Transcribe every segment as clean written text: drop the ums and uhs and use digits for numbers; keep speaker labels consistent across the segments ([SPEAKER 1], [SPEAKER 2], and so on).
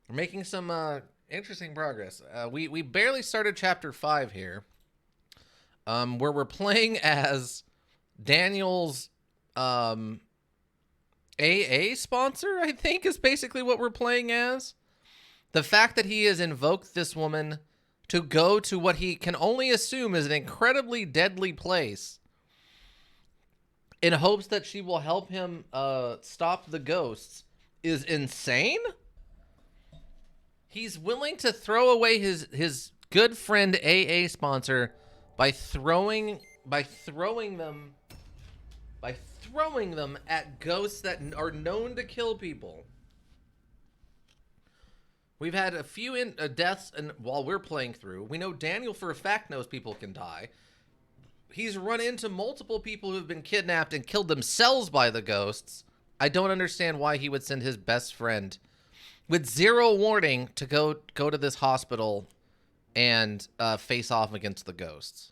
[SPEAKER 1] We're making some interesting progress. We barely started chapter 5 here, where we're playing as Daniel's um, AA sponsor, I think, is basically what we're playing as. The fact that he has invoked this woman to go to what he can only assume is an incredibly deadly place in hopes that she will help him stop the ghosts is insane. He's willing to throw away his good friend AA sponsor by throwing them at ghosts that are known to kill people. We've had a few deaths, and while we're playing through, we know Daniel for a fact knows people can die. He's run into multiple people who've been kidnapped and killed themselves by the ghosts. I don't understand why he would send his best friend with zero warning to go to this hospital and face off against the ghosts.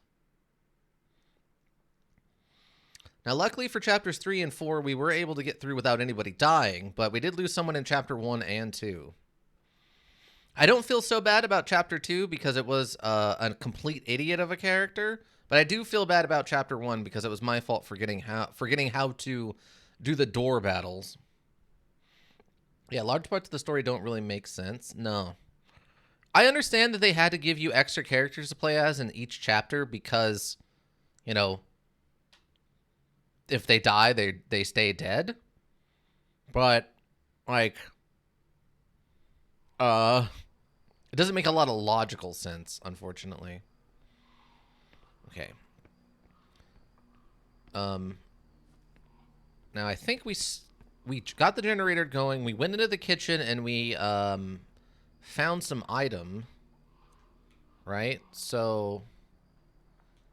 [SPEAKER 1] Now, luckily for chapters 3 and 4, we were able to get through without anybody dying, but we did lose someone in chapter 1 and 2. I don't feel so bad about chapter 2 because it was a complete idiot of a character, but I do feel bad about chapter 1 because it was my fault for forgetting how to do the door battles. Yeah, large parts of the story don't really make sense. No. I understand that they had to give you extra characters to play as in each chapter because, you know, if they die, they stay dead. But, like, it doesn't make a lot of logical sense, unfortunately. Okay. Now I think we got the generator going. We went into the kitchen and we found some item. Right? So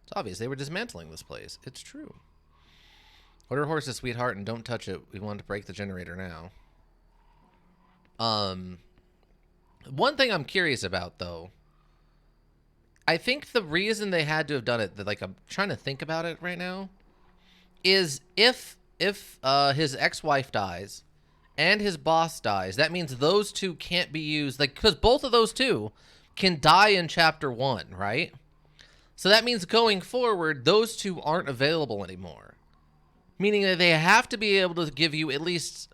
[SPEAKER 1] it's obvious they were dismantling this place. It's true. Order horses, sweetheart, and don't touch it. We want to break the generator now. One thing I'm curious about, though, I think the reason they had to have done it, that, like, I'm trying to think about it right now, is if his ex-wife dies and his boss dies, that means those two can't be used, like, because both of those two can die in chapter 1, right? So that means going forward, those two aren't available anymore. Meaning that they have to be able to give you at least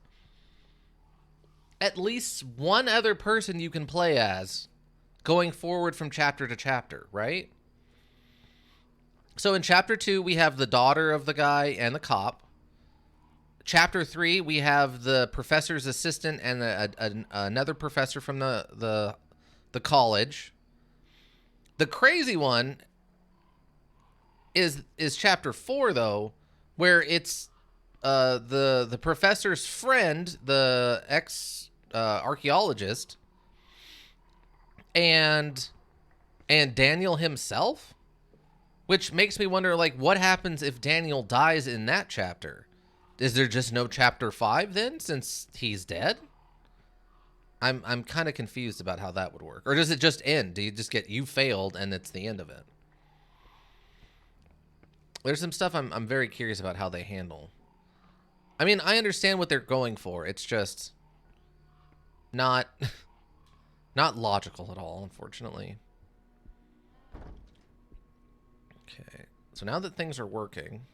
[SPEAKER 1] one other person you can play as going forward from chapter to chapter, right? So in chapter 2, we have the daughter of the guy and the cop. Chapter 3, we have the professor's assistant and another professor from the college. The crazy one is chapter 4, though, where it's the professor's friend, the ex archaeologist, and Daniel himself, which makes me wonder, like, what happens if Daniel dies in that chapter? Is there just no chapter 5 then, since he's dead? I'm kind of confused about how that would work. Or does it just end? Do you just get, you failed, and it's the end of it? There's some stuff I'm very curious about how they handle. I mean, I understand what they're going for. It's just not not logical at all, unfortunately. Okay. So now that things are working,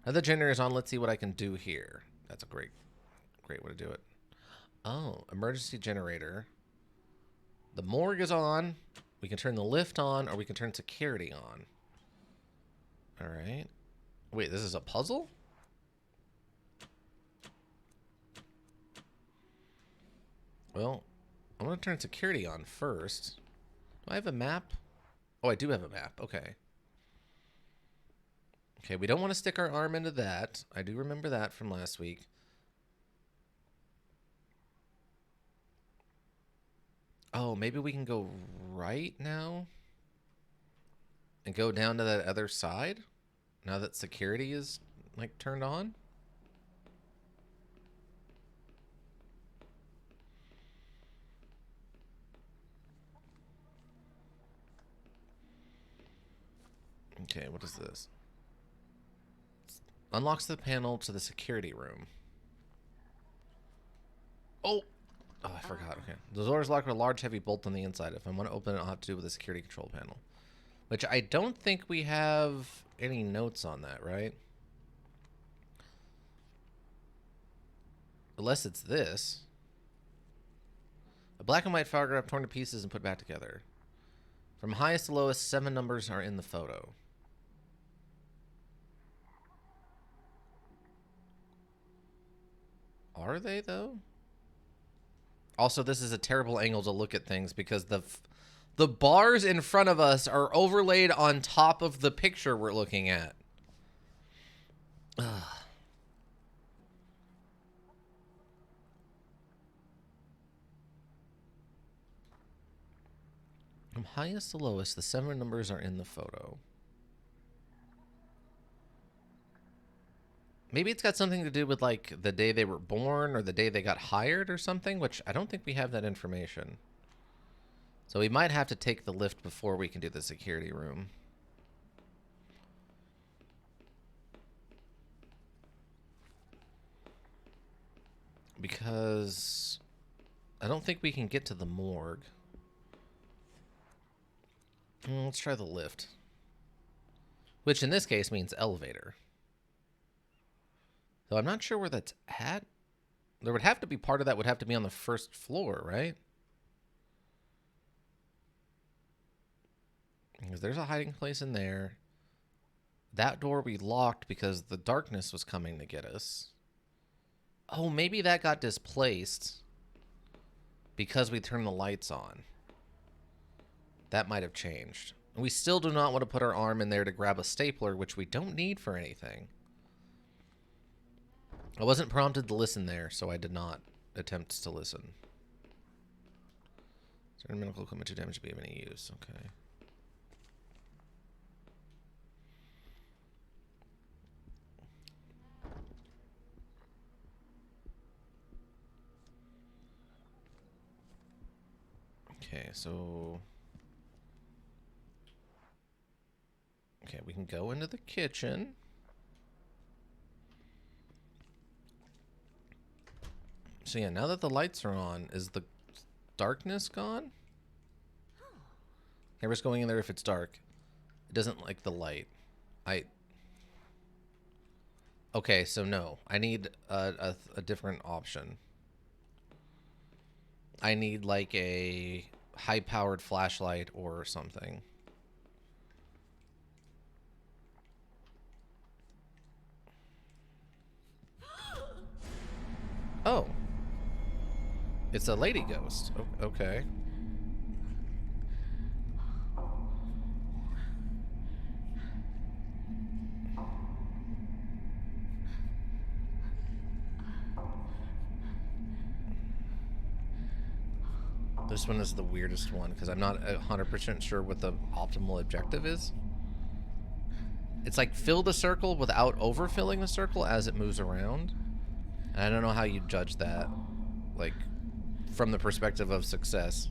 [SPEAKER 1] now the generator's on, let's see what I can do here. That's a great way to do it. Oh, emergency generator. The morgue is on. We can turn the lift on, or we can turn security on. All right. Wait, this is a puzzle? Well, I'm going to turn security on first. Do I have a map? Oh, I do have a map. Okay. Okay, we don't want to stick our arm into that. I do remember that from last week. Oh, maybe we can go right now? And go down to that other side? Now that security is, like, turned on? Okay, what is this? Unlocks the panel to the security room. Oh! Oh, I forgot. Okay. The door is locked with a large, heavy bolt on the inside. If I want to open it, I'll have to do it with a security control panel. Which I don't think we have any notes on that, right? Unless it's this. A black and white photograph torn to pieces and put back together. From highest to lowest, 7 numbers are in the photo. Are they, though? Also, this is a terrible angle to look at things because the bars in front of us are overlaid on top of the picture we're looking at. Ugh. From highest to lowest, the 7 numbers are in the photo. Maybe it's got something to do with, like, the day they were born or the day they got hired or something, which I don't think we have that information. So we might have to take the lift before we can do the security room. Because I don't think we can get to the morgue. Let's try the lift. Which in this case means elevator. Though I'm not sure where that's at. There would have to be part of that would have to be on the first floor, right? Because there's a hiding place in there. That door we locked because the darkness was coming to get us. Oh, maybe that got displaced because we turned the lights on. That might have changed. We still do not want to put our arm in there to grab a stapler, which we don't need for anything. I wasn't prompted to listen there, so I did not attempt to listen. Certain medical equipment too damaged to be of any use. Okay. Okay, so... Okay, we can go into the kitchen. So yeah, now that the lights are on, is the darkness gone? Camera's going in there if it's dark. It doesn't like the light. Okay, so no. I need a different option. I need like a high-powered flashlight or something. Oh. It's a lady ghost. Okay. This one is the weirdest one because I'm not 100% sure what the optimal objective is. It's like fill the circle without overfilling the circle as it moves around. And I don't know how you judge that, like, from the perspective of success.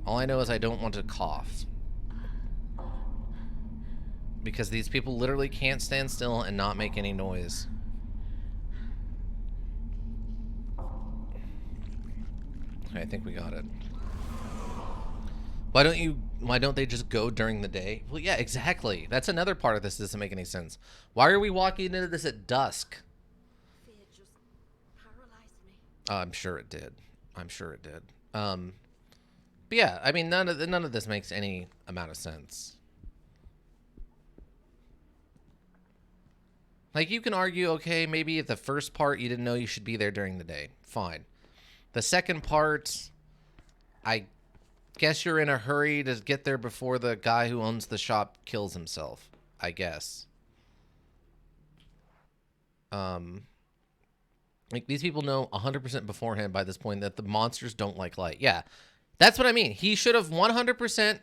[SPEAKER 1] All I know is I don't want to cough. Because these people literally can't stand still and not make any noise. Okay, I think we got it. Why don't they just go during the day? Well, yeah, exactly. That's another part of this that doesn't make any sense. Why are we walking into this at dusk?
[SPEAKER 2] Fear just paralyzed me.
[SPEAKER 1] I'm sure it did. I'm sure it did. But yeah, I mean, none of this makes any amount of sense. Like, you can argue, okay, maybe at the first part you didn't know you should be there during the day. Fine. The second part, I guess you're in a hurry to get there before the guy who owns the shop kills himself. I guess. Like, these people know 100% beforehand by this point that the monsters don't like light. Yeah, that's what I mean. He should have 100%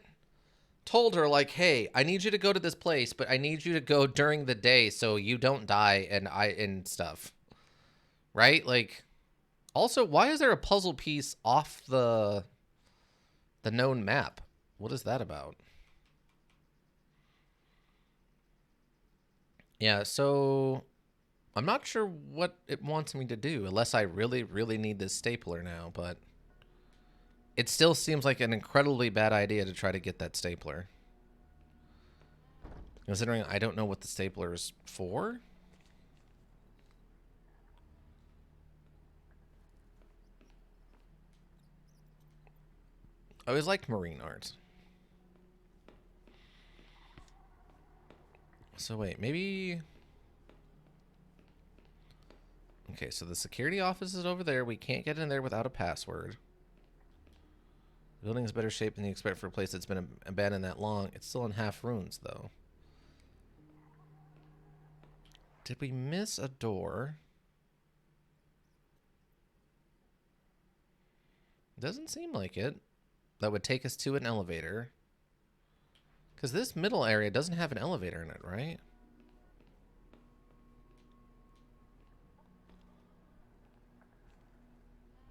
[SPEAKER 1] told her, like, hey, I need you to go to this place, but I need you to go during the day so you don't die and stuff. Right? Like, also, why is there a puzzle piece off the known map? What is that about? Yeah, so I'm not sure what it wants me to do, unless I really, really need this stapler now, but it still seems like an incredibly bad idea to try to get that stapler. Considering I don't know what the stapler is for. I always liked marine art. So wait, maybe... Okay, so the security office is over there. We can't get in there without a password. The building is better shape than you expect for a place that's been abandoned that long. It's still in half ruins, though. Did we miss a door? Doesn't seem like it. That would take us to an elevator. Because this middle area doesn't have an elevator in it, right?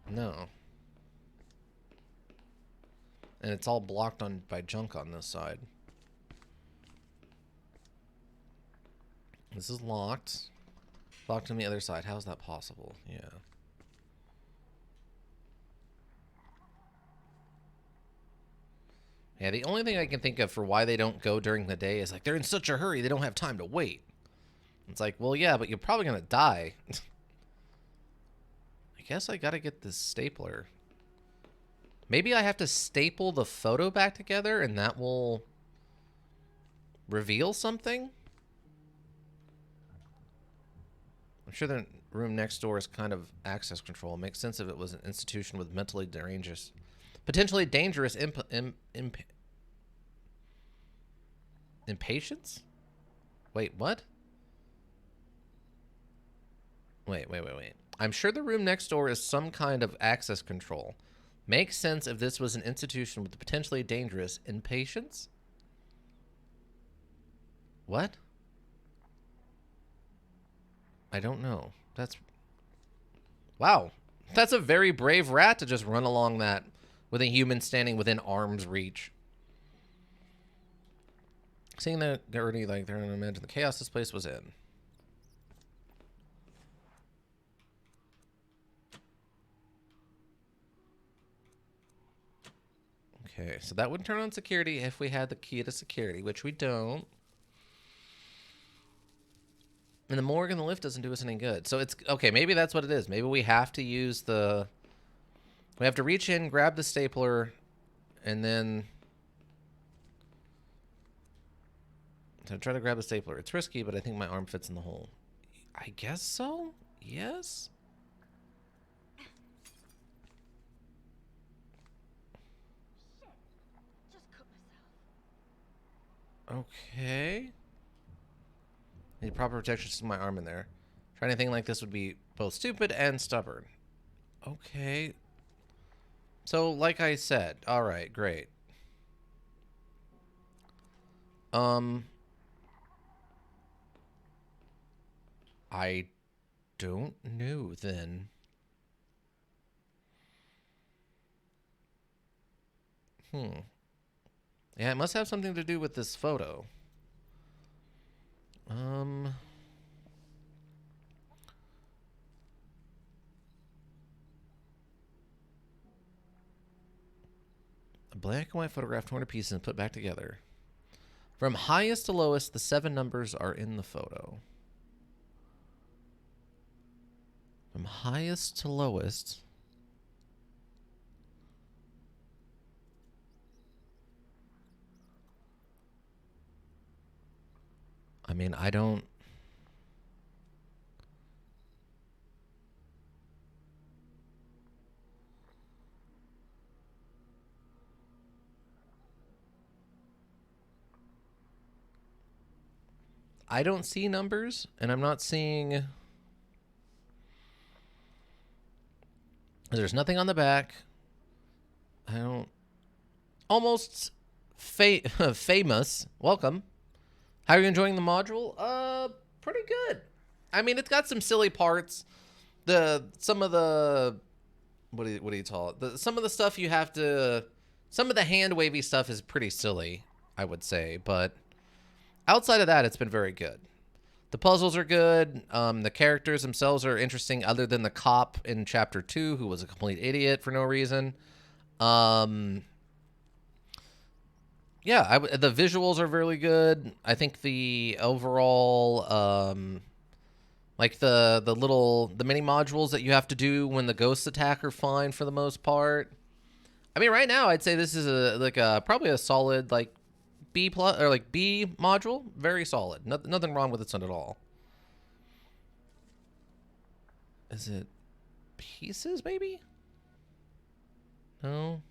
[SPEAKER 1] No. And it's all blocked on by junk on this side. This is locked. Locked on the other side. How is that possible? Yeah. Yeah, the only thing I can think of for why they don't go during the day is like they're in such a hurry they don't have time to wait. It's like, well, yeah, but you're probably gonna die. I guess I gotta get this stapler. Maybe I have to staple the photo back together and that will reveal something? I'm sure the room next door is kind of access control. It makes sense if it was an institution with mentally deranged, potentially dangerous impatience? Wait, what? Wait. I'm sure the room next door is some kind of access control. Makes sense if this was an institution with potentially dangerous impatience? What? I don't know. That's... Wow. That's a very brave rat to just run along that with a human standing within arm's reach. Seeing that already, like, they're gonna imagine the chaos this place was in. Okay, so that would turn on security if we had the key to security, which we don't. And the morgue and the lift doesn't do us any good. So it's... Okay, maybe that's what it is. Maybe we have to use the... We have to reach in, grab the stapler, and then... So try to grab the stapler. It's risky, but I think my arm fits in the hole. I guess so? Yes?
[SPEAKER 2] Just cut myself.
[SPEAKER 1] Okay. Need proper protection to my arm in there. Trying anything like this would be both stupid and stubborn. Okay. So, like I said, alright, great. I don't know then. Yeah, it must have something to do with this photo. A black and white photograph torn to pieces and put back together. From highest to lowest, the 7 numbers are in the photo. From highest to lowest. I mean, I don't... I don't see numbers, and I'm not seeing... There's nothing on the back. I don't... Almost famous. Welcome. How are you enjoying the module? Pretty good. I mean, it's got some silly parts. Some of the... What do you call it? Some of the stuff you have to... Some of the hand-wavy stuff is pretty silly, I would say, but... Outside of that, it's been very good. The puzzles are good. The characters themselves are interesting, other than the cop in chapter 2, who was a complete idiot for no reason. Yeah, the visuals are really good. I think the overall, like the mini modules that you have to do when the ghosts attack are fine for the most part. I mean, right now I'd say this is probably a solid like B plus or like B module. Very solid. Nothing wrong with it at all. Is it pieces maybe? No.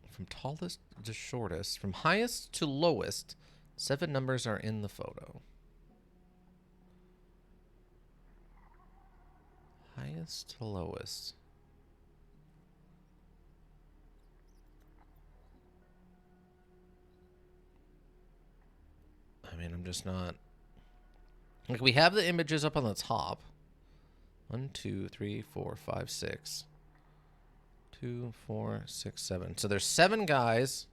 [SPEAKER 1] From tallest to shortest, from highest to lowest, 7 numbers are in the photo. Highest to lowest. I mean, I'm just not... Like, we have the images up on the top. 1, 2, 3, 4, 5, 6. 2, 4, 6, 7. So there's 7 guys.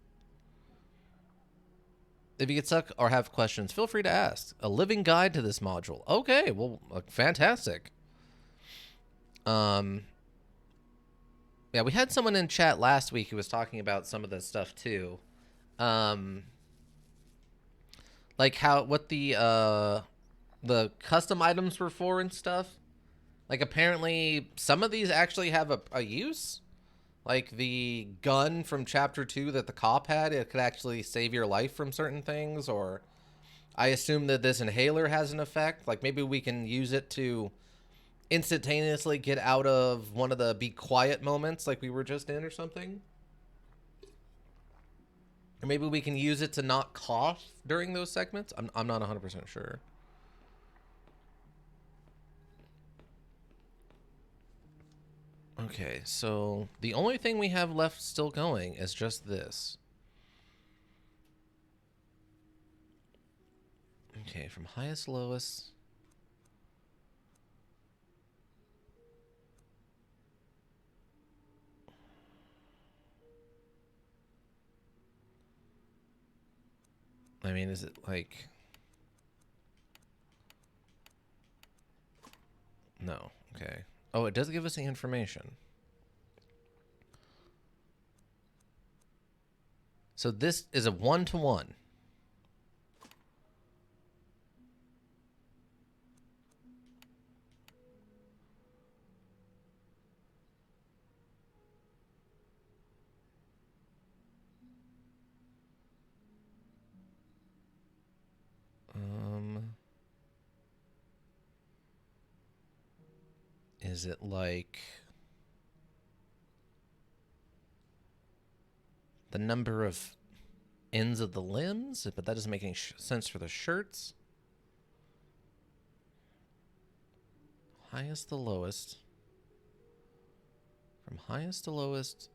[SPEAKER 1] If you get stuck or have questions, feel free to ask. A living guide to this module. Okay, well, fantastic. Yeah, we had someone in chat last week who was talking about some of this stuff too. Like what the custom items were for and stuff. Like apparently some of these actually have a use. Like the gun from chapter 2 that the cop had, it could actually save your life from certain things. Or I assume that this inhaler has an effect. Like maybe we can use it to instantaneously get out of one of the be quiet moments like we were just in or something. Or maybe we can use it to not cough during those segments. I'm not 100% sure. Okay, so the only thing we have left still going is just this. Okay, from highest to lowest. I mean, is it like... No, okay. Oh, it does give us the information. So this is a 1-to-1. Is it like the number of ends of the limbs? But that doesn't make any sense for the shirts. Highest to lowest. From highest to lowest,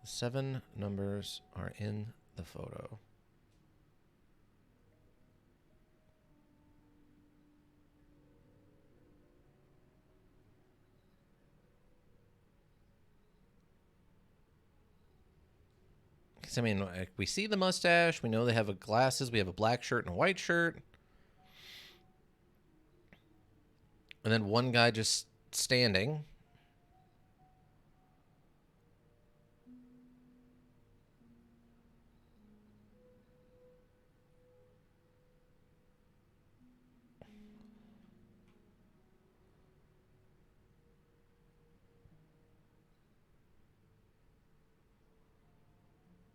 [SPEAKER 1] 7 numbers are in the photo. Because, I mean, we see the mustache. We know they have glasses. We have a black shirt and a white shirt. And then one guy just standing.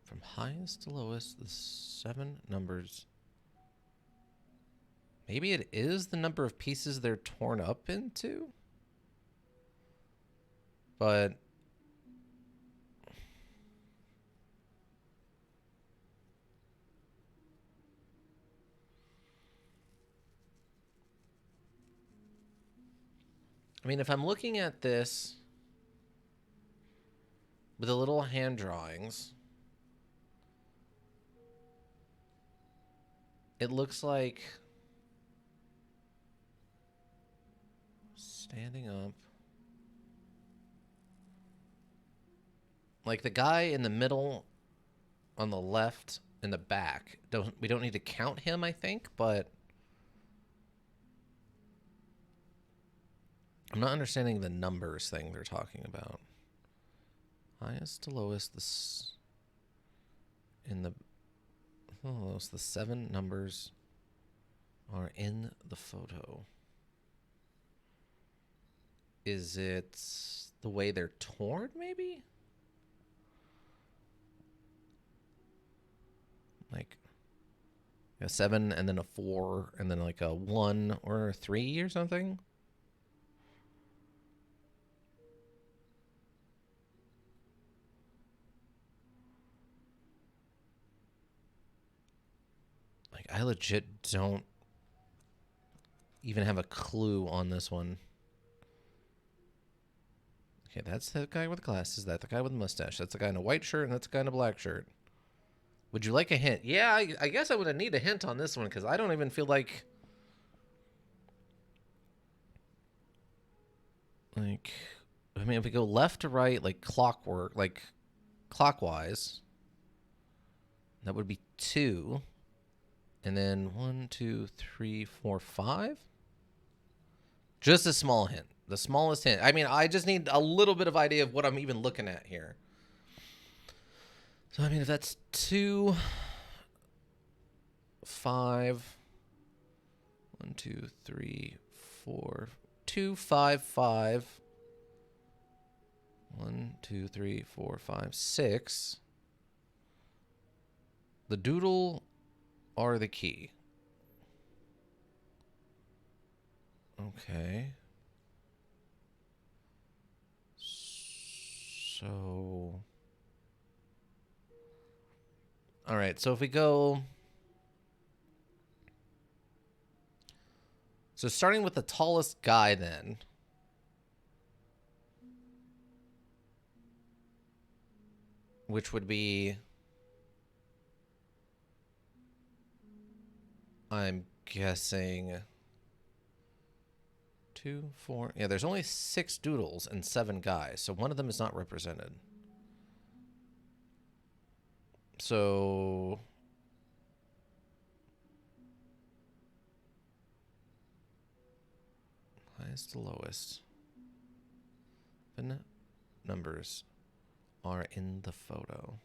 [SPEAKER 1] From highest to lowest, the 7 numbers. Maybe it is the number of pieces they're torn up into? But... I mean, if I'm looking at this with the little hand drawings, it looks like standing up. Like the guy in the middle on the left in the back. We don't need to count him, I think, but I'm not understanding the numbers thing they're talking about. Highest to lowest, the 7 numbers are in the photo. Is it the way they're torn, maybe? Like a 7 and then a 4 and then like a 1 or a 3 or something? Like, I legit don't even have a clue on this one. Okay, that's the guy with glasses. That's the guy with the mustache. That's the guy in a white shirt, and that's the guy in a black shirt. Would you like a hint? Yeah, I guess I would need a hint on this one, because I don't even feel like... Like, I mean, if we go left to right, like clockwork, like clockwise, that would be 2. And then 1, 2, 3, 4, 5. Just a small hint. The smallest hint. I mean, I just need a little bit of idea of what I'm even looking at here. So, I mean, if that's 2, 5, 1, 2, 3, 4, 2, 5, 5. 1, 2, 3, 4, 5, 6. The doodle are the key. Okay. So... All right, so if we go... So starting with the tallest guy then... Which would be... I'm guessing... 2, 4... Yeah, there's only 6 doodles and 7 guys, so one of them is not represented. So... Highest to lowest. The numbers are in the photo.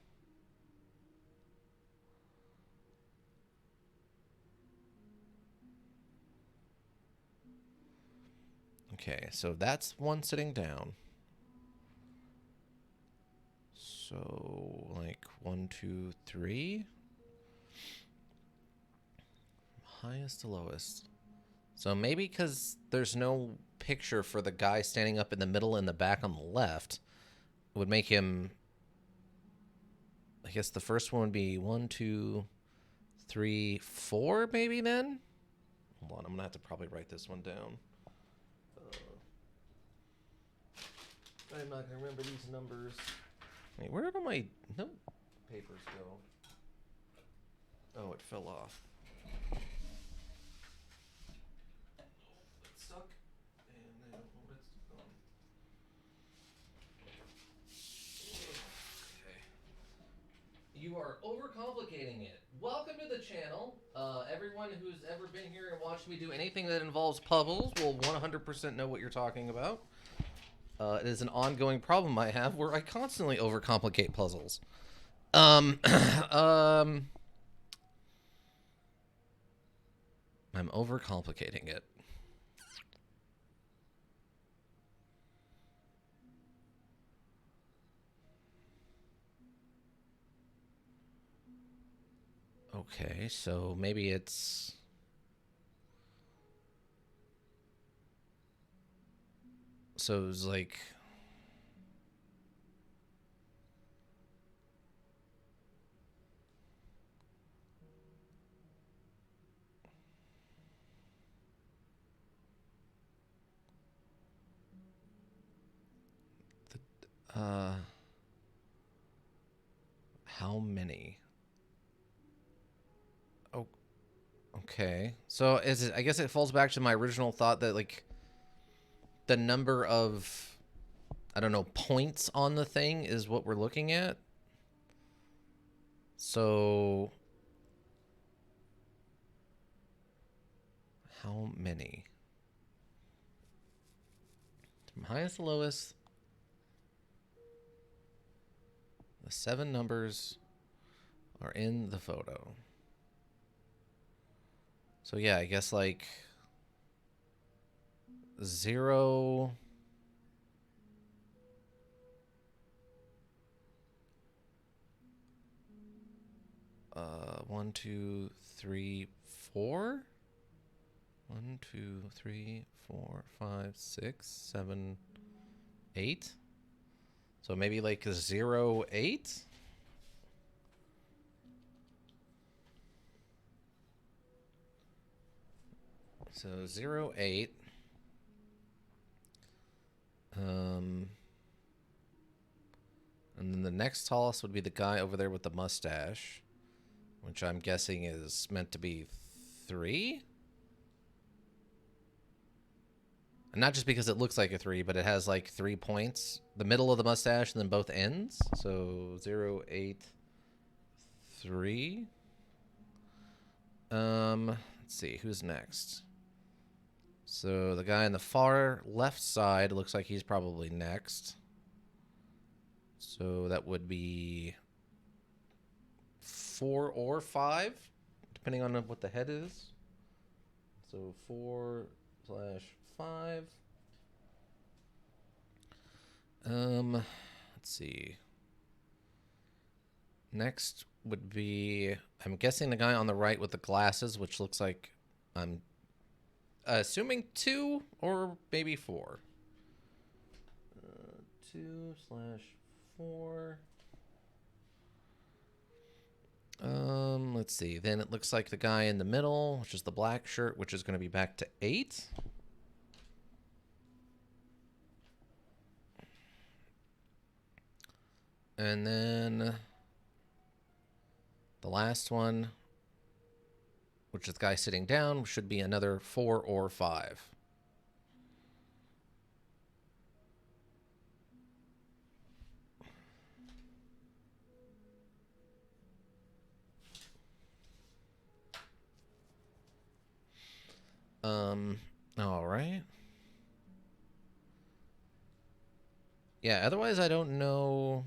[SPEAKER 1] Okay, so that's one sitting down. So, like 1, 2, 3. Highest to lowest. So maybe because there's no picture for the guy standing up in the middle and the back on the left, it would make him... I guess the first one would be 1, 2, 3, 4 maybe then? Hold on, I'm going to have to probably write this one down. I'm not going to remember these numbers. Wait, where did my note papers go? Oh, it fell off. It's stuck, and I don't know what it's gone. Okay. You are overcomplicating it. Welcome to the channel. Everyone who's ever been here and watched me do anything that involves puzzles will 100% know what you're talking about. It is an ongoing problem I have where I constantly overcomplicate puzzles. I'm overcomplicating it. Okay, so maybe it's... So it was like... How many? Oh, okay. So is it? I guess it falls back to my original thought that like the number of, I don't know, points on the thing is what we're looking at. So How many? From highest to lowest, the 7 numbers are in the photo. So yeah, I guess like 0. 1, 2, 3, 4. 1, 2, 3, 4, 5, 6, 7, 8. So maybe like 0, 8. So 0, 8. And then the next tallest would be the guy over there with the mustache, which I'm guessing is meant to be 3. And not just because it looks like a 3, but it has like 3 points. The middle of the mustache and then both ends. So 0, 8, 3. Let's see, who's next? So the guy on the far left side looks like he's probably next. So that would be 4 or 5, depending on what the head is. So 4/5. Let's see. Next would be, I'm guessing the guy on the right with the glasses, which looks like, I'm assuming 2 or maybe 4. 2/4. Let's see. Then it looks like the guy in the middle, which is the black shirt, which is going to be back to 8. And then the last one, which is the guy sitting down, should be another 4 or 5. All right. Yeah, otherwise I don't know.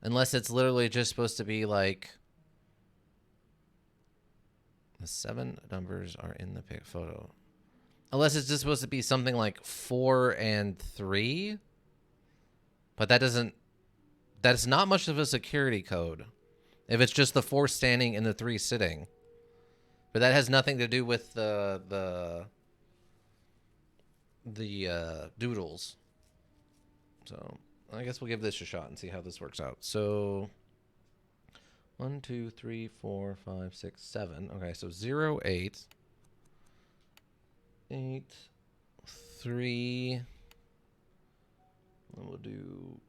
[SPEAKER 1] Unless it's literally just supposed to be like the 7 numbers are in the pic photo. Unless it's just supposed to be something like 4 and 3. But that's not much of a security code. If it's just the 4 standing and the 3 sitting. But that has nothing to do with the doodles. So I guess we'll give this a shot and see how this works out. So 1, 2, 3, 4, 5, 6, 7. Okay, so 0, 8, 8, 3. And we'll do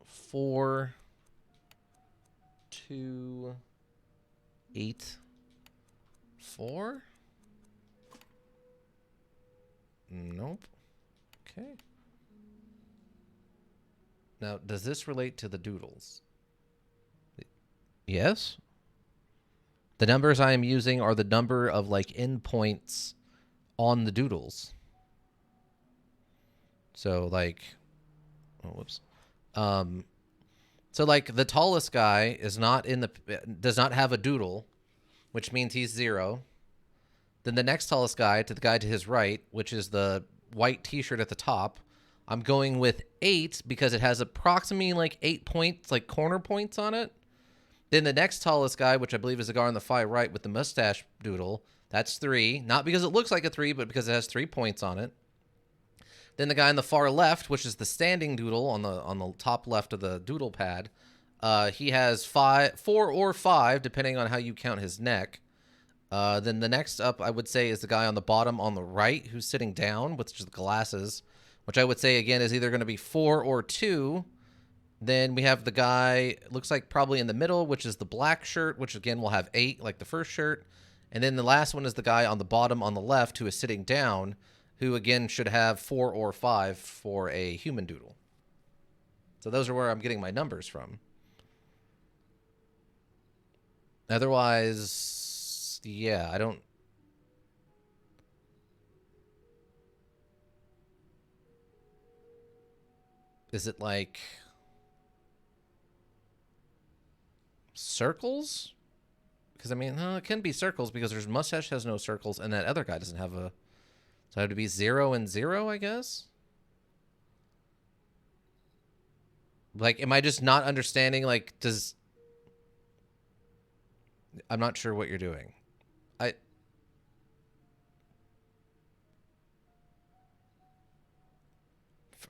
[SPEAKER 1] 4, 2, 8, 4. Nope. Okay. Now, does this relate to the doodles? Yes. The numbers I am using are the number of like endpoints on the doodles. So like, oh, whoops. So like the tallest guy is not in the, does not have a doodle, which means he's 0. Then the next tallest guy to the guy to his right, which is the white t-shirt at the top, I'm going with 8 because it has approximately like 8 points, like corner points on it. Then the next tallest guy, which I believe is the guy on the far right with the mustache doodle, that's 3. Not because it looks like a 3, but because it has 3 points on it. Then the guy on the far left, which is the standing doodle on the top left of the doodle pad, he has 4 or 5, depending on how you count his neck. Then the next up, I would say, is the guy on the bottom on the right who's sitting down with just the glasses, which I would say, again, is either going to be 4 or 2. Then we have the guy, looks like probably in the middle, which is the black shirt, which, again, will have 8, like the first shirt. And then the last one is the guy on the bottom on the left who is sitting down, who, again, should have 4 or 5 for a human doodle. So those are where I'm getting my numbers from. Otherwise, Yeah, I don't... Is it like... circles? Because, I mean, it can be circles because there's Mustache has no circles and that other guy doesn't have a... So it would be 0 and 0, I guess? Like, am I just not understanding? Like, does... I'm not sure what you're doing.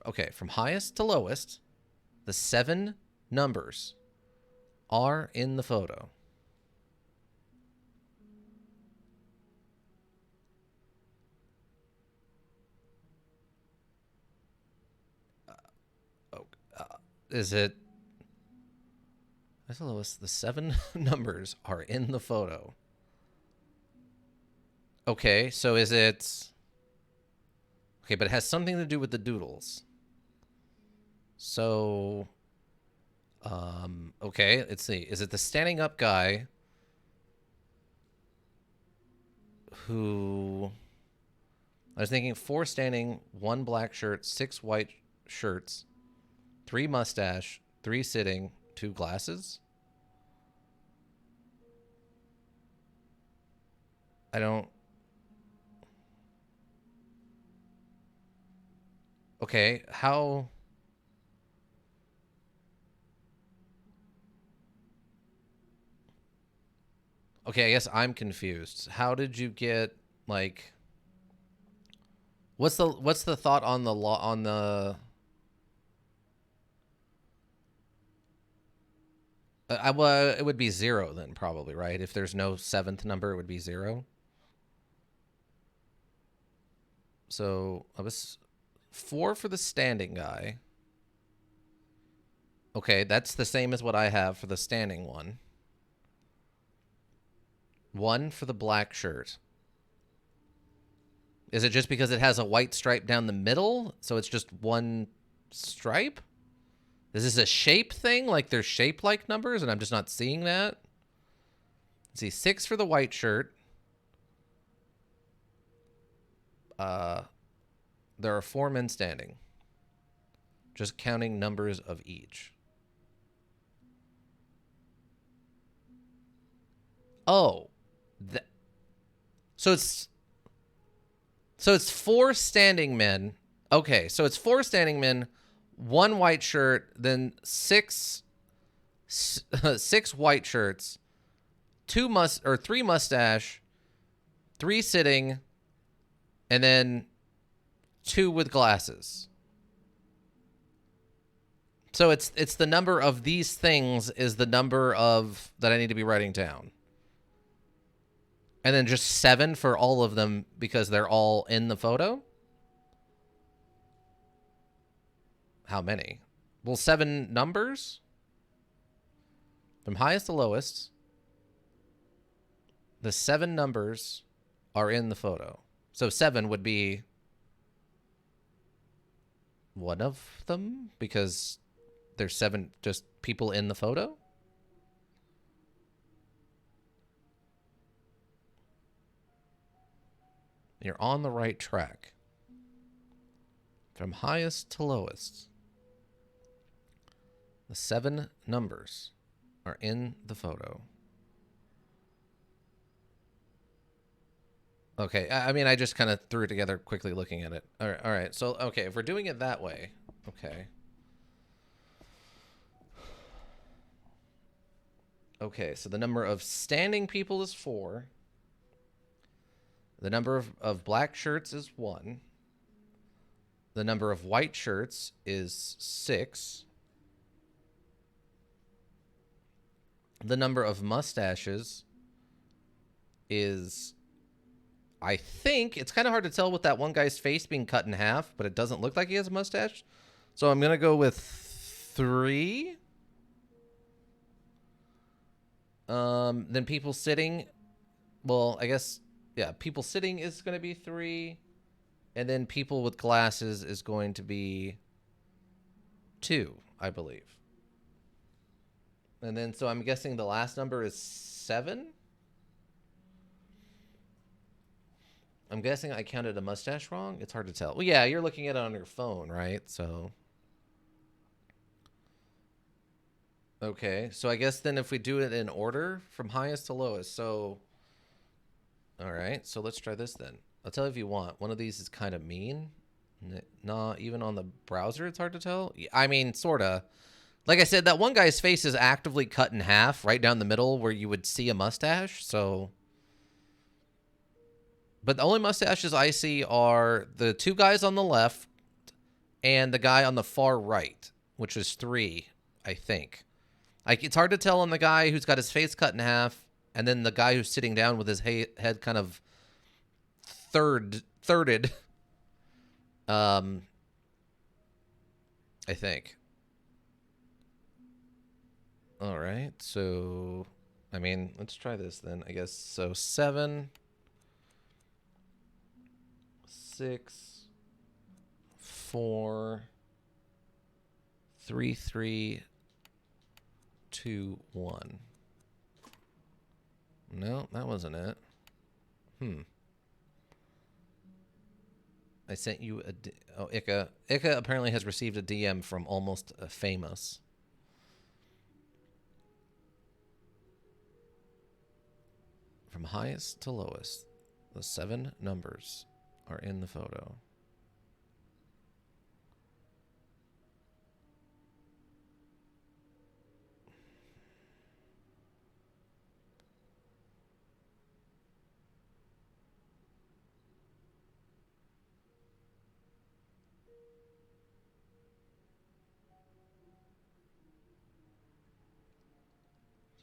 [SPEAKER 1] Okay, from highest to lowest, the 7 numbers are in the photo. Is it... Highest to lowest, the 7 numbers are in the photo. Okay, so is it... Okay, but it has something to do with the doodles. So... okay, let's see. Is it the standing up guy who... I was thinking 4 standing, 1 black shirt, 6 white shirts, 3 mustache, 3 sitting, 2 glasses? I don't... Okay, how... Okay, I guess I'm confused. How did you get, like... What's the thought on the law on the... well, it would be 0 then, probably, right? If there's no 7th number, it would be 0. So I was 4 for the standing guy. Okay, that's the same as what I have for the standing one. 1 for the black shirt. Is it just because it has a white stripe down the middle? So it's just 1 stripe? Is this a shape thing? Like they're shape like numbers and I'm just not seeing that? Let's see, 6 for the white shirt. There are 4 men standing. Just counting numbers of each. Oh. So it's 4 standing men. Okay, so it's 4 standing men, 1 white shirt, then 6 white shirts, 3 mustache, 3 sitting, and then 2 with glasses. So it's the number of these things is the number of that I need to be writing down. And then just 7 for all of them because they're all in the photo? How many? Well, 7 numbers? From highest to lowest, the 7 numbers are in the photo. So 7 would be one of them because there's 7 just people in the photo? You're on the right track. From highest to lowest, the 7 numbers are in the photo. Okay, I mean, I just kind of threw it together quickly looking at it. All right. So, okay, if we're doing it that way, okay. Okay, so the number of standing people is 4. The number of black shirts is 1. The number of white shirts is 6. The number of mustaches is, I think, it's kind of hard to tell with that one guy's face being cut in half, but it doesn't look like he has a mustache. So I'm going to go with 3. Then people sitting, well, I guess, yeah, people sitting is going to be 3. And then people with glasses is going to be 2, I believe. And then, so I'm guessing the last number is 7? I'm guessing I counted a mustache wrong. It's hard to tell. Well, yeah, you're looking at it on your phone, right? So. Okay, so I guess then if we do it in order from highest to lowest. So. All right, so let's try this then. I'll tell you if you want. One of these is kind of mean. Nah, even on the browser, it's hard to tell. I mean, sorta. Like I said, that one guy's face is actively cut in half right down the middle where you would see a mustache. So, but the only mustaches I see are the two guys on the left and the guy on the far right, which is 3, I think. Like, it's hard to tell on the guy who's got his face cut in half and then the guy who's sitting down with his head kind of thirded. I think. All right, so I mean, let's try this then. I guess so. 7, 6, 4, 3, 3, 2, 1. No, that wasn't it. I sent you a. Oh, Ika. Ika apparently has received a DM from Almost Famous. From highest to lowest, the 7 numbers are in the photo.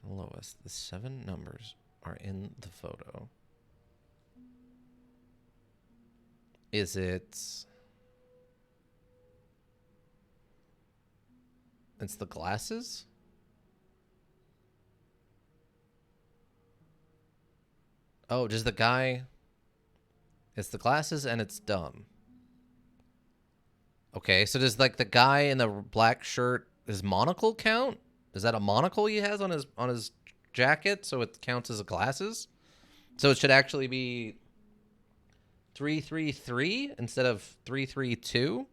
[SPEAKER 1] The lowest, the 7 numbers are in the photo. Is it... It's the glasses? Oh, just the guy... It's the glasses and it's dumb. Okay, so does like the guy in the black shirt, his monocle count? Is that a monocle he has on his jacket, so it counts as glasses? So it should actually be 333 instead of 332?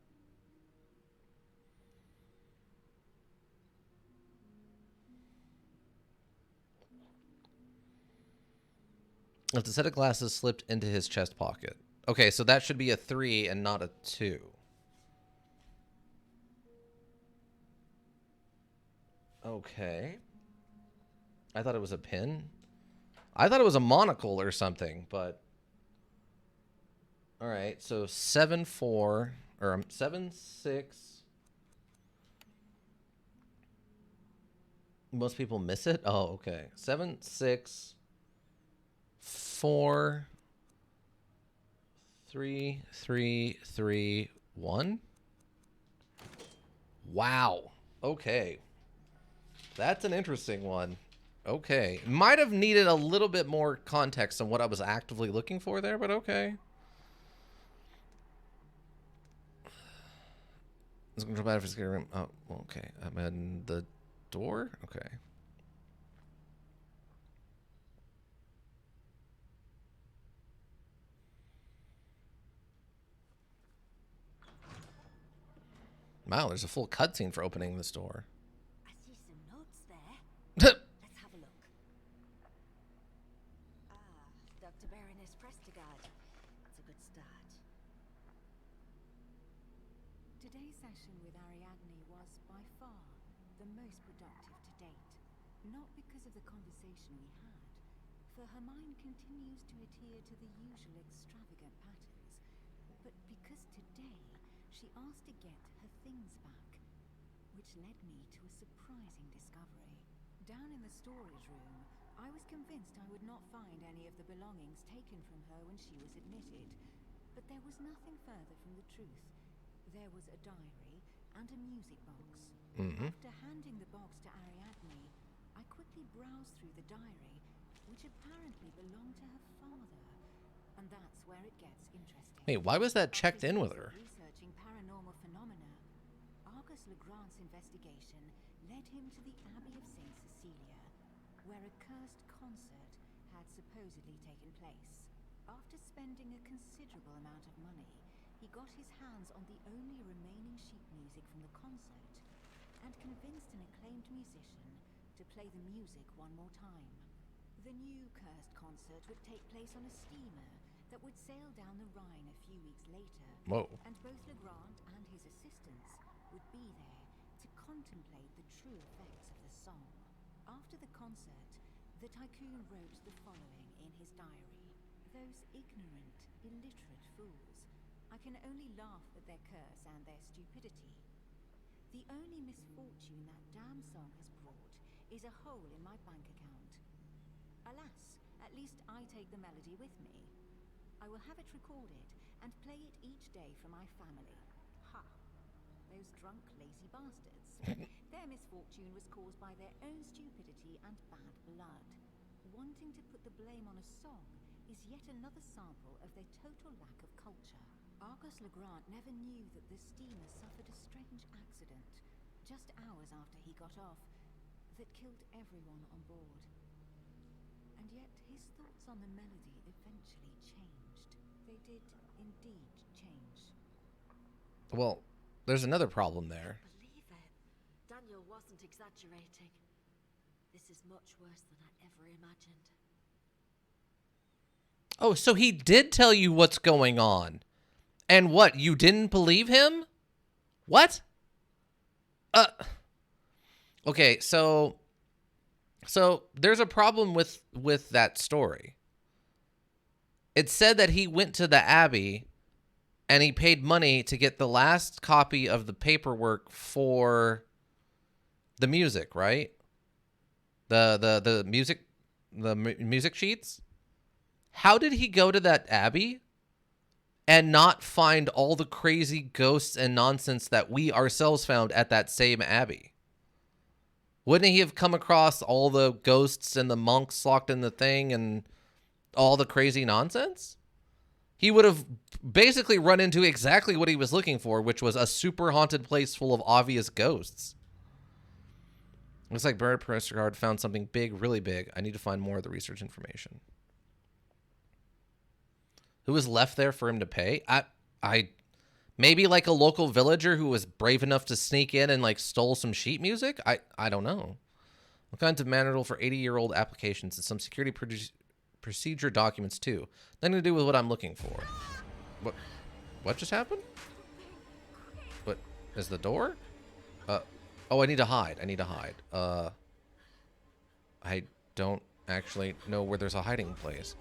[SPEAKER 1] If the set of glasses slipped into his chest pocket. Okay, so that should be a 3 and not a 2. Okay. I thought it was a pin. I thought it was a monocle or something, but... Alright, so 7, 4... Or 7, 6... Most people miss it? Oh, okay. 7, 6... 4... 3, 3, 3, 1? Wow. Okay. That's an interesting one. Okay. Might have needed a little bit more context on what I was actively looking for there, but okay. It's going to bad for scary room. Oh, okay. I'm in the door? Okay. Wow, there's a full cutscene for opening this door.
[SPEAKER 2] I see some notes there. Let's have a look. Ah, Dr. Baroness Prestigard. It's a good start.
[SPEAKER 3] Today's session with Ariadne was by far the most productive to date. Not because of the conversation we had, for her mind continues to adhere to the usual extravagant patterns, but because today she asked to get her things back, which led me to a surprising discovery. Down in the storage room, I was convinced I would not find any of the belongings taken from her when she was admitted, but there was nothing further from the truth. There was a diary and a music box. After handing the box to Ariadne, I quickly browsed through the diary, which apparently belonged to her father. And that's where it gets interesting.
[SPEAKER 1] Wait, why was that checked in with her?
[SPEAKER 3] Researching paranormal phenomena, Argus Legrand's investigation led him to the Abbey of St. Cecilia, where a cursed concert had supposedly taken place. After spending a considerable amount of money, he got his hands on the only remaining sheet music from the concert and convinced an acclaimed musician to play the music one more time. The new cursed concert would take place on a steamer that would sail down the Rhine a few weeks later.
[SPEAKER 1] Whoa.
[SPEAKER 3] And both Legrand and his assistants would be there to contemplate the true effects of the song. After the concert, the tycoon wrote the following in his diary. Those ignorant, illiterate fools. I can only laugh at their curse and their stupidity. The only misfortune that damn song has brought is a hole in my bank account. Alas, at least I take the melody with me. I will have it recorded and play it each day for my family. Ha! Those drunk, lazy bastards. Their misfortune was caused by their own stupidity and bad blood. Wanting to put the blame on a song is yet another sample of their total lack of culture. Argus Legrand never knew that the steamer suffered a strange accident, just hours after he got off, that killed everyone on board. And yet his thoughts on the melody eventually changed. They did indeed change.
[SPEAKER 1] Well, there's another problem there.
[SPEAKER 2] Believe it. Daniel wasn't exaggerating. This is much worse than I ever imagined.
[SPEAKER 1] Oh, so he did tell you what's going on. And what, you didn't believe him? What? Okay, so there's a problem with that story. It said that he went to the Abbey and he paid money to get the last copy of the paperwork for the music, right? The music sheets. How did he go to that Abbey and not find all the crazy ghosts and nonsense that we ourselves found at that same Abbey? Wouldn't he have come across all the ghosts and the monks locked in the thing and all the crazy nonsense? He would have basically run into exactly what he was looking for, which was a super haunted place full of obvious ghosts. Looks like Bernard Prescott found something big, really big. I need to find more of the research information. Who was left there for him to pay? I maybe like a local villager who was brave enough to sneak in and like stole some sheet music? I don't know. All kinds of manual for 80-year-old applications and some security procedure documents too. Nothing to do with what I'm looking for. What just happened? What is the door? Oh, I need to hide. I don't actually know where there's a hiding place.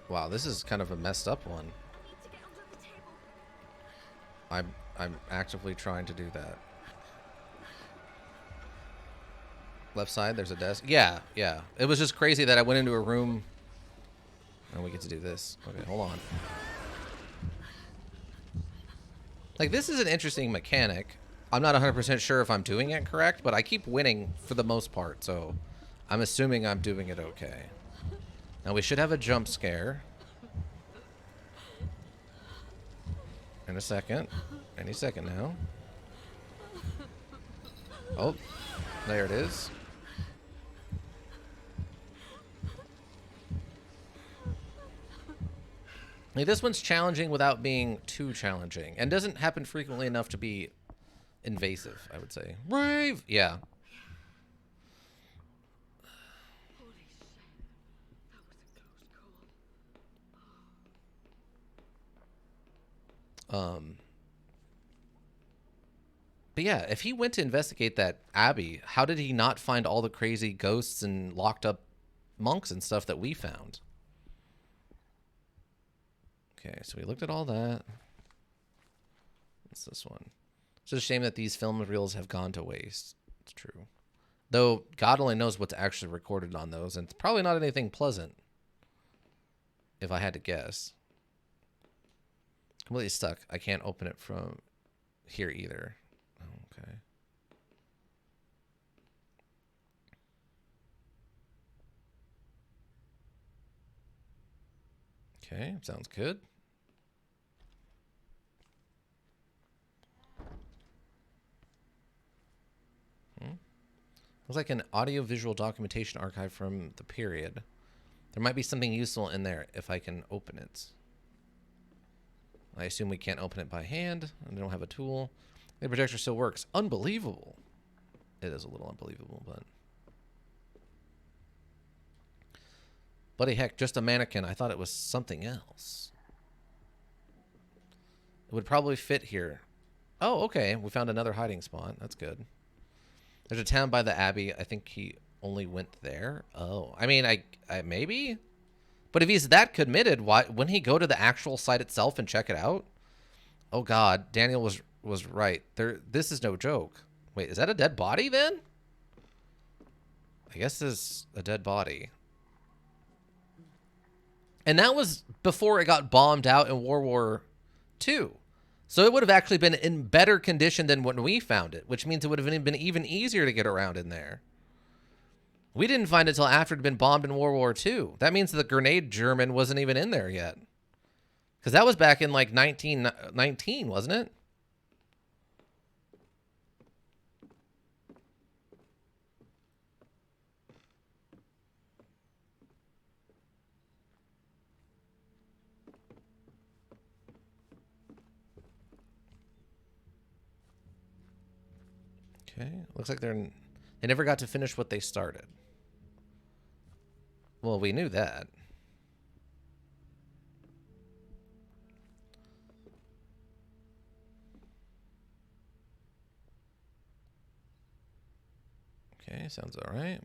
[SPEAKER 1] Wow, this is kind of a messed up one. I'm actively trying to do that. Left side, there's a desk. Yeah. It was just crazy that I went into a room. And we get to do this. Okay, hold on. Like, this is an interesting mechanic. I'm not 100% sure if I'm doing it correct, but I keep winning for the most part, so I'm assuming I'm doing it okay. Now, we should have a jump scare. In a second. Any second now. Oh, there it is. Like, this one's challenging without being too challenging, and doesn't happen frequently enough to be invasive, I would say. Brave! Yeah.
[SPEAKER 2] Holy shit. That was a close call.
[SPEAKER 1] But yeah, if he went to investigate that Abbey, how did he not find all the crazy ghosts and locked up monks and stuff that we found? Okay, so we looked at all that. What's this one? It's just a shame that these film reels have gone to waste. It's true. Though God only knows what's actually recorded on those, and it's probably not anything pleasant, if I had to guess. Completely stuck. I can't open it from here either. Okay. Okay, sounds good. Looks like an audio-visual documentation archive from the period. There might be something useful in there if I can open it. I assume we can't open it by hand. I don't have a tool. The projector still works. Unbelievable. It is a little unbelievable, but... Bloody heck, just a mannequin. I thought it was something else. It would probably fit here. Oh, okay. We found another hiding spot. That's good. There's a town by the Abbey. I think he only went there. Oh, I mean, I maybe? But if he's that committed, why wouldn't he go to the actual site itself and check it out? Oh, God. Daniel was right. This is no joke. Wait, is that a dead body then? I guess this is a dead body. And that was before it got bombed out in World War II. So it would have actually been in better condition than when we found it, which means it would have been even easier to get around in there. We didn't find it until after it had been bombed in World War II. That means the grenade German wasn't even in there yet. Because that was back in like 1919, wasn't it? Okay, looks like they never got to finish what they started. Well, we knew that. Okay, sounds all right.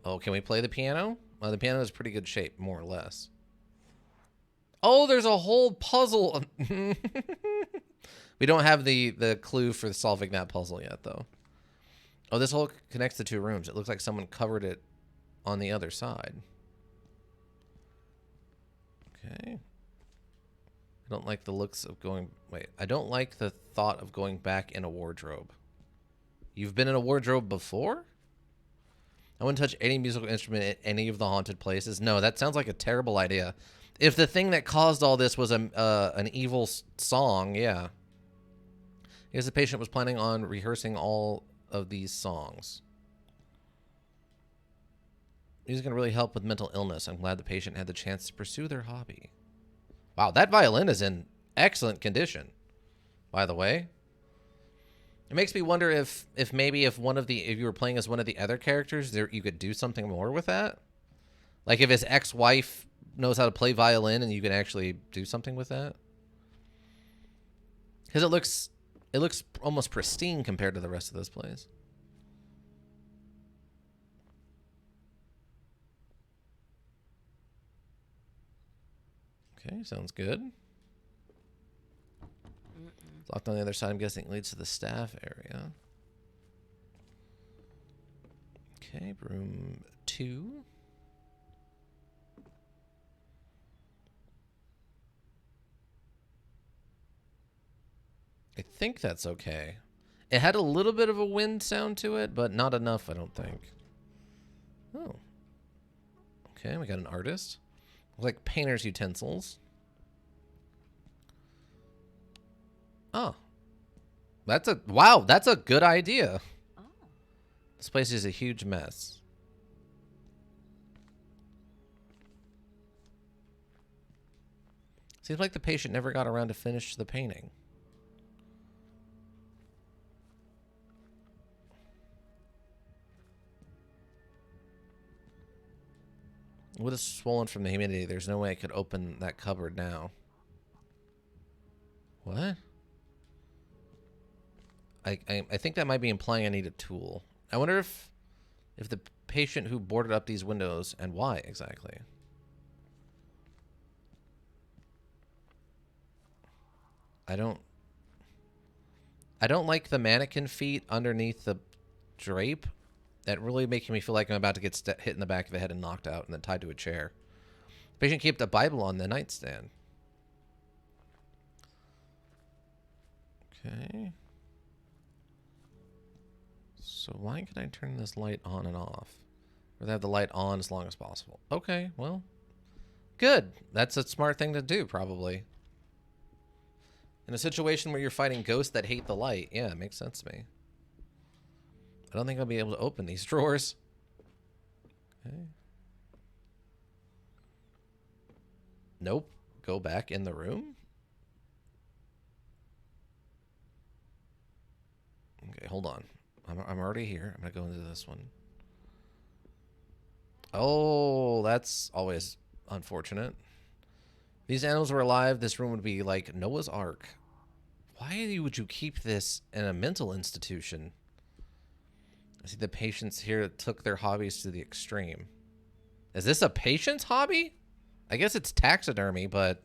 [SPEAKER 1] Oh, can we play the piano? Well, the piano is pretty good shape, more or less. Oh, there's a whole puzzle. We don't have the clue for solving that puzzle yet, though. Oh, this hole connects the two rooms. It looks like someone covered it on the other side. Okay. I don't like the looks of going... Wait, I don't like the thought of going back in a wardrobe. You've been in a wardrobe before? I wouldn't touch any musical instrument at any of the haunted places. No, that sounds like a terrible idea. If the thing that caused all this was an evil song, yeah. I guess the patient was planning on rehearsing all of these songs. Music can really help with mental illness. I'm glad the patient had the chance to pursue their hobby. Wow, that violin is in excellent condition, by the way. It makes me wonder if maybe if you were playing as one of the other characters, you could do something more with that. Like if his ex-wife knows how to play violin and you can actually do something with that. Because it looks almost pristine compared to the rest of this place. Okay, sounds good. It's locked on the other side. I'm guessing it leads to the staff area. Okay, room 2. I think that's okay. It had a little bit of a wind sound to it, but not enough, I don't think. Oh. Okay, we got an artist. Looks like painter's utensils. Oh. That's a good idea.
[SPEAKER 2] Oh.
[SPEAKER 1] This place is a huge mess. Seems like the patient never got around to finish the painting. Wood is swollen from the humidity. There's no way I could open that cupboard now. What? I think that might be implying I need a tool. I wonder if the patient who boarded up these windows and why exactly. I don't like the mannequin feet underneath the drape. That really making me feel like I'm about to get hit in the back of the head and knocked out and then tied to a chair. The patient kept a Bible on the nightstand. Okay. So why can I turn this light on and off? Or have the light on as long as possible. Okay, well. Good. That's a smart thing to do, probably. In a situation where you're fighting ghosts that hate the light, yeah, it makes sense to me. I don't think I'll be able to open these drawers. Okay. Nope. Go back in the room? Okay, hold on. I'm already here. I'm going to go into this one. Oh, that's always unfortunate. If these animals were alive, this room would be like Noah's Ark. Why would you keep this in a mental institution? I see the patients here took their hobbies to the extreme. Is this a patient's hobby? I guess it's taxidermy, but...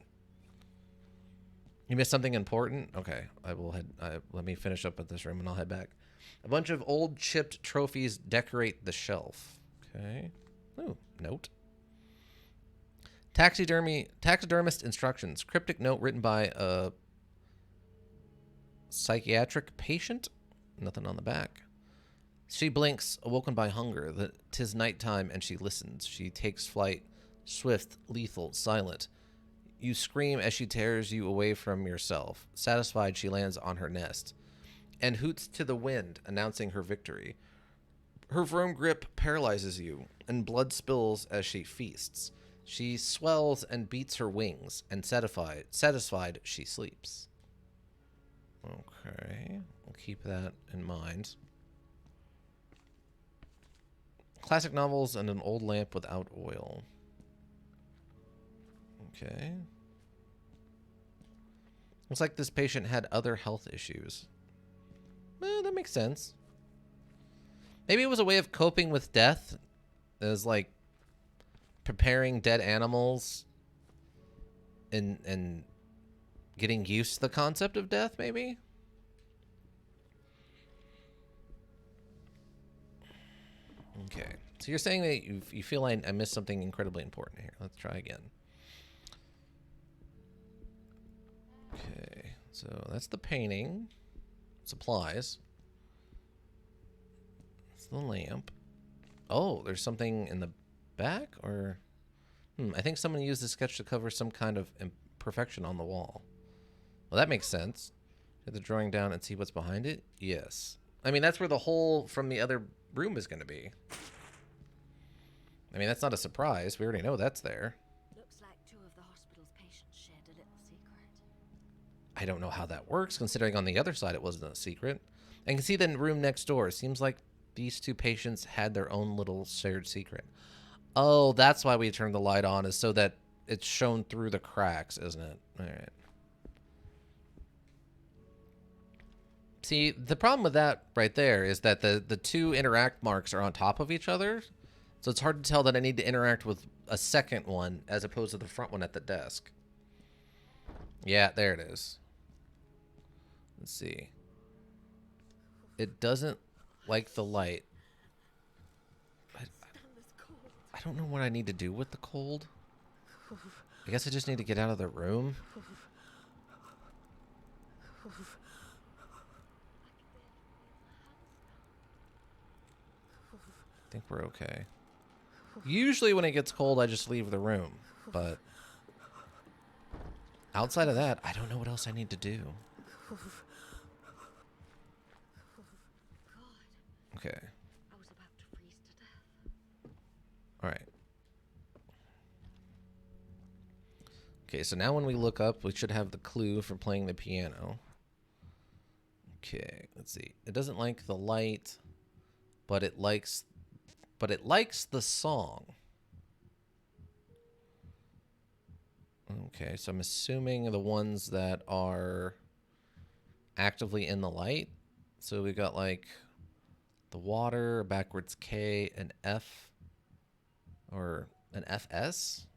[SPEAKER 1] You missed something important? Okay, I will head... let me finish up at this room and I'll head back. A bunch of old chipped trophies decorate the shelf. Okay. Ooh, note. Taxidermist instructions. Cryptic note written by a psychiatric patient. Nothing on the back. She blinks, awoken by hunger. That 'tis nighttime, and she listens. She takes flight, swift, lethal, silent. You scream as she tears you away from yourself. Satisfied, she lands on her nest and hoots to the wind, announcing her victory. Her firm grip paralyzes you, and blood spills as she feasts. She swells and beats her wings, and satisfied, she sleeps. Okay, we'll keep that in mind. Classic novels and an old lamp without oil. Okay. Looks like this patient had other health issues. That makes sense. Maybe it was a way of coping with death. As like preparing dead animals and getting used to the concept of death, maybe? Okay. So you're saying that you feel I missed something incredibly important here. Let's try again. Okay. So that's the painting. Supplies. It's the lamp. Oh, there's something in the back? Or... I think someone used the sketch to cover some kind of imperfection on the wall. Well, that makes sense. Get the drawing down and see what's behind it? Yes. I mean, that's where the hole from the other room is going to be. I mean, that's not a surprise. We already know that's there.
[SPEAKER 2] Looks like two of the hospital's patients shared a little secret.
[SPEAKER 1] I don't know how that works, considering on the other side it wasn't a secret. I can see the room next door. Seems like these two patients had their own little shared secret. Oh, that's why we turned the light on, is so that it's shown through the cracks, isn't it? All right. See, the problem with that right there is that the two interact marks are on top of each other. So it's hard to tell that I need to interact with a second one as opposed to the front one at the desk. Yeah, there it is. Let's see. It doesn't like the light. I don't know what I need to do with the cold. I guess I just need to get out of the room. I think we're okay. Usually when it gets cold, I just leave the room. But outside of that, I don't know what else I need to do. Okay.
[SPEAKER 2] I was about to freeze to death.
[SPEAKER 1] All right. Okay, so now when we look up, we should have the clue for playing the piano. Okay, let's see. It doesn't like the light, but it likes the song. Okay, so I'm assuming the ones that are actively in the light. So we got like the water, backwards K, an F, or an FS.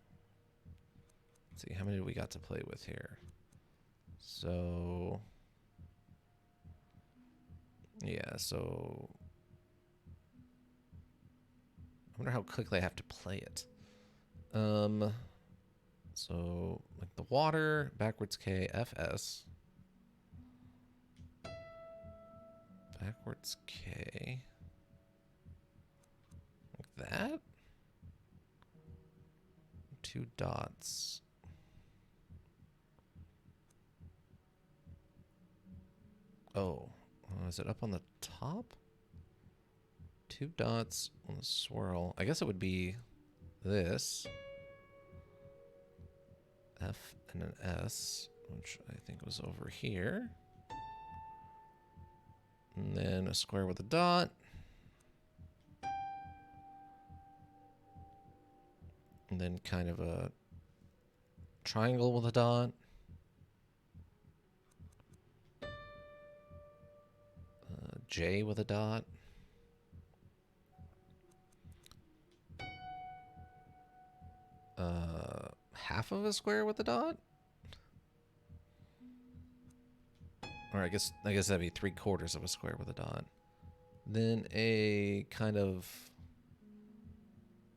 [SPEAKER 1] Let's see, how many do we got to play with here? So, yeah, so I wonder how quickly I have to play it. So like the water, backwards K, FS. Backwards K. Like that? 2 dots. Oh, is it up on the top? 2 dots on the swirl. I guess it would be this. F and an S, which I think was over here. And then a square with a dot. And then kind of a triangle with a dot. J with a dot. Half of a square with a dot? Or I guess that'd be 3/4 of a square with a dot. Then a kind of,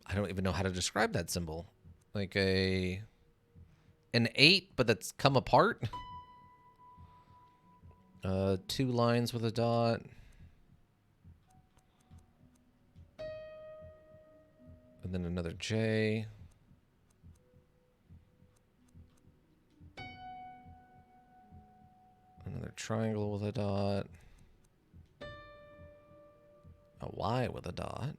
[SPEAKER 1] I don't even know how to describe that symbol. Like an 8, but that's come apart. 2 lines with a dot. And then another J. Another triangle with a dot. A Y with a dot.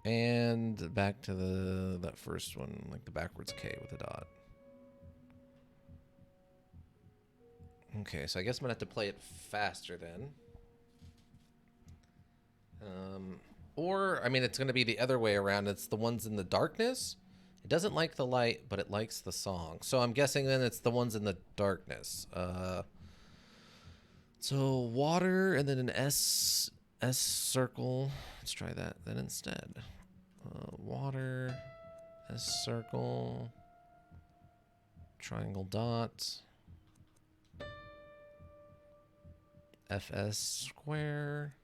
[SPEAKER 1] And back to that first one, like the backwards K with a dot. Okay, so I guess I'm gonna have to play it faster then. Or, I mean, it's gonna be the other way around. It's the ones in the darkness. It doesn't like the light, but it likes the song. So I'm guessing then it's the ones in the darkness. So water and then an S circle. Let's try that then instead. Water, S circle, triangle dot, FS square,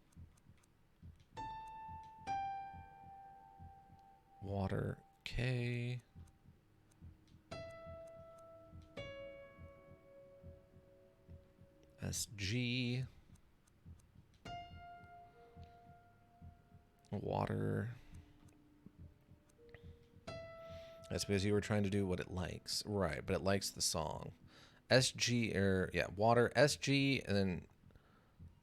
[SPEAKER 1] water K, SG, water. I suppose you were trying to do what it likes. Right, but it likes the song. SG, water, SG, and then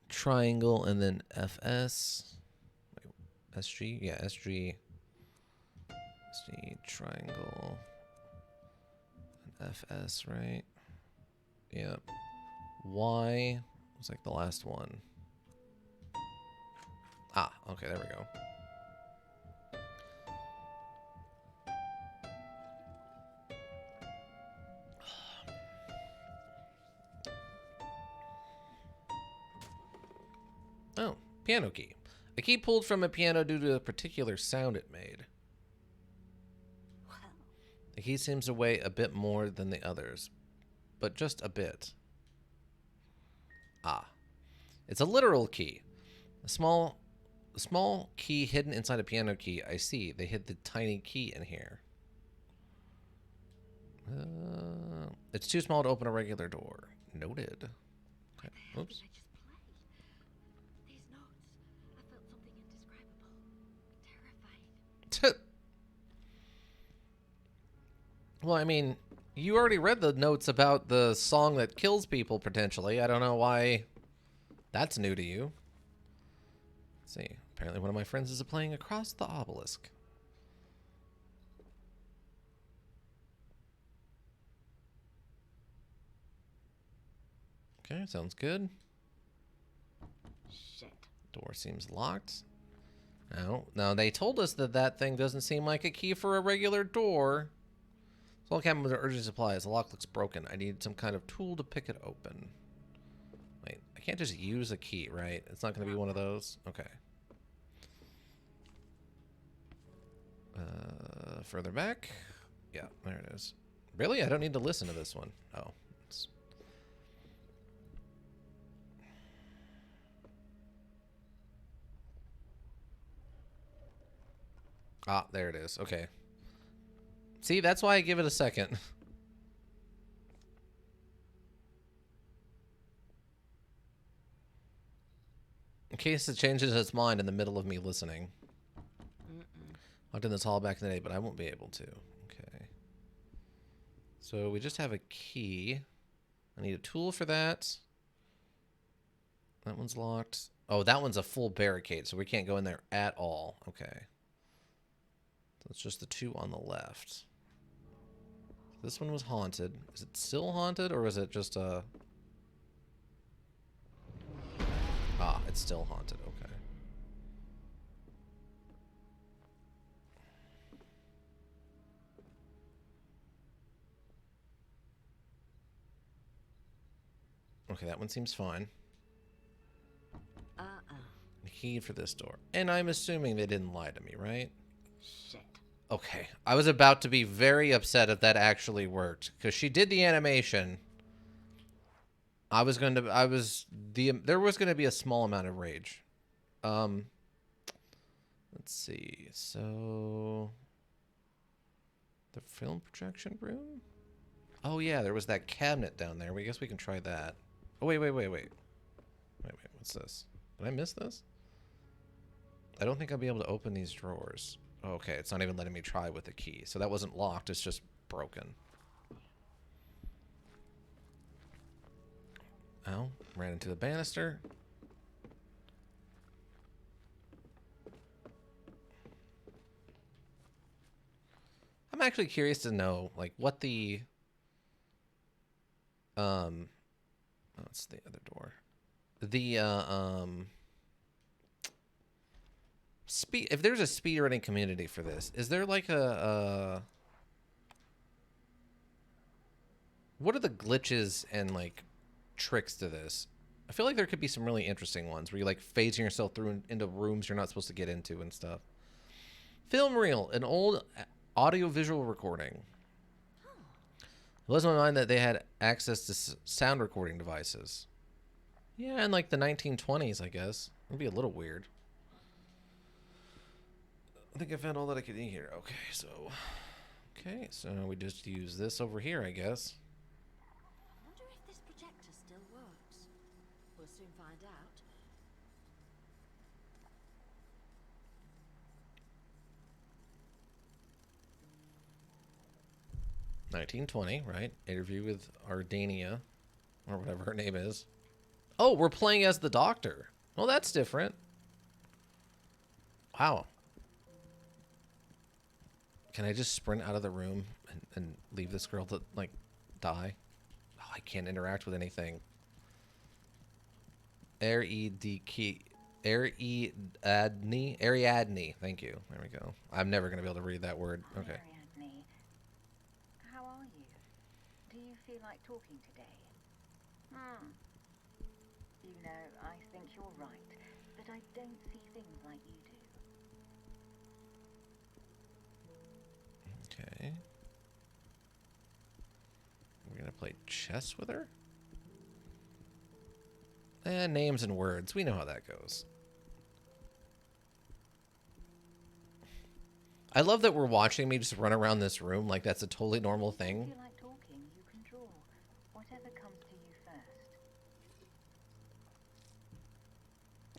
[SPEAKER 1] triangle, and then FS. Wait, SG? Yeah, SG. SG, triangle, and FS, right? Yep. Y was like the last one. Ah, okay, there we go. Oh, piano key. A key pulled from a piano due to a particular sound it made.
[SPEAKER 2] Well,
[SPEAKER 1] The key seems to weigh a bit more than the others, but just a bit. Ah. It's a literal key. A small key hidden inside a piano key. I see. They hid the tiny key in here. It's too small to open a regular door. Noted. Okay. Oops.
[SPEAKER 2] did I just play? These notes. I felt something indescribable. Terrified.
[SPEAKER 1] Well, I mean, you already read the notes about the song that kills people potentially. I don't know why that's new to you. Let's see. Apparently one of my friends is playing Across the Obelisk. Okay, sounds good.
[SPEAKER 2] Shit.
[SPEAKER 1] Door seems locked. No, they told us that thing doesn't seem like a key for a regular door. Soul cabin with urgent supplies. The lock looks broken. I need some kind of tool to pick it open. Wait, I can't just use a key, right? It's not going to be one of those? Okay. Further back. Yeah, there it is. Really? I don't need to listen to this one. Oh. It's... Ah, there it is. Okay. See, that's why I give it a second. In case it changes its mind in the middle of me listening. I've done this all back in the day, but I won't be able to. Okay. So we just have a key. I need a tool for that. That one's locked. Oh, that one's a full barricade, so we can't go in there at all. Okay. So it's just the two on the left. This one was haunted. Is it still haunted, or is it just a... Ah, it's still haunted. Okay. Okay, that one seems fine. The key for this door. And I'm assuming they didn't lie to me, right?
[SPEAKER 2] Shit.
[SPEAKER 1] Okay. I was about to be very upset if that actually worked. Because she did the animation. There was going to be a small amount of rage. Let's see. So... The film projection room? Oh, yeah, there was that cabinet down there. I guess we can try that. Oh, wait. Wait, what's this? Did I miss this? I don't think I'll be able to open these drawers. Oh, okay, it's not even letting me try with the key. So that wasn't locked, it's just broken. Oh, ran into the banister. I'm actually curious to know, like, what the... That's the other door. The, speed... If there's a speedrunning community for this, is there, like, what are the glitches and, like, tricks to this? I feel like there could be some really interesting ones where you, like, phasing yourself through into rooms you're not supposed to get into and stuff. Film reel, an old audio-visual recording. It blows my mind that they had access to sound recording devices. Yeah, in like the 1920s, I guess. It'd be a little weird. I think I found all that I could eat here. Okay, so we just use this over here, I guess.
[SPEAKER 2] I wonder if this projector still works. We'll soon find out.
[SPEAKER 1] $19.20, right? Interview with Ardania, or whatever her name is. Oh, we're playing as the Doctor. Well, that's different. Wow. Can I just sprint out of the room and leave this girl to, like, die? Oh, I can't interact with anything. Ariadne. Thank you. There we go. I'm never going to be able to read that word. Okay.
[SPEAKER 3] Ariadne, how are you? Do you feel like talking today? You know, I think you're right, but I don't see things like you do.
[SPEAKER 1] Okay. We're going to play chess with her? Names and words. We know how that goes. I love that we're watching me just run around this room like that's a totally normal
[SPEAKER 3] If you
[SPEAKER 1] thing.
[SPEAKER 3] feel like talking, you can draw. Whatever comes to you first.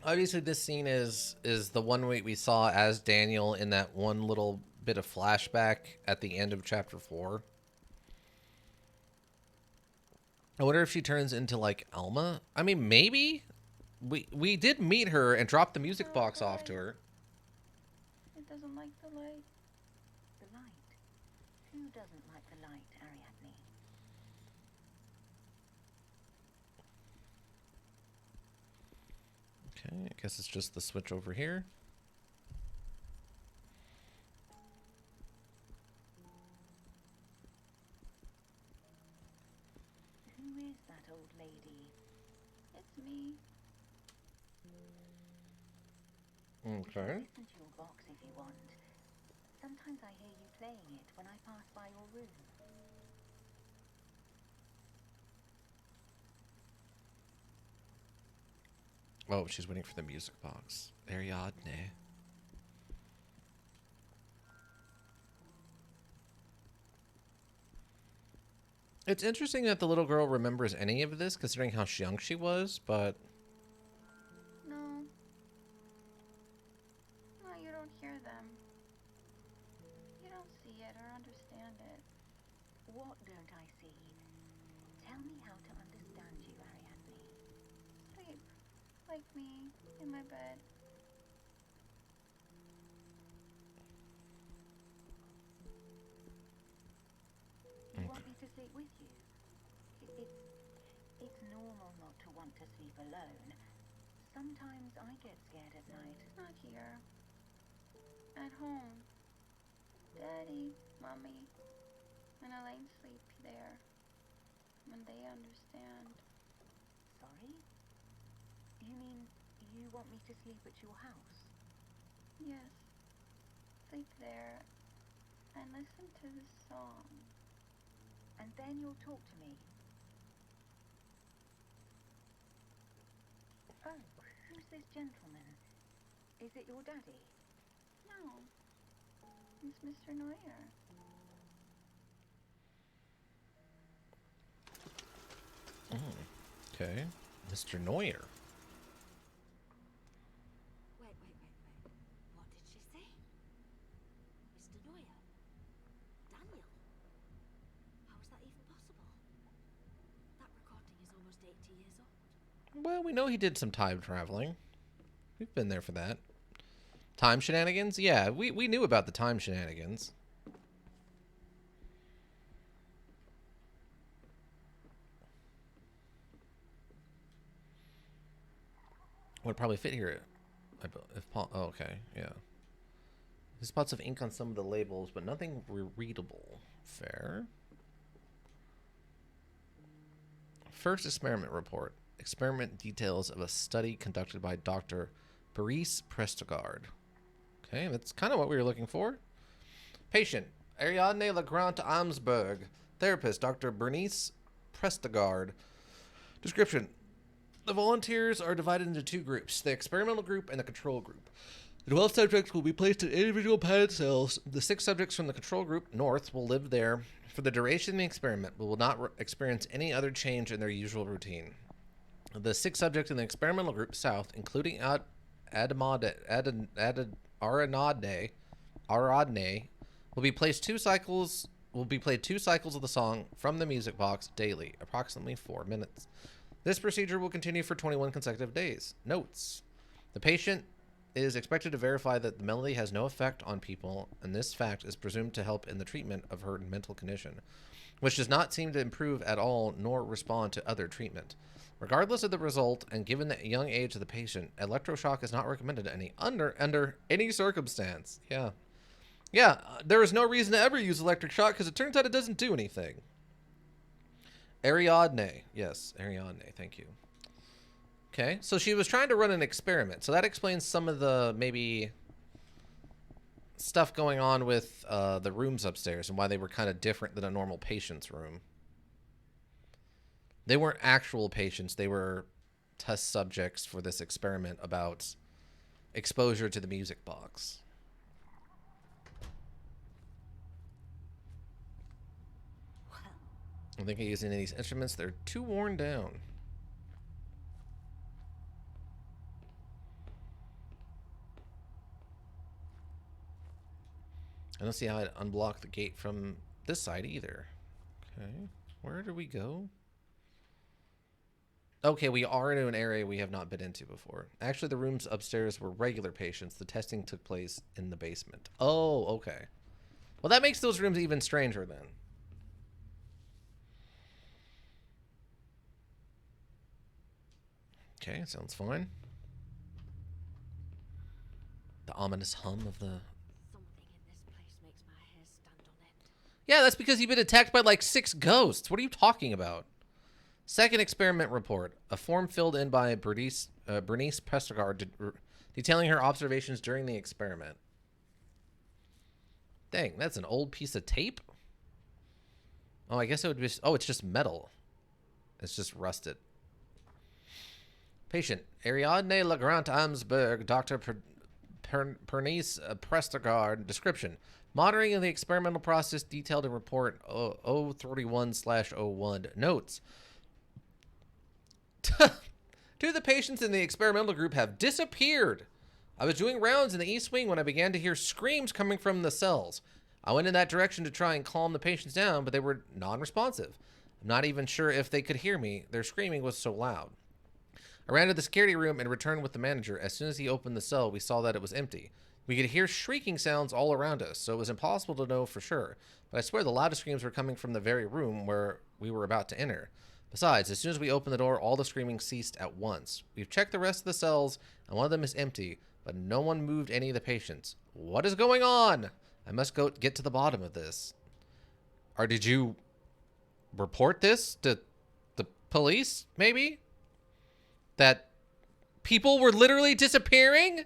[SPEAKER 1] Obviously, this scene is the one we saw as Daniel in that one little bit of flashback at the end of chapter 4. I wonder if she turns into, like, Alma? I mean, maybe? We did meet her and drop the music box off to her.
[SPEAKER 3] It doesn't like the light. The light? Who doesn't like the light, Ariadne?
[SPEAKER 1] Okay, I guess it's just the switch over here.
[SPEAKER 3] Who is that old lady? It's me.
[SPEAKER 1] Okay.
[SPEAKER 3] Listen to your box if you want. Sometimes I hear you playing it when I pass by your room.
[SPEAKER 1] Oh, she's waiting for the music box. Ariadne. It's interesting that the little girl remembers any of this, considering how young she was, but...
[SPEAKER 3] No. No, you don't hear them. You don't see it or understand it. What don't I see? Tell me how to understand
[SPEAKER 4] like me, in my bed. You want me to sleep with you? It's normal not to want to sleep alone. Sometimes I get scared at night. Not here. At home. Daddy, Mommy, and Elaine sleep there. And they understand. Sorry? You mean you want me to sleep at your house? Yes. Sleep there and listen to the song. And then you'll talk to me. Oh, who's this gentleman? Is it your daddy? No. It's Mr. Neuer.
[SPEAKER 1] Okay. Mr. Neuer.
[SPEAKER 2] Wait. What did she say? Mr. Neuer? Daniel? How is that even possible? That recording is almost 80 years old.
[SPEAKER 1] Well, we know he did some time traveling. We've been there for that. Time shenanigans? Yeah, we knew about the time shenanigans. Would probably fit here if Paul. Oh, okay, yeah. There's spots of ink on some of the labels, but nothing readable. Fair. First experiment report. Experiment details of a study conducted by Dr. Boris Prestegard. Okay, that's kind of what we were looking for. Patient, Ariadne Legrand Amsberg. Therapist, Dr. Bernice Prestegard. Description. The volunteers are divided into two groups, the experimental group and the control group. The 12 subjects will be placed in individual padded cells. The 6 subjects from the control group, North, will live there for the duration of the experiment, but will not experience any other change in their usual routine. The 6 subjects in the experimental group, South, including Aradne, will be played 2 cycles of the song from the music box daily, approximately 4 minutes. This procedure will continue for 21 consecutive days. Notes. The patient is expected to verify that the melody has no effect on people, and this fact is presumed to help in the treatment of her mental condition, which does not seem to improve at all nor respond to other treatment. Regardless of the result, and given the young age of the patient, electroshock is not recommended under any circumstance. Yeah, there is no reason to ever use electric shock because it turns out it doesn't do anything. Ariadne. Yes, Ariadne. Thank you. Okay, so she was trying to run an experiment. So that explains some of the, maybe, stuff going on with the rooms upstairs and why they were kind of different than a normal patient's room. They weren't actual patients. They were test subjects for this experiment about exposure to the music box. I think using these instruments, they're too worn down. I don't see how I'd unblock the gate from this side either. Okay, where do we go? Okay, we are in an area we have not been into before. Actually, the rooms upstairs were regular patients. The testing took place in the basement. Oh, okay. Well, that makes those rooms even stranger then. Okay, sounds fine. The ominous hum of the...
[SPEAKER 2] Something in this place makes my hair stand on end.
[SPEAKER 1] Yeah, that's because you've been attacked by like 6 ghosts. What are you talking about? Second experiment report. A form filled in by Bernice Prestegard detailing her observations during the experiment. Dang, that's an old piece of tape? Oh, I guess it would be... Oh, it's just metal. It's just rusted. Patient, Ariadne Legrand Amsberg, Dr. Bernice Prestegard. Description. Monitoring of the experimental process detailed in report 031/01. Notes. 2 of the patients in the experimental group have disappeared. I was doing rounds in the East Wing when I began to hear screams coming from the cells. I went in that direction to try and calm the patients down, but they were non-responsive. I'm not even sure if they could hear me. Their screaming was so loud. I ran to the security room and returned with the manager. As soon as he opened the cell, we saw that it was empty. We could hear shrieking sounds all around us, so it was impossible to know for sure. But I swear the loudest screams were coming from the very room where we were about to enter. Besides, as soon as we opened the door, all the screaming ceased at once. We've checked the rest of the cells, and one of them is empty, but no one moved any of the patients. What is going on? I must go get to the bottom of this. Or did you report this to the police, maybe? That people were literally disappearing?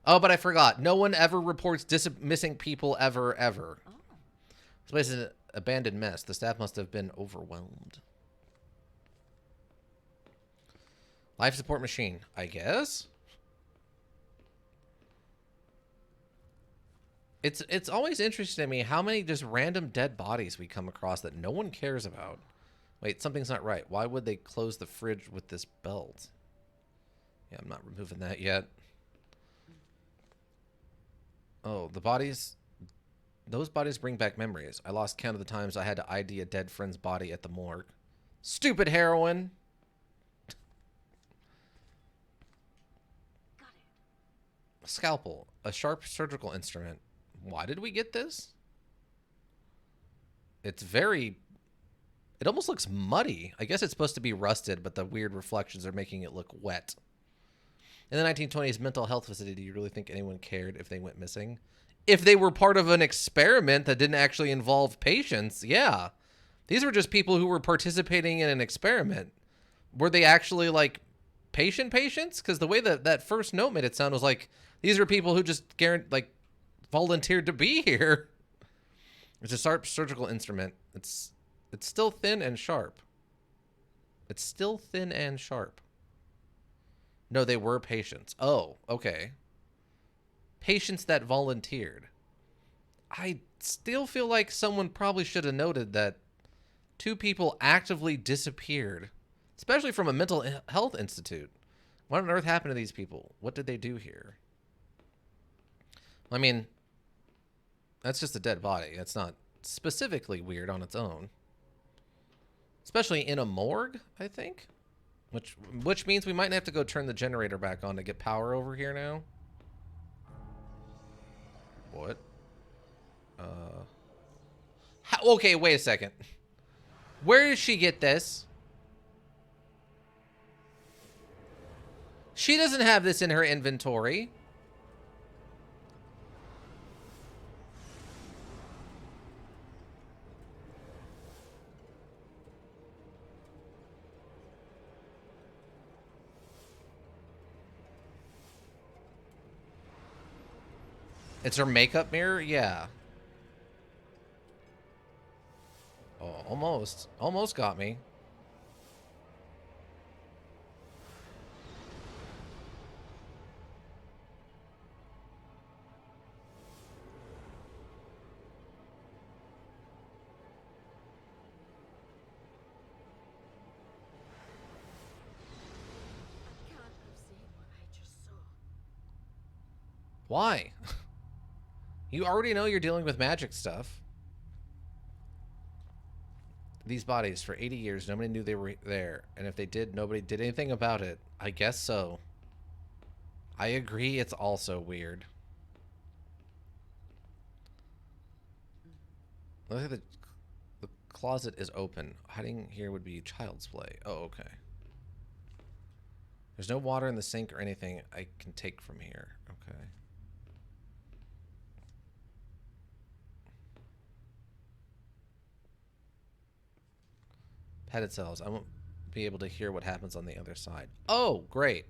[SPEAKER 1] Oh, but I forgot. No one ever reports missing people ever.
[SPEAKER 3] Oh.
[SPEAKER 1] This place is an abandoned mess. The staff must have been overwhelmed. Life support machine, I guess. It's always interesting to me how many just random dead bodies we come across that no one cares about. Wait, something's not right. Why would they close the fridge with this belt? Yeah, I'm not removing that yet. Oh, the bodies... Those bodies bring back memories. I lost count of the times I had to ID a dead friend's body at the morgue. Stupid heroin!
[SPEAKER 2] Got it.
[SPEAKER 1] A scalpel. A sharp surgical instrument. Why did we get this? It's very... It almost looks muddy. I guess it's supposed to be rusted, but the weird reflections are making it look wet. In the 1920s mental health facility, do you really think anyone cared if they went missing? If they were part of an experiment that didn't actually involve patients, yeah. These were just people who were participating in an experiment. Were they actually, like, patients? Because the way that that first note made it sound was like, these are people who just, volunteered to be here. It's a sharp surgical instrument. It's still thin and sharp. It's still thin and sharp. No, they were patients. Oh, okay. Patients that volunteered. I still feel like someone probably should have noted that 2 people actively disappeared, especially from a mental health institute. What on earth happened to these people? What did they do here? I mean, that's just a dead body. That's not specifically weird on its own. Especially in a morgue, I think. Which means we might have to go turn the generator back on to get power over here now. What? Okay, wait a second. Where did she get this? She doesn't have this in her inventory. It's her makeup mirror? Yeah. Oh, almost. Almost got me.
[SPEAKER 2] I can't have seen what I just saw.
[SPEAKER 1] Why? You already know you're dealing with magic stuff. These bodies, for 80 years, nobody knew they were there. And if they did, nobody did anything about it. I guess so. I agree, it's also weird. Look at the closet is open. Hiding here would be child's play. Oh, okay. There's no water in the sink or anything I can take from here. Okay. Padded cells. I won't be able to hear what happens on the other side. Oh, great.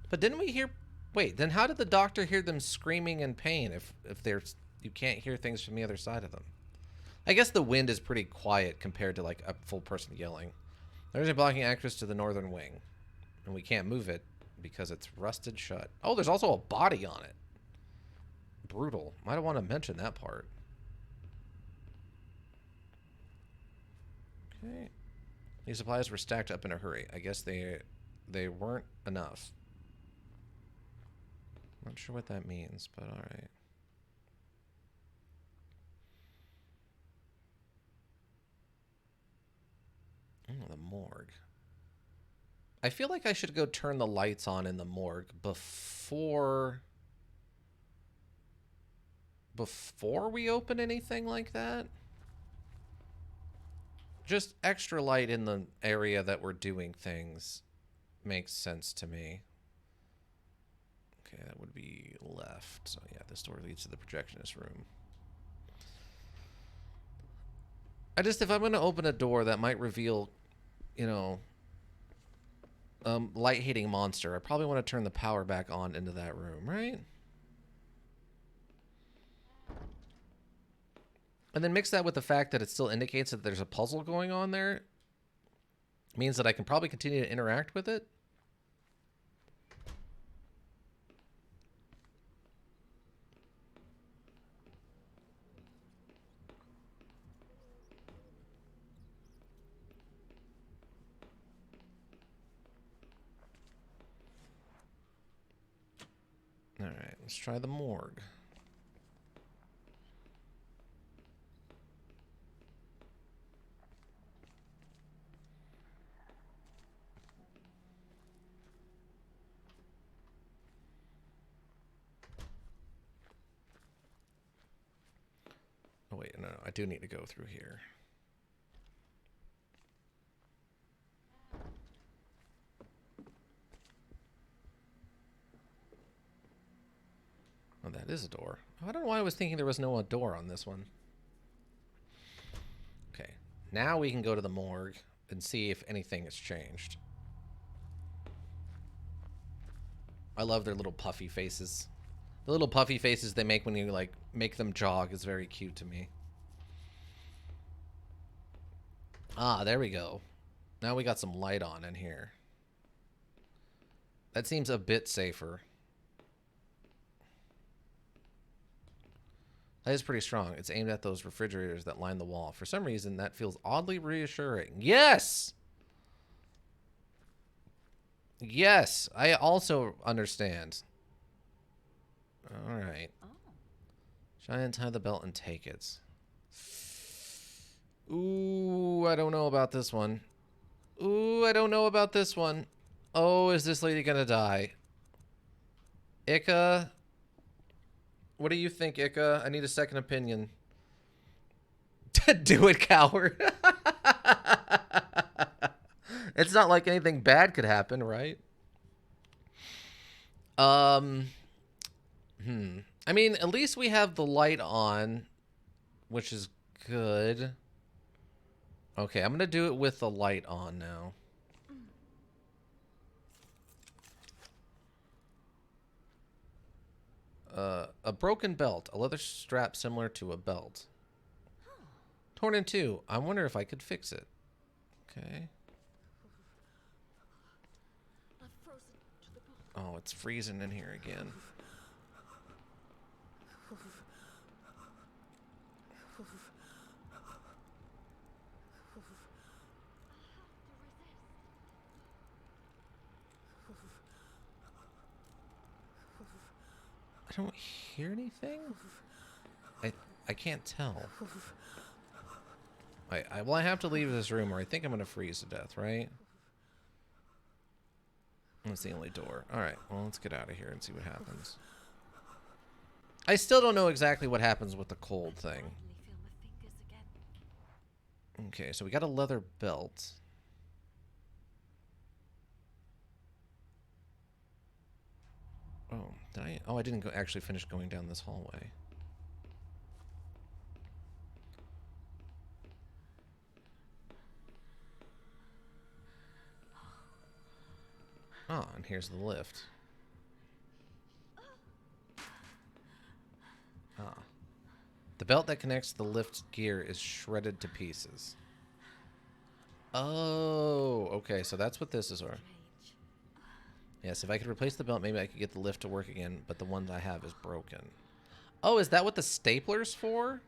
[SPEAKER 1] But didn't we hear... Wait, then how did the doctor hear them screaming in pain if there's... You can't hear things from the other side of them? I guess the wind is pretty quiet compared to, like, a full person yelling. There's a blocking access to the northern wing. And we can't move it because it's rusted shut. Oh, there's also a body on it. Brutal. I don't want to mention that part. Okay. These supplies were stacked up in a hurry. I guess they weren't enough. Not sure what that means, but all right. Oh, the morgue. I feel like I should go turn the lights on in the morgue before we open anything like that. Just extra light in the area that we're doing things makes sense to me. Okay, that would be left. So yeah, this door leads to the projectionist room. If I'm going to open a door that might reveal, you know, light-hating monster, I probably want to turn the power back on into that room, right? And then mix that with the fact that it still indicates that there's a puzzle going on there. Means that I can probably continue to interact with it. All right, let's try the morgue. Oh wait, no, I do need to go through here. Oh, that is a door. Oh, I don't know why I was thinking there was no door on this one. Okay, now we can go to the morgue and see if anything has changed. I love their little puffy faces. The little puffy faces they make when you, like, make them jog is very cute to me. Ah, there we go. Now we got some light on in here. That seems a bit safer. That is pretty strong. It's aimed at those refrigerators that line the wall. For some reason, that feels oddly reassuring. Yes! Yes! I also understand. Alright.
[SPEAKER 3] Oh.
[SPEAKER 1] Shall I untie the belt and take it? Ooh, I don't know about this one. Ooh, I don't know about this one. Oh, is this lady gonna die? Ika? What do you think, Ika? I need a second opinion. Do it, coward. It's not like anything bad could happen, right? I mean, at least we have the light on, which is good. Okay, I'm gonna do it with the light on now. A broken belt. A leather strap similar to a belt. Torn in two. I wonder if I could fix it. Okay.
[SPEAKER 2] I've frozen to the bone.
[SPEAKER 1] Oh, it's freezing in here again. I don't hear anything. I can't tell. Well, I have to leave this room or I think I'm gonna freeze to death, right? That's the only door. Alright, well, let's get out of here and see what happens. I still don't know exactly what happens with the cold thing.
[SPEAKER 2] Finally feel my fingers again.
[SPEAKER 1] Okay, so we got a leather belt. Oh, did I? Oh, I didn't actually finish going down this hallway. Oh, and here's the lift. Ah. The belt that connects the lift gear is shredded to pieces. Oh, okay, so that's what this is. Or yes, if I could replace the belt, maybe I could get the lift to work again, but the one I have is broken. Oh, is that what the stapler's for?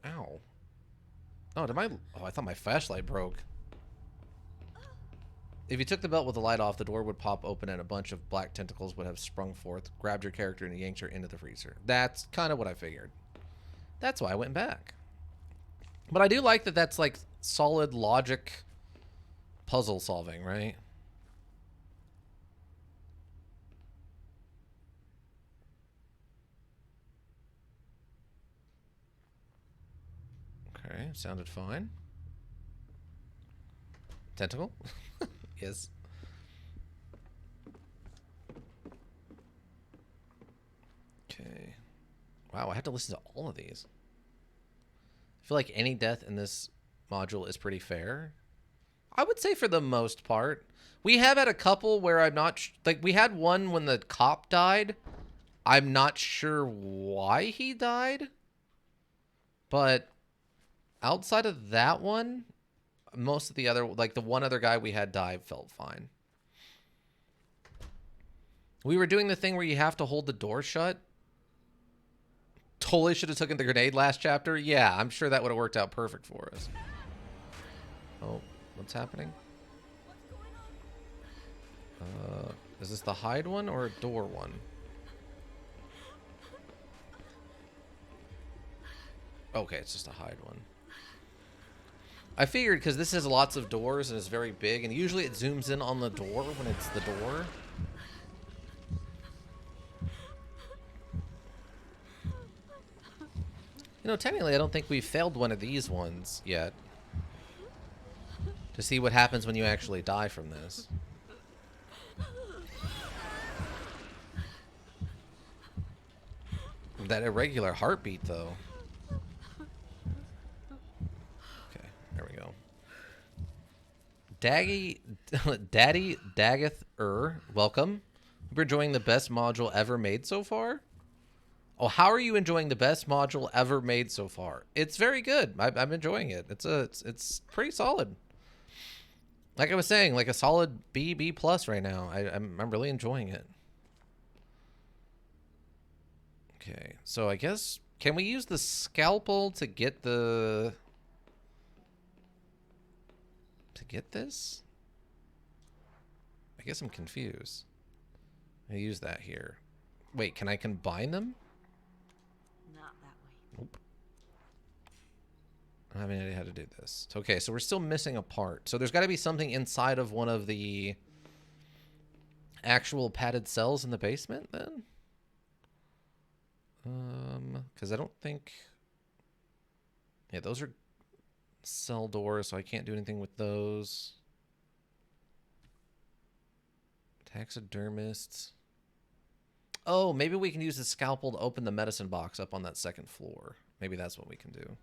[SPEAKER 1] Ow. Oh, I thought my flashlight broke. If you took the belt with the light off, the door would pop open and a bunch of black tentacles would have sprung forth, grabbed your character, and yanked her into the freezer. That's kind of what I figured. That's why I went back. But I do like that that's like solid logic puzzle solving, right? Okay, sounded fine. Tentacle? Yes. Okay. Wow, I have to listen to all of these. I feel like any death in this module is pretty fair. I would say for the most part. We have had a couple where I'm not... like, we had one when the cop died. I'm not sure why he died. But outside of that one, most of the other... like, the one other guy we had die felt fine. We were doing the thing where you have to hold the door shut. Totally should have taken the grenade last chapter. Yeah, I'm sure that would have worked out perfect for us. Oh, what's happening? Is this the hide one or a door one? Okay, it's just a hide one. I figured because this has lots of doors and is very big, and usually it zooms in on the door when it's the door. You know, technically, I don't think we've failed one of these ones yet. To see what happens when you actually die from this. That irregular heartbeat, though. Okay, there we go. Daddy Daggeth welcome. We're enjoying the best module ever made so far. Oh, how are you enjoying the best module ever made so far? It's very good. I'm enjoying it. It's pretty solid. Like I was saying, like a solid B plus right now. I'm really enjoying it. Okay, so I guess can we use the scalpel to get this? I guess I'm confused. I use that here. Wait, can I combine them?
[SPEAKER 2] Not that way.
[SPEAKER 1] Nope. I don't have any idea how to do this. Okay, so we're still missing a part. So there's got to be something inside of one of the actual padded cells in the basement then? Because I don't think... yeah, those are cell doors, so I can't do anything with those. Taxidermists. Oh, maybe we can use the scalpel to open the medicine box up on that second floor. Maybe that's what we can do.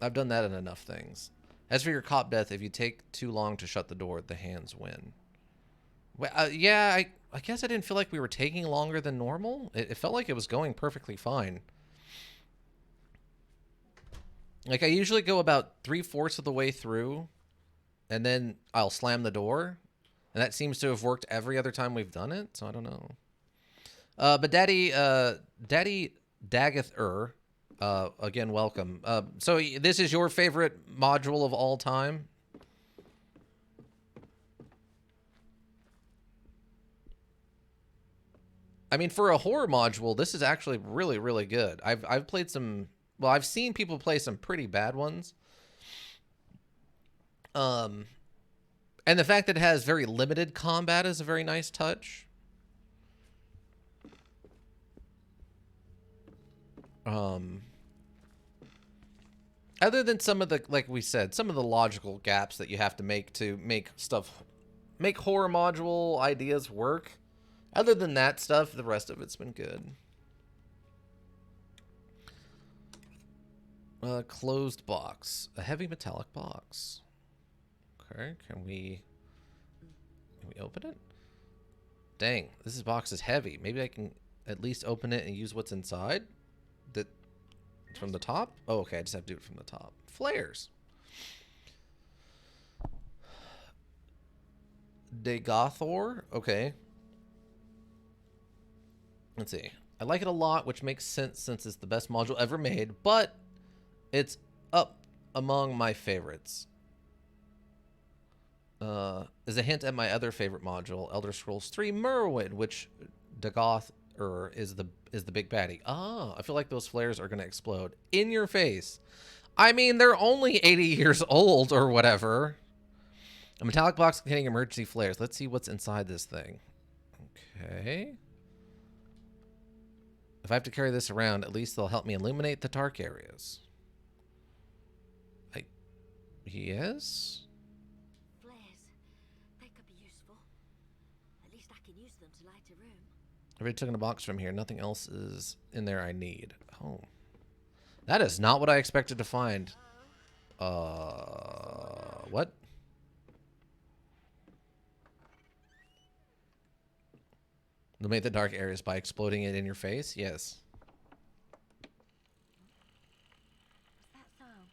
[SPEAKER 1] I've done that in enough things. As for your cop death, if you take too long to shut the door, the hands win. Well, yeah, I guess I didn't feel like we were taking longer than normal. It felt like it was going perfectly fine. Like, I usually go about 3/4 of the way through, and then I'll slam the door. And that seems to have worked every other time we've done it, so I don't know. But Daddy Daggeth again, welcome. So this is your favorite module of all time? I mean, for a horror module, this is actually really, really good. I've played some... well, I've seen people play some pretty bad ones. And the fact that it has very limited combat is a very nice touch. Other than some of the, like we said, some of the logical gaps that you have to make horror module ideas work. Other than that stuff, the rest of it's been good. Closed box. A heavy metallic box. Okay, can we open it? Dang, this box is heavy. Maybe I can at least open it and use what's inside? From the top? Oh, okay, I just have to do it from the top. Flares. Degothor? Okay. Let's see. I like it a lot, which makes sense since it's the best module ever made, but it's up among my favorites. As a hint at my other favorite module, Elder Scrolls 3 Morrowind, which Dagoth is is the big baddie. Oh, I feel like those flares are going to explode in your face. I mean, they're only 80 years old or whatever. A metallic box containing emergency flares. Let's see what's inside this thing. Okay. If I have to carry this around, at least they'll help me illuminate the dark areas. Yes?
[SPEAKER 2] Flares. They could be useful. At least I can use them to light a room.
[SPEAKER 1] I already took in a box from here. Nothing else is in there I need. Oh. That is not what I expected to find. What? Illuminate the dark areas by exploding it in your face? Yes.
[SPEAKER 2] What's that sound?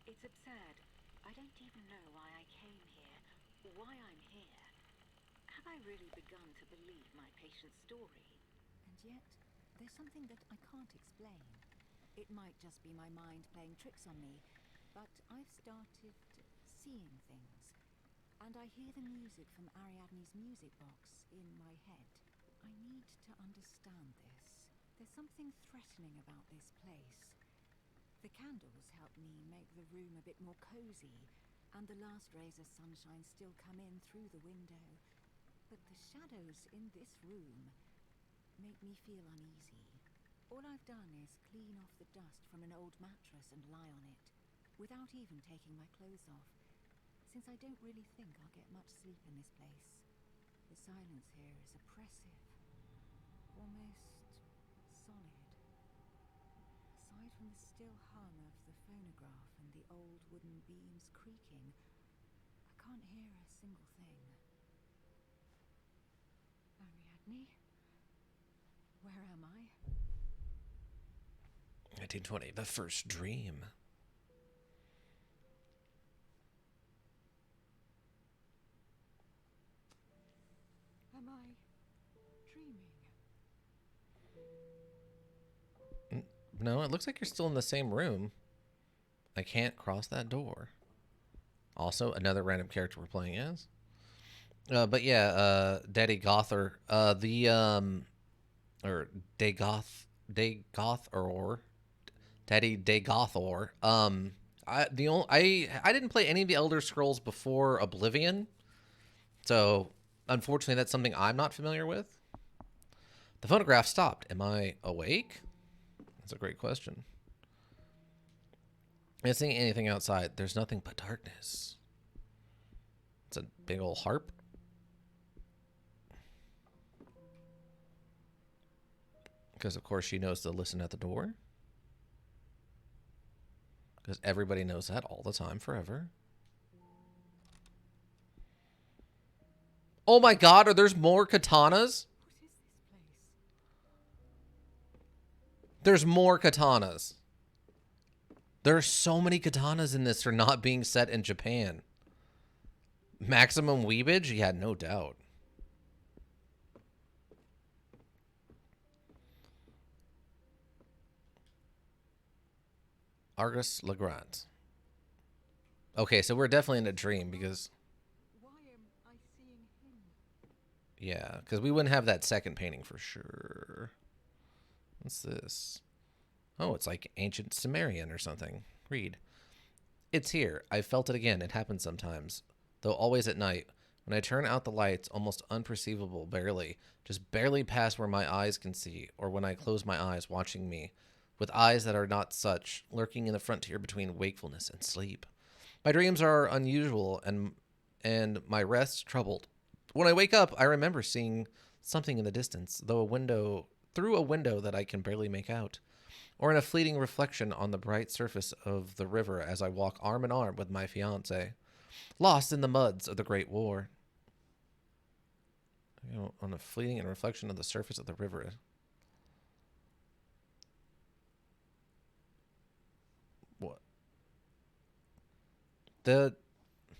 [SPEAKER 3] It's absurd. I don't even know why I came here, or why I'm here. Have I really begun to believe my patient's story? And yet, there's something that I can't explain. It might just be my mind playing tricks on me, but I've started seeing things. And I hear the music from Ariadne's music box in my head. I need to understand this. There's something threatening about this place. The candles help me make the room a bit more cozy, and the last rays of sunshine still come in through the window. But the shadows in this room make me feel uneasy. All I've done is clean off the dust from an old mattress and lie on it, without even taking my clothes off, since I don't really think I'll get much sleep in this place. The silence here is oppressive, almost solid. Aside from the still hum of the phonograph and the old wooden beams creaking, I can't hear a single thing. Ariadne? Where am I?
[SPEAKER 1] 1920, the first dream.
[SPEAKER 3] Am I dreaming?
[SPEAKER 1] No, it looks like you're still in the same room. I can't cross that door. Also, another random character we're playing as. But yeah, Daddy Gother, or Dagothor, Daddy Dagothor. I didn't play any of the Elder Scrolls before Oblivion, so unfortunately that's something I'm not familiar with. The phonograph stopped. Am I awake? That's a great question. I didn't see anything outside. There's nothing but darkness. It's a big old harp. Because, of course, she knows to listen at the door. Because everybody knows that all the time, forever. Oh my god, are there more katanas?
[SPEAKER 3] What is this place?
[SPEAKER 1] There's more katanas. There are so many katanas in this for not being set in Japan. Maximum weebage? Yeah, no doubt. Argus Legrand. Okay, so we're definitely in a dream because...
[SPEAKER 3] Why am I seeing him?
[SPEAKER 1] Yeah, because we wouldn't have that second painting for sure. What's this? Oh, it's like ancient Sumerian or something. Read. It's here. I felt it again. It happens sometimes. Though always at night. When I turn out the lights, almost unperceivable, barely. Just barely past where my eyes can see. Or when I close my eyes, watching me. With eyes that are not such, lurking in the frontier between wakefulness and sleep. My dreams are unusual and my rest troubled. When I wake up, I remember seeing something in the distance, through a window that I can barely make out, or in a fleeting reflection on the bright surface of the river as I walk arm in arm with my fiancé, lost in the muds of the Great War. You know, on a fleeting and reflection of the surface of the river. What? The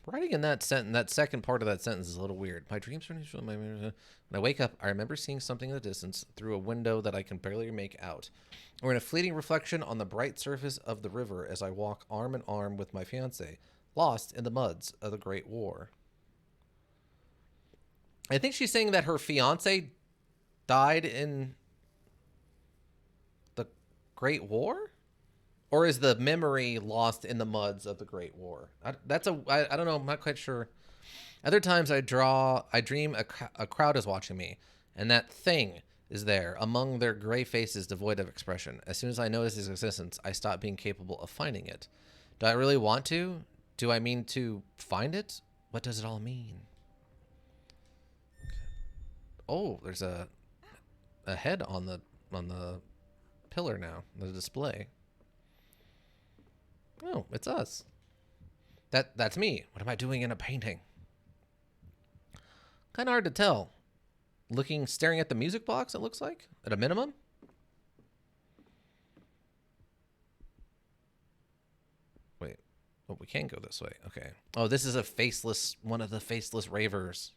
[SPEAKER 1] writing in that sentence, that second part of that sentence is a little weird. My dreams are when I wake up, I remember seeing something in the distance through a window that I can barely make out, or in a fleeting reflection on the bright surface of the river as I walk arm in arm with my fiancé, lost in the muds of the Great War. I think she's saying that her fiance died in the Great War? Or is the memory lost in the muds of the Great War? I don't know. I'm not quite sure. Other times I dream a crowd is watching me, and that thing is there among their gray faces devoid of expression. As soon as I notice its existence, I stop being capable of finding it. Do I really want to? Do I mean to find it? What does it all mean? Oh, there's a head on the pillar now, the display. Oh, it's us. That's me. What am I doing in a painting? Kind of hard to tell. Staring at the music box, it looks like, at a minimum. Wait. Oh, we can go this way. Okay. Oh, this is one of the faceless ravers.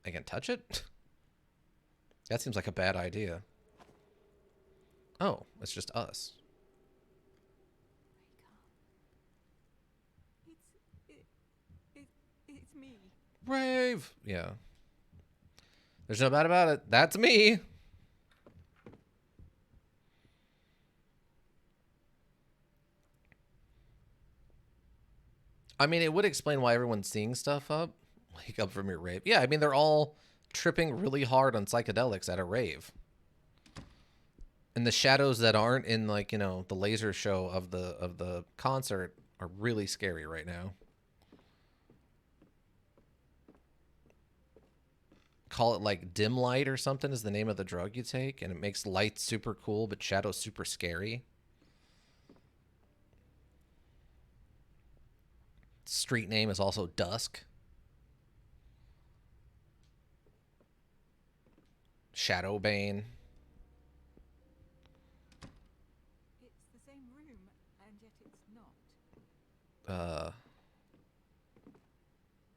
[SPEAKER 1] I can touch it? That seems like a bad idea. Oh, it's just us.
[SPEAKER 3] It's me.
[SPEAKER 1] Rave! Yeah. There's no doubt about it. That's me. I mean, it would explain why everyone's seeing stuff up. Wake up from your rave. Yeah, I mean, they're all tripping really hard on psychedelics at a rave. And the shadows that aren't in, like, you know, the laser show of the concert are really scary right now. Call it like dim light or something is the name of the drug you take, and it makes light super cool but shadows super scary. Street name is also Dusk. Shadowbane.
[SPEAKER 3] It's the same room, and yet it's not.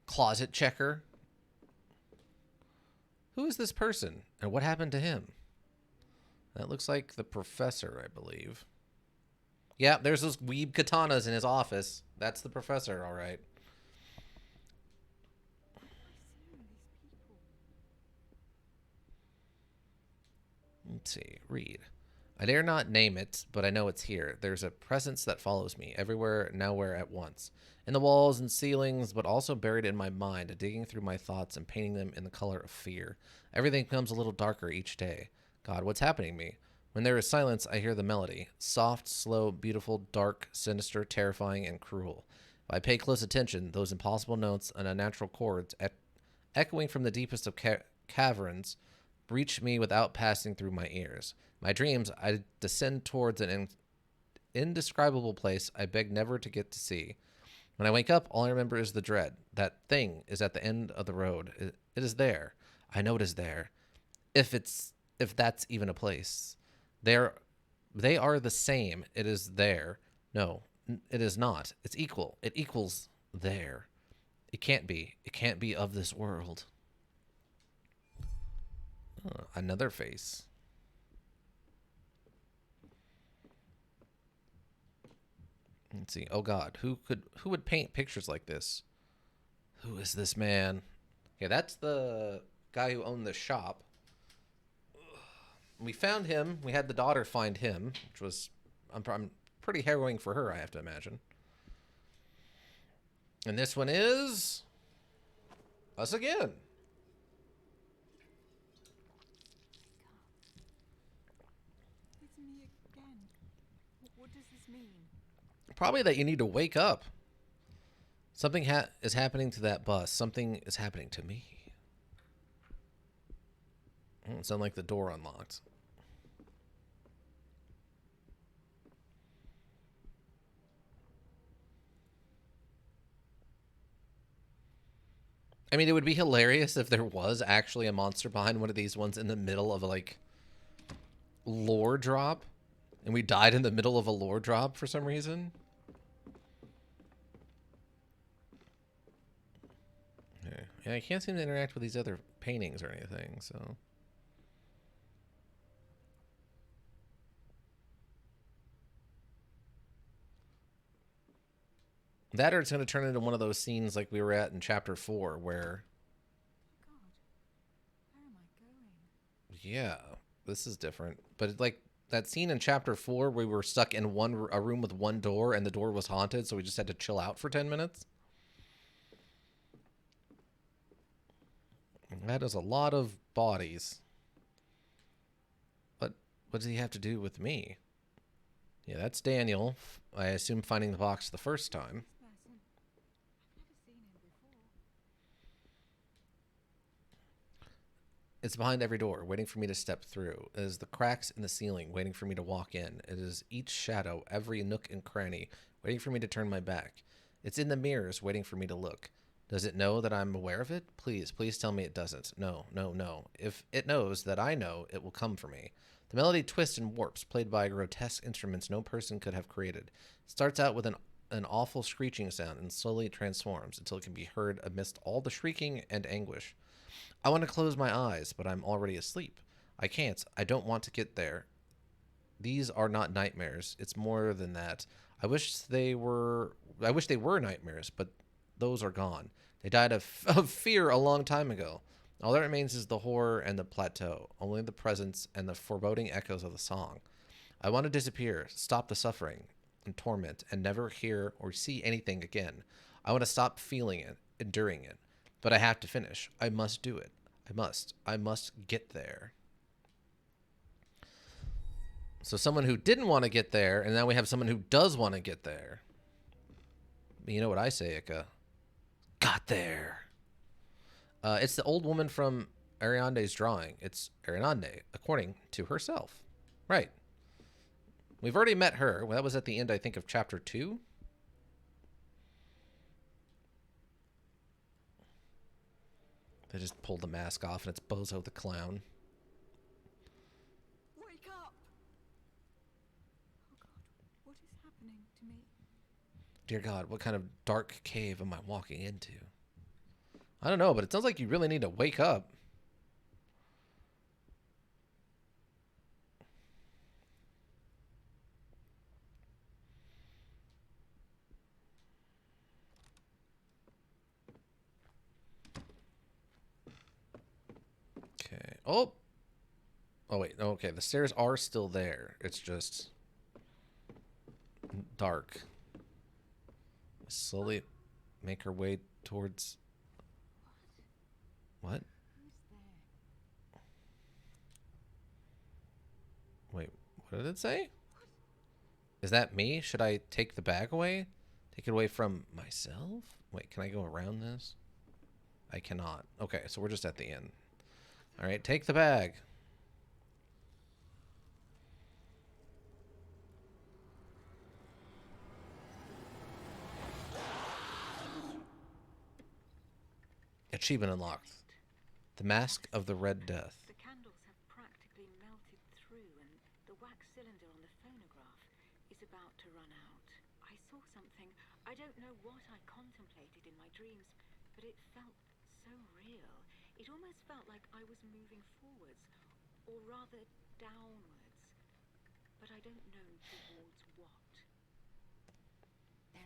[SPEAKER 1] Closet checker. Who is this person, and what happened to him? That looks like the professor, I believe. Yeah, there's those weeb katanas in his office. That's the professor, all right. Let's see, read. I dare not name it, but I know it's here. There's a presence that follows me everywhere, nowhere at once. In the walls and ceilings, but also buried in my mind, digging through my thoughts and painting them in the color of fear. Everything becomes a little darker each day. God, what's happening to me? When there is silence, I hear the melody. Soft, slow, beautiful, dark, sinister, terrifying, and cruel. If I pay close attention, those impossible notes and unnatural chords, echoing from the deepest of caverns, reach me without passing through my ears. My dreams, I descend towards an indescribable place I beg never to get to see. When I wake up, all I remember is the dread. That thing is at the end of the road. It is there. I know it is there. If that's even a place. They are the same. It is there. No, it is not. It's equal. It equals there. It can't be. It can't be of this world. Oh, another face. Let's see. Oh God, who would paint pictures like this? Who is this man? Yeah, that's the guy who owned the shop. We found him. We had the daughter find him, which was I'm pretty harrowing for her, I have to imagine. And this one is us again.
[SPEAKER 3] It's me again. What does this mean?
[SPEAKER 1] Probably that you need to wake up. Something is happening to that bus. Something is happening to me. It sounds like the door unlocked. I mean, it would be hilarious if there was actually a monster behind one of these ones in the middle of a, like, lore drop. And we died in the middle of a lore drop for some reason. Yeah, I can't seem to interact with these other paintings or anything, so... That or it's going to turn into one of those scenes like we were at in chapter 4 where,
[SPEAKER 3] God, where am I going?
[SPEAKER 1] yeah, this is different. But like that scene in chapter 4 where we were stuck in a room with one door and the door was haunted, so we just had to chill out for 10 minutes. That is a lot of bodies. What does he have to do with me? Yeah, that's Daniel. I assume finding the box the first time.
[SPEAKER 3] This person. I've never seen him before.
[SPEAKER 1] It's behind every door, waiting for me to step through. It is the cracks in the ceiling, waiting for me to walk in. It is each shadow, every nook and cranny, waiting for me to turn my back. It's in the mirrors, waiting for me to look. Does it know that I'm aware of it? Please, please tell me it doesn't. No, no, no. If it knows that I know, it will come for me. The melody twists and warps, played by grotesque instruments no person could have created. It starts out with an awful screeching sound and slowly transforms until it can be heard amidst all the shrieking and anguish. I want to close my eyes, but I'm already asleep. I can't. I don't want to get there. These are not nightmares. It's more than that. I wish they were nightmares, but those are gone. They died of fear a long time ago. All that remains is the horror and the plateau, only the presence and the foreboding echoes of the song. I want to disappear, stop the suffering and torment, and never hear or see anything again. I want to stop feeling it, enduring it. But I have to finish. I must do it. I must get there. So someone who didn't want to get there, and now we have someone who does want to get there. You know what I say, Ika? Got there. It's the old woman from Ariane's drawing. It's Ariane, according to herself. Right. We've already met her. Well, that was at the end, I think, of chapter 2. They just pulled the mask off, and it's Bozo the Clown.
[SPEAKER 3] Wake up! Oh God, what is happening to me?
[SPEAKER 1] Dear God, what kind of dark cave am I walking into? I don't know, but it sounds like you really need to wake up. Okay. Oh! Oh, wait. Okay, the stairs are still there. It's just dark. Slowly make her way towards... What?
[SPEAKER 3] Who's there?
[SPEAKER 1] Wait, what did it say? Is that me? Should I take the bag away? Take it away from myself? Wait, can I go around this? I cannot. Okay, so we're just at the inn. Alright, take the bag. Achievement unlocked. The Mask of the Red Death.
[SPEAKER 4] The candles have practically melted through, and the wax cylinder on the phonograph is about to run out. I saw something. I don't know what I contemplated in my dreams, but it felt so real. It almost felt like I was moving forwards, or rather downwards. But I don't know towards what.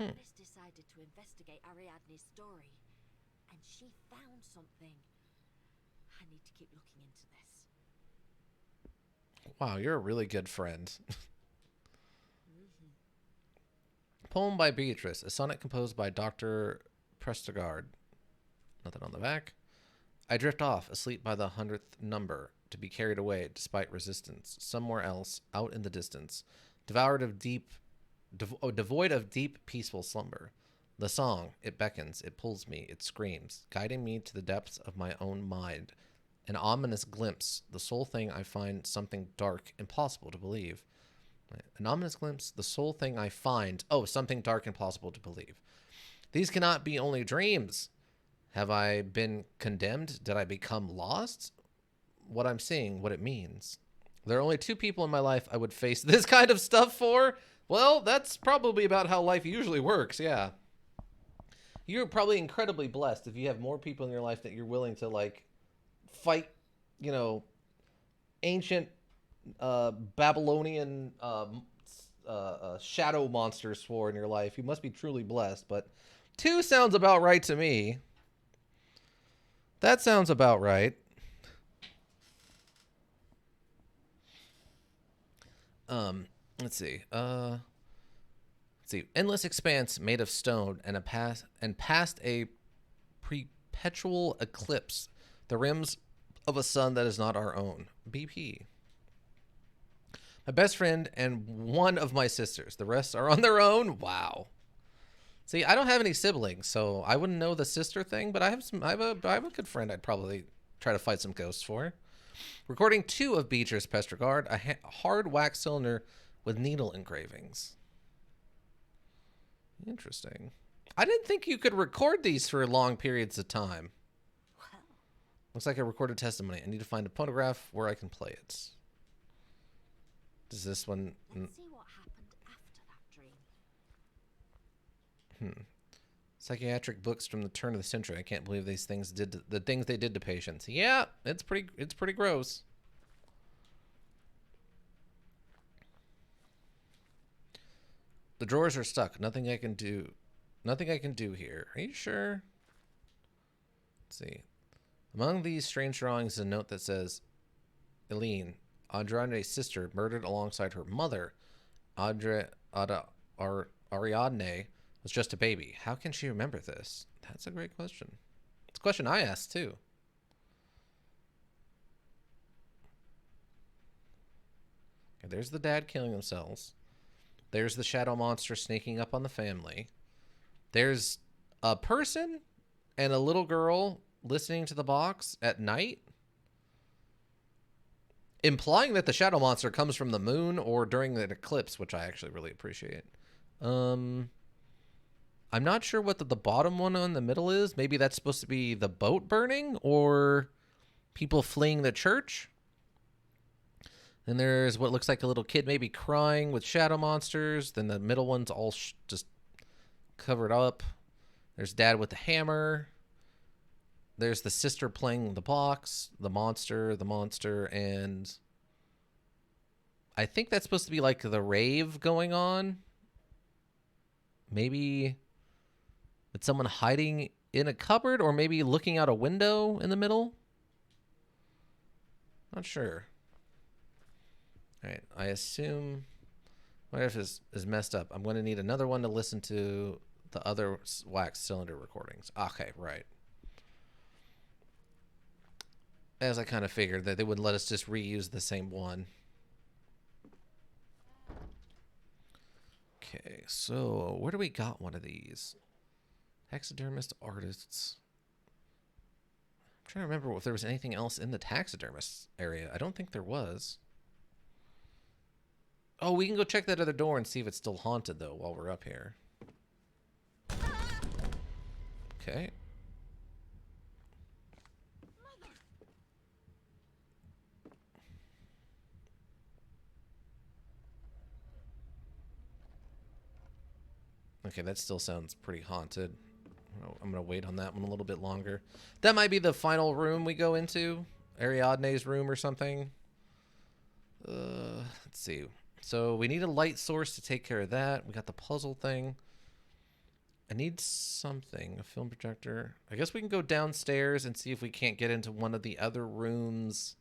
[SPEAKER 2] Eris decided to investigate Ariadne's story, and she found something. I need to keep looking into this.
[SPEAKER 1] Wow, you're a really good friend. Poem by Beatrice, a sonnet composed by Dr. Prestegard. Nothing on the back. I drift off, asleep by the 100th number, to be carried away despite resistance, somewhere else, out in the distance, devoid of deep, peaceful slumber. The song, it beckons, it pulls me, it screams, guiding me to the depths of my own mind. An ominous glimpse, the sole thing I find something dark, impossible to believe. An ominous glimpse, the sole thing I find, something dark, impossible to believe. These cannot be only dreams. Have I been condemned? Did I become lost? What I'm seeing, what it means. There are only 2 people in my life I would face this kind of stuff for. Well, that's probably about how life usually works, yeah. You're probably incredibly blessed if you have more people in your life that you're willing to, like, fight, ancient Babylonian shadow monsters for in your life. You must be truly blessed. But 2 sounds about right to me. That sounds about right. Let's see. Let's see. Endless expanse made of stone and past a perpetual eclipse, the rims of a sun that is not our own. BP. My best friend and one of my sisters. The rest are on their own. Wow. See, I don't have any siblings, so I wouldn't know the sister thing. But I have a good friend. I'd probably try to fight some ghosts for. Recording 2 of Beecher's Petrogard, a hard wax cylinder with needle engravings. Interesting. I didn't think you could record these for long periods of time.
[SPEAKER 2] Well,
[SPEAKER 1] Looks like a recorded testimony. I need to find a photograph where I can play it. Does this one...
[SPEAKER 2] let's see what happened after that dream.
[SPEAKER 1] Psychiatric books from the turn of the century. I can't believe these things the things they did to patients. Yeah, it's pretty gross. The drawers are stuck. Nothing I can do here. Are you sure? Let's see. Among these strange drawings is a note that says, Eileen, Andrande's sister, murdered alongside her mother, Ariadne, was just a baby. How can she remember this? That's a great question. It's a question I asked, too. Okay, there's the dad killing themselves. There's the shadow monster sneaking up on the family. There's a person and a little girl listening to the box at night, implying that the shadow monster comes from the moon or during an eclipse, which I actually really appreciate. I'm not sure what the bottom one in the middle is. Maybe that's supposed to be the boat burning or people fleeing the church. Then there's what looks like a little kid maybe crying with shadow monsters. Then the middle one's all just covered up. There's dad with the hammer. There's the sister playing the box, the monster, and I think that's supposed to be like the rave going on. Maybe it's someone hiding in a cupboard or maybe looking out a window in the middle. Not sure. All right, I assume what if is messed up. I'm going to need another one to listen to the other wax cylinder recordings. Okay, right. As I kind of figured that they wouldn't let us just reuse the same one. Okay, so where do we got one of these? Taxidermist artists. I'm trying to remember if there was anything else in the taxidermist area. I don't think there was. Oh, we can go check that other door and see if it's still haunted, though, while we're up here. Okay. Okay, that still sounds pretty haunted. I'm going to wait on that one a little bit longer. That might be the final room we go into. Ariadne's room or something. Let's see. So we need a light source to take care of that. We got the puzzle thing. I need something. A film projector. I guess we can go downstairs and see if we can't get into one of the other rooms.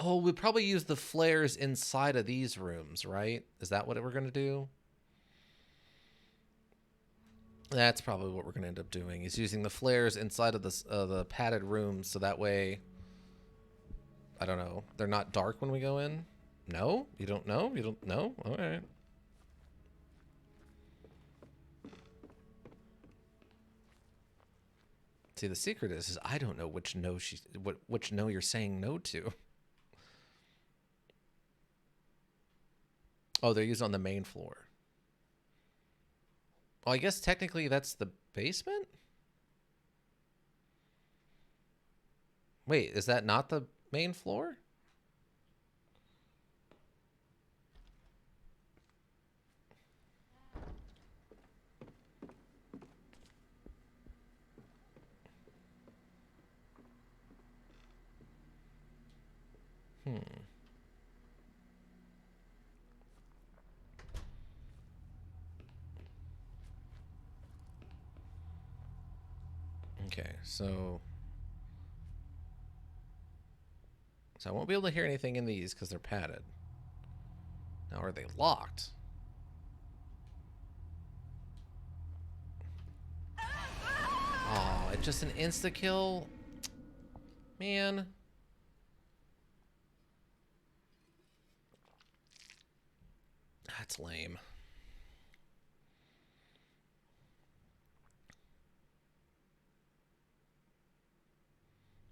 [SPEAKER 1] Oh, we'll probably use the flares inside of these rooms, right? Is that what we're going to do? That's probably what we're going to end up doing, is using the flares inside of the padded rooms so that way, I don't know, they're not dark when we go in? No? You don't know? You don't know? All right. See, the secret is I don't know which no you're saying no to. Oh, they're used on the main floor. Oh, I guess technically that's the basement? Wait, is that not the main floor? Okay, so I won't be able to hear anything in these because they're padded. Now, are they locked? Oh, it's just an insta-kill? Man. That's lame.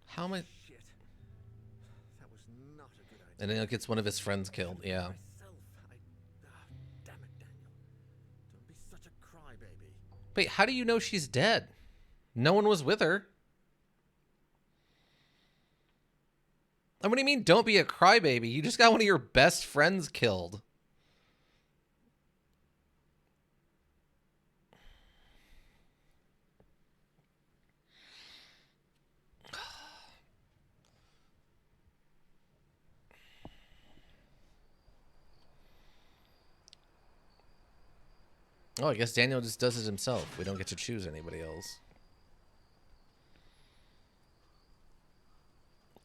[SPEAKER 1] How am I...
[SPEAKER 5] Shit. That was not a good idea.
[SPEAKER 1] And then it gets one of his friends killed, yeah.
[SPEAKER 5] Myself. Damn it, Daniel. Don't be such a crybaby.
[SPEAKER 1] Wait, how do you know she's dead? No one was with her. And what do you mean, don't be a crybaby? You just got one of your best friends killed. Oh, I guess Daniel just does it himself. We don't get to choose anybody else.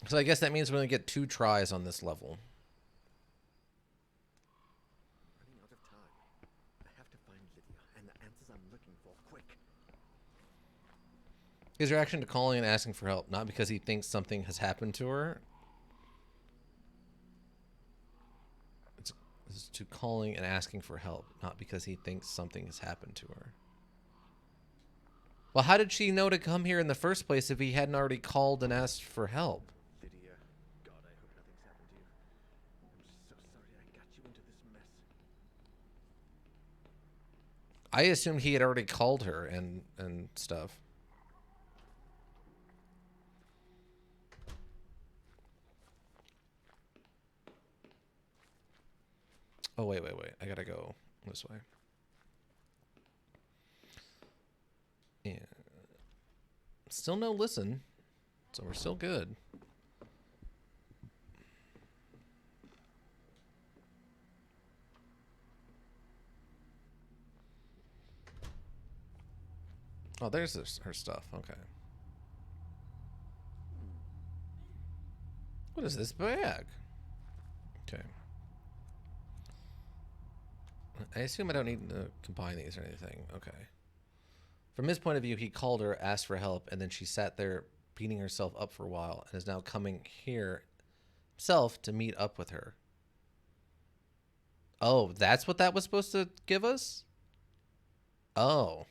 [SPEAKER 1] So I guess that means we're going to get 2 tries on this level.
[SPEAKER 5] Running out of time. I have to find Lydia and the answers I'm looking for quick.
[SPEAKER 1] His reaction to calling and asking for help, not because he thinks something has happened to her. It's to calling and asking for help, not because he thinks something has happened to her. Well, how did she know to come here in the first place if he hadn't already called and asked for help?
[SPEAKER 5] Lydia, God, I hope nothing's happened to you. I'm so sorry I got you into this mess.
[SPEAKER 1] I assumed he had already called her and stuff. Oh, wait. I gotta go this way. Yeah. Still no listen, so we're still good. Oh, there's her stuff. Okay. What is this bag? Okay. I assume I don't need to combine these or anything. Okay. From his point of view, he called her, asked for help, and then she sat there beating herself up for a while and is now coming here himself to meet up with her. Oh, that's what that was supposed to give us? Oh.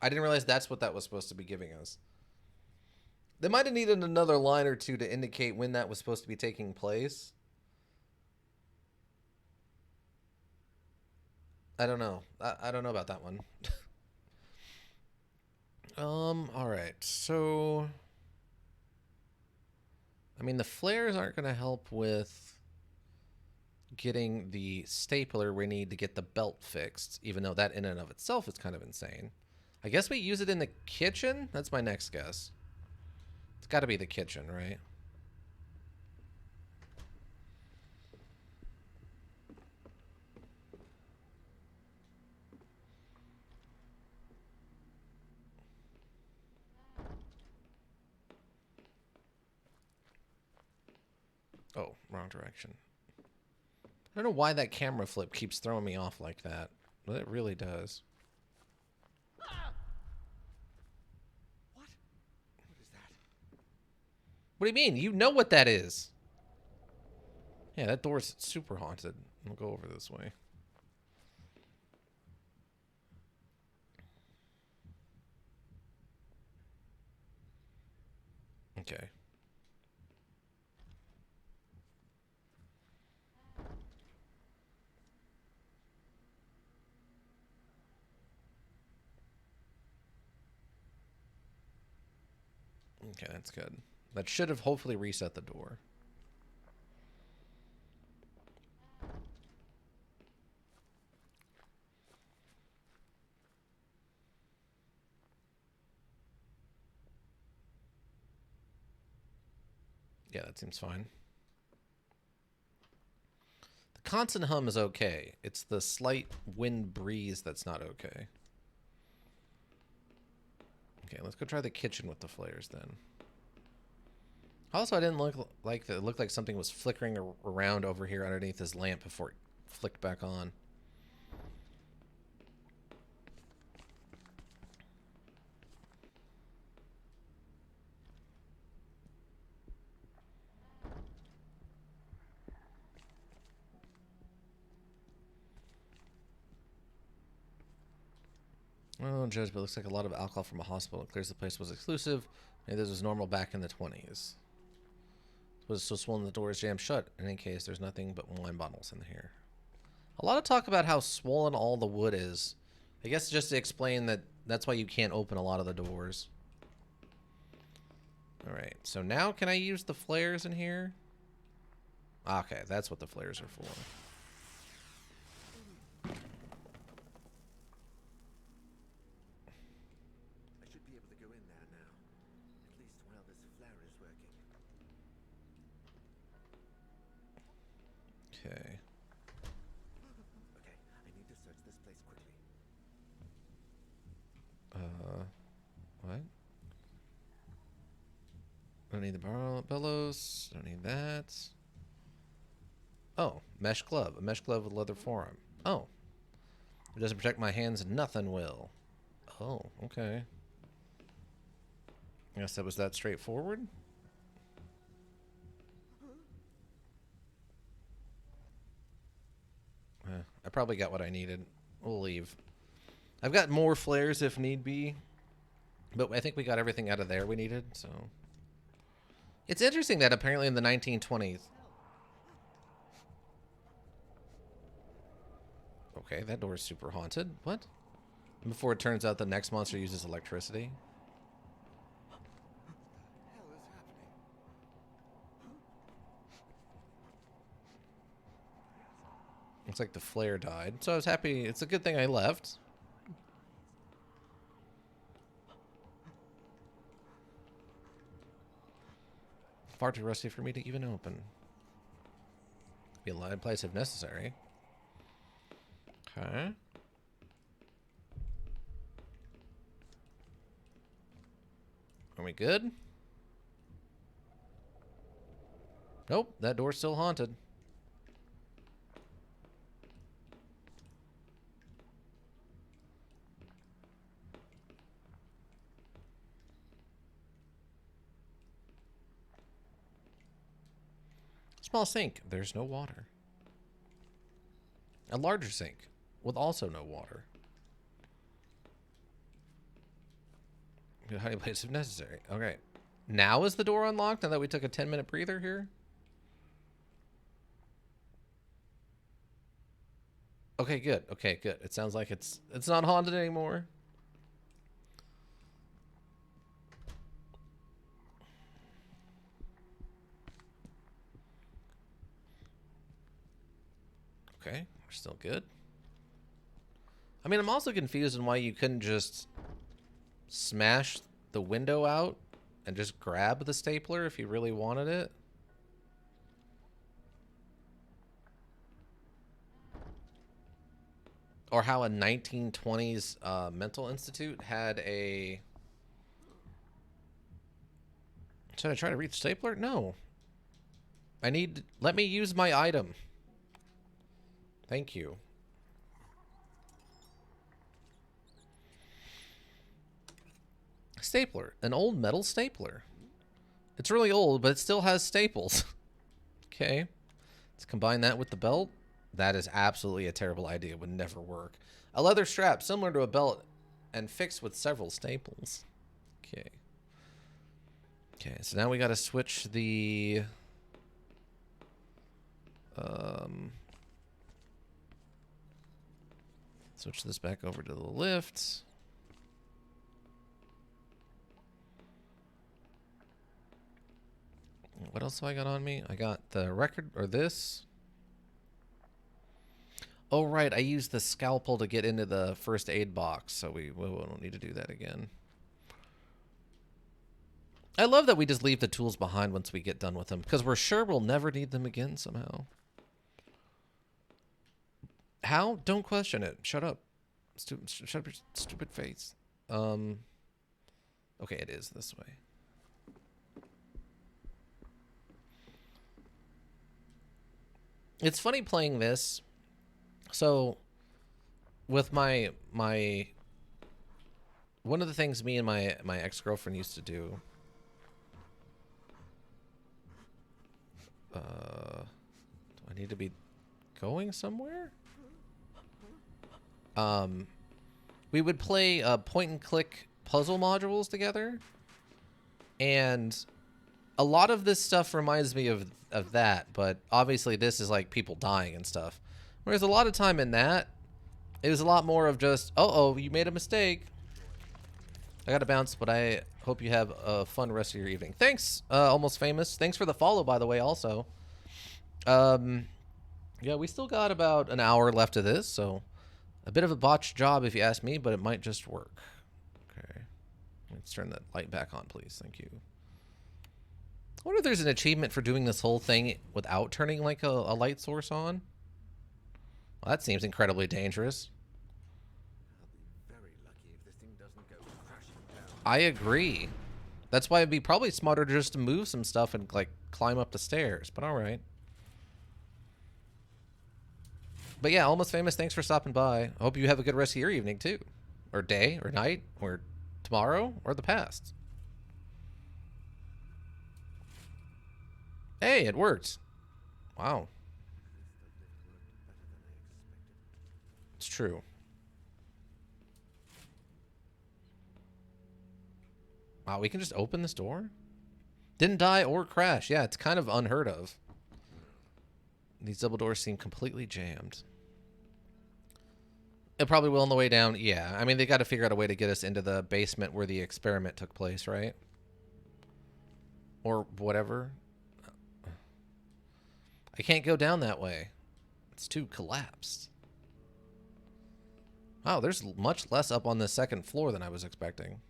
[SPEAKER 1] I didn't realize that's what that was supposed to be giving us. They might have needed another line or two to indicate when that was supposed to be taking place. I don't know. I don't know about that one. All right. So, I mean, the flares aren't going to help with getting the stapler we need to get the belt fixed, even though that in and of itself is kind of insane. I guess we use it in the kitchen? That's my next guess. It's got to be the kitchen, right? Oh, wrong direction. I don't know why that camera flip keeps throwing me off like that, but it really does.
[SPEAKER 5] What? What is that?
[SPEAKER 1] What do you mean? You know what that is. Yeah, that door's super haunted. We'll go over this way. Okay. Okay, that's good. That should have hopefully reset the door. Yeah, that seems fine. The constant hum is okay. It's the slight wind breeze that's not okay. Okay, let's go try the kitchen with the flares then. Also, I didn't look like that. It looked like something was flickering around over here underneath his lamp before it flicked back on. Oh, judge, but it looks like a lot of alcohol from a hospital. It clears the place was exclusive. Maybe this was normal back in the 20s. Was so swollen the door is jammed shut. In any case, there's nothing but wine bottles in here. A lot of talk about how swollen all the wood is. I guess just to explain that that's why you can't open a lot of the doors. Alright, so now can I use the flares in here? Okay, that's what the flares are for.
[SPEAKER 5] I should be able to go in there now. At least while this flare is working.
[SPEAKER 1] Okay.
[SPEAKER 5] Okay, I need to search this place quickly.
[SPEAKER 1] What? Don't need the bellows. Don't need that. Oh, mesh glove. A mesh glove with leather forearm. Oh. It doesn't protect my hands, nothing will. Oh, okay. I guess that was that straightforward. I probably got what I needed. We'll leave. I've got more flares if need be. But I think we got everything out of there we needed, so. It's interesting that apparently in the 1920s. Okay, that door is super haunted. What? Before it turns out the next monster uses electricity.
[SPEAKER 5] What the hell is happening?
[SPEAKER 1] Looks like the flare died. So I was happy. It's a good thing I left. Far too rusty for me to even open. Be a live place if necessary. Okay. Are we good? Nope, that door's still haunted. Small sink. There's no water. A larger sink with also no water. Good hiding place if necessary. Okay. Now is the door unlocked now that we took a 10-minute breather here? Okay, good. Okay, good. It sounds like it's not haunted anymore. Okay, we're still good. I mean, I'm also confused on why you couldn't just smash the window out and just grab the stapler if you really wanted it. Or how a 1920s mental institute had a... Should I try to reach stapler? No. I need... Let me use my item. Thank you. Stapler. An old metal stapler. It's really old, but it still has staples. Okay. Let's combine that with the belt. That is absolutely a terrible idea. It would never work. A leather strap similar to a belt and fixed with several staples. Okay. Okay, so now we got to switch the... Switch this back over to the lift. What else have I got on me? I got the record, or this. Oh, right. I used the scalpel to get into the first aid box, so we won't need to do that again. I love that we just leave the tools behind once we get done with them, because we're sure we'll never need them again somehow. How? Don't question it. Shut up. Shut up your stupid face. Okay, it is this way. It's funny playing this. So with my one of the things me and my ex-girlfriend used to do, do I need to be going somewhere? We would play point and click puzzle modules together, and a lot of this stuff reminds me of that, but obviously this is like people dying and stuff. Whereas a lot of time in that, it was a lot more of just, oh, you made a mistake. I gotta bounce, but I hope you have a fun rest of your evening. Thanks, Almost Famous. Thanks for the follow, by the way, also. Yeah, we still got about an hour left of this, so a bit of a botched job if you ask me, but it might just work. Okay. Let's turn that light back on, please. Thank you. I wonder if there's an achievement for doing this whole thing without turning like a light source on. Well, that seems incredibly dangerous.
[SPEAKER 5] I'll be very lucky if this thing doesn't go crashing down.
[SPEAKER 1] I agree. That's why it'd be probably smarter just to move some stuff and like climb up the stairs, but all right. But yeah, Almost Famous, thanks for stopping by. I hope you have a good rest of your evening too. Or day, or night, or tomorrow, or the past. Hey, it worked. Wow. It's true. Wow, we can just open this door? Didn't die or crash. Yeah, it's kind of unheard of. These double doors seem completely jammed. It probably will on the way down. Yeah, I mean, they got to figure out a way to get us into the basement where the experiment took place, right? Or whatever. I can't go down that way. It's too collapsed. Wow, there's much less up on the second floor than I was expecting.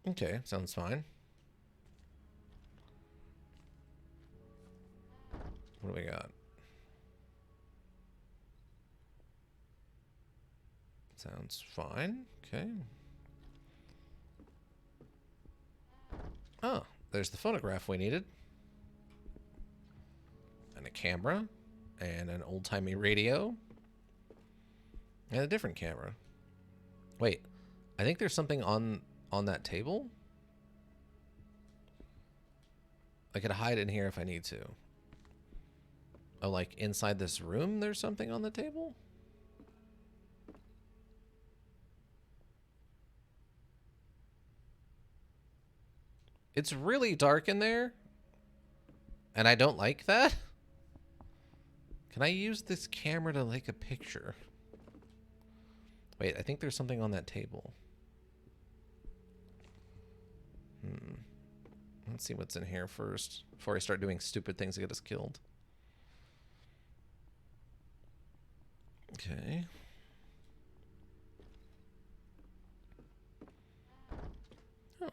[SPEAKER 1] Okay, sounds fine. What do we got? Sounds fine. Okay. Oh, there's the phonograph we needed. And a camera. And an old-timey radio. And a different camera. Wait, I think there's something on that table? I could hide in here if I need to. Oh, like inside this room there's something on the table? It's really dark in there. And I don't like that. Can I use this camera to take a picture? Wait, I think there's something on that table. Let's see what's in here first before I start doing stupid things to get us killed. Okay. Oh.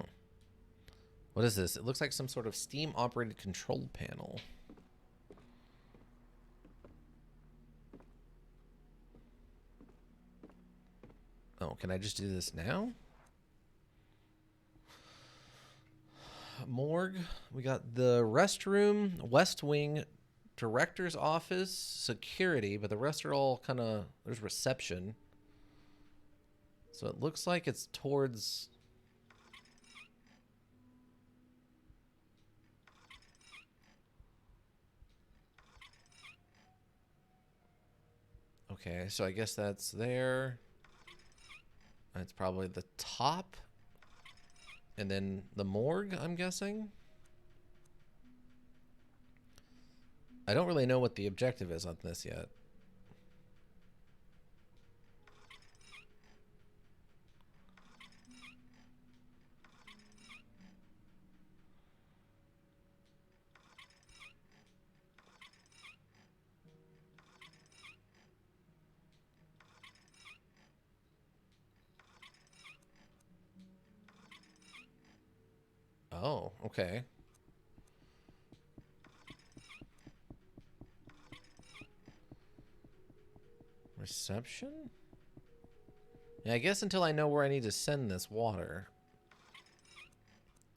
[SPEAKER 1] What is this? It looks like some sort of steam-operated control panel. Oh, can I just do this now? Morgue. We got the restroom, West Wing, director's office, security, but the rest are all kind of, there's reception. So it looks like it's towards... Okay, so I guess that's there. That's probably the top. And then the morgue, I'm guessing. I don't really know what the objective is on this yet. Oh, okay. Reception? Yeah, I guess until I know where I need to send this water.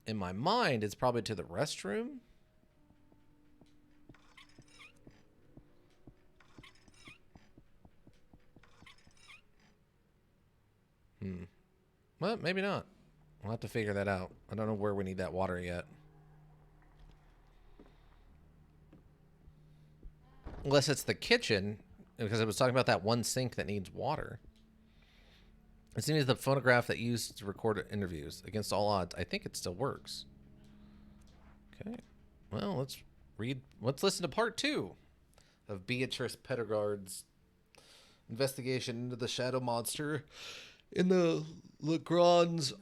[SPEAKER 1] In my mind, it's probably to the restroom. Well, maybe not. We'll have to figure that out. I don't know where we need that water yet. Unless it's the kitchen, because I was talking about that one sink that needs water. It seems the phonograph that used to record interviews. Against all odds, I think it still works. Okay. Well, let's listen to part 2 of Beatrice Pettigard's investigation into the shadow monster in the Legrand's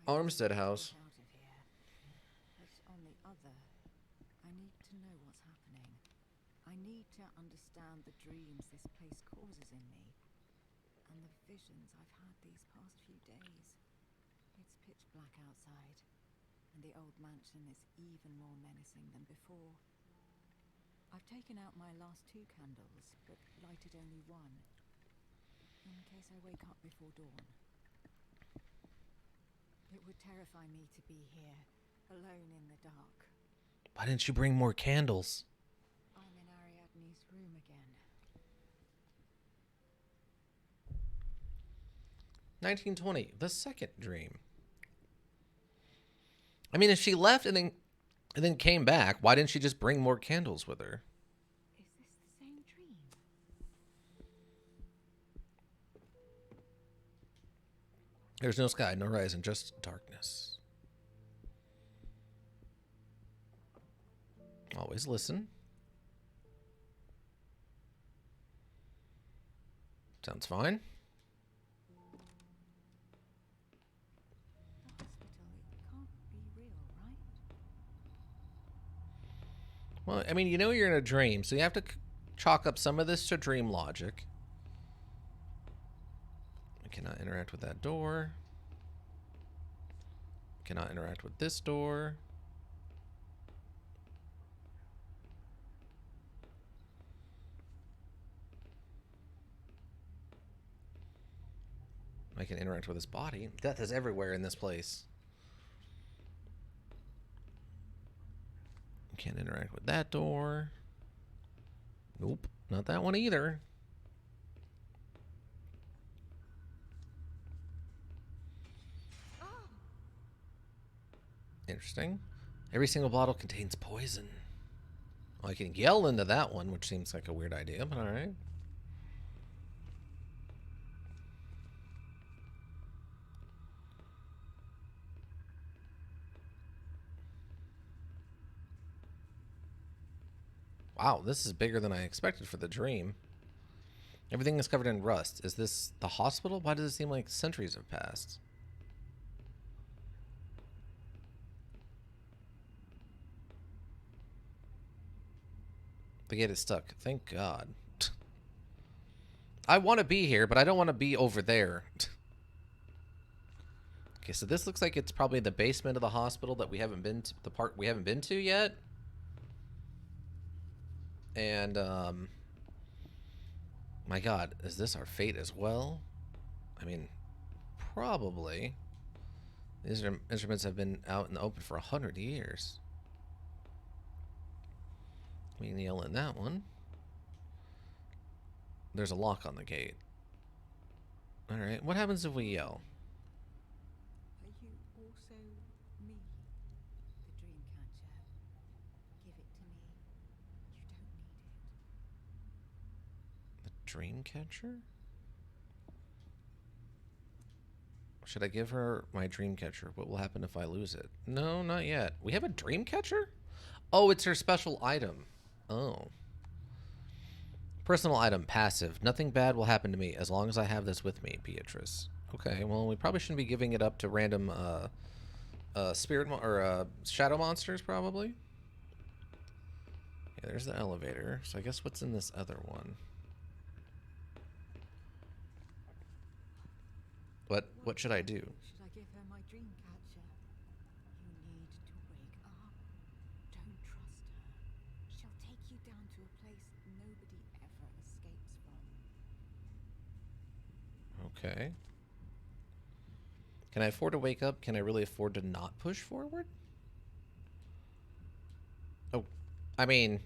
[SPEAKER 1] Armstead house.
[SPEAKER 3] Out of here. But on the other, I need to know what's happening. I need to understand the dreams this place causes in me, and the visions I've had these past few days. It's pitch black outside, and the old mansion is even more menacing than before. I've taken out my last 2 candles, but lighted only one, in case I wake up before dawn. It would terrify me to be here, alone in the dark.
[SPEAKER 1] Why didn't you bring more candles?
[SPEAKER 3] I'm in Ariadne's room again.
[SPEAKER 1] 1920, the second dream. I mean, if she left and then came back, why didn't she just bring more candles with her?
[SPEAKER 3] Is this the same dream?
[SPEAKER 1] There's no sky, no horizon, just darkness. Always listen. Sounds fine.
[SPEAKER 3] The hospital, it can't be real, right?
[SPEAKER 1] Well, I mean, you know you're in a dream, so you have to chalk up some of this to dream logic. I cannot interact with that door. Cannot interact with this door. I can interact with his body. Death is everywhere in this place. Can't interact with that door. Nope, not that one either. Interesting. Every single bottle contains poison. Well, I can yell into that one, which seems like a weird idea, but alright. Wow, this is bigger than I expected for the dream. Everything is covered in rust. Is this the hospital? Why does it seem like centuries have passed? The gate is stuck. Thank God. I want to be here, but I don't want to be over there. Okay, so this looks like it's probably the basement of the hospital that we haven't been to, the part we haven't been to yet. And, my God, is this our fate as well? I mean, probably. These instruments have been out in the open for 100 years. We can yell in that one. There's a lock on the gate. Alright, what happens if we yell?
[SPEAKER 3] Are you also me, the dream catcher? Give it to me. You don't need it.
[SPEAKER 1] The dream catcher? Should I give her my dream catcher? What will happen if I lose it? No, not yet. We have a dream catcher? Oh, it's her special item. Oh. Personal item, passive. Nothing bad will happen to me as long as I have this with me, Beatrice. Okay, well, we probably shouldn't be giving it up to random shadow monsters, probably. Okay, there's the elevator. So I guess what's in this other one? What should I do?
[SPEAKER 3] Should I give her my dream catcher? You need to wake up. Don't trust her. She'll take you down to a place nobody ever escapes from.
[SPEAKER 1] Okay. Can I afford to wake up? Can I really afford to not push forward? Oh, I mean,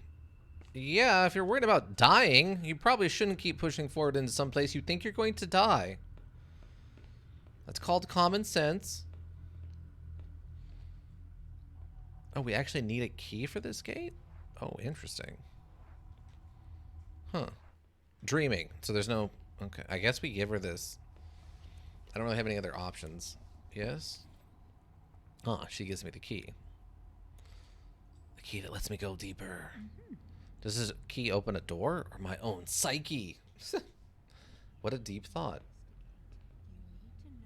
[SPEAKER 1] yeah, if you're worried about dying, you probably shouldn't keep pushing forward into some place you think you're going to die. That's called common sense. Oh, we actually need a key for this gate? Oh, interesting. Huh. Dreaming. So there's no... Okay, I guess we give her this. I don't really have any other options. Yes? Ah, she gives me the key. The key that lets me go deeper. Does this key open a door or my own psyche? What a deep thought.
[SPEAKER 3] You need to know.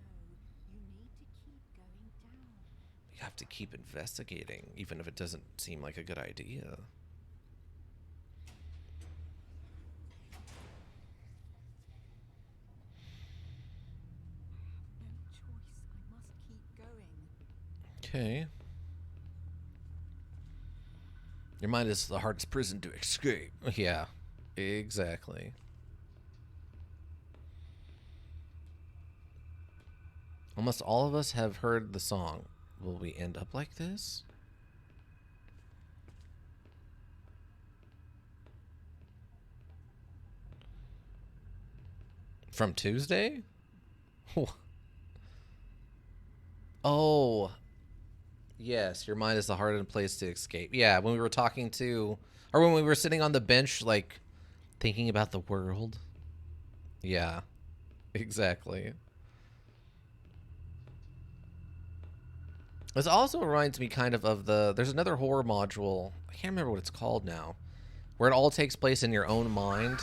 [SPEAKER 3] You need to keep going down.
[SPEAKER 1] You have to keep investigating, even if it doesn't seem like a good idea.
[SPEAKER 3] No choice. I must keep going.
[SPEAKER 1] Okay. Your mind is the hardest prison to escape. Yeah, exactly. Almost all of us have heard the song. Will we end up like this? From Tuesday? Oh. Yes, your mind is the hardest place to escape. Yeah, when we were talking to... Or when we were sitting on the bench, like, thinking about the world. Yeah, exactly. This also reminds me kind of the... There's another horror module. I can't remember what it's called now. Where it all takes place in your own mind.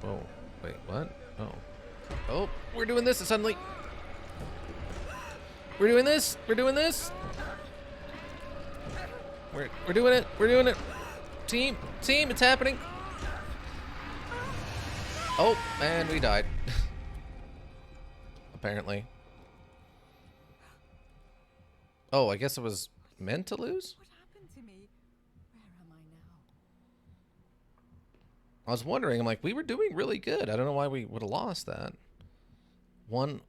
[SPEAKER 1] Oh, wait, what? Oh. Oh, we're doing this suddenly. We're doing this. We're doing this. We're doing it. We're doing it. Team, it's happening. Oh, and we died. Apparently. Oh, I guess it was meant to lose?
[SPEAKER 3] What happened to me? Where am I now?
[SPEAKER 1] I was wondering, I'm like, we were doing really good. I don't know why we would have lost that. Only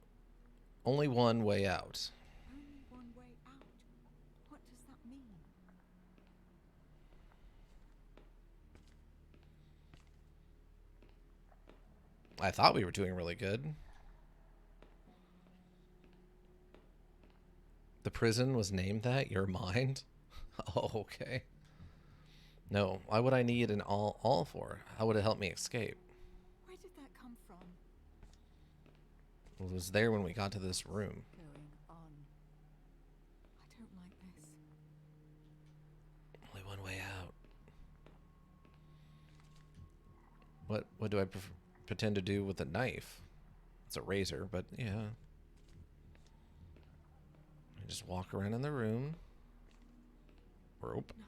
[SPEAKER 1] one way out.
[SPEAKER 3] Only one way out. What does that mean?
[SPEAKER 1] I thought we were doing really good. The prison was named that? Your mind? Oh, okay. No, why would I need an all for? How would it help me escape?
[SPEAKER 3] Where did that come from?
[SPEAKER 1] Well, it was there when we got to this room.
[SPEAKER 3] Going on. I don't like this.
[SPEAKER 1] Only one way out. What do I pretend to do with a knife? It's a razor, but yeah. I just walk around in the room. Rope.
[SPEAKER 3] No,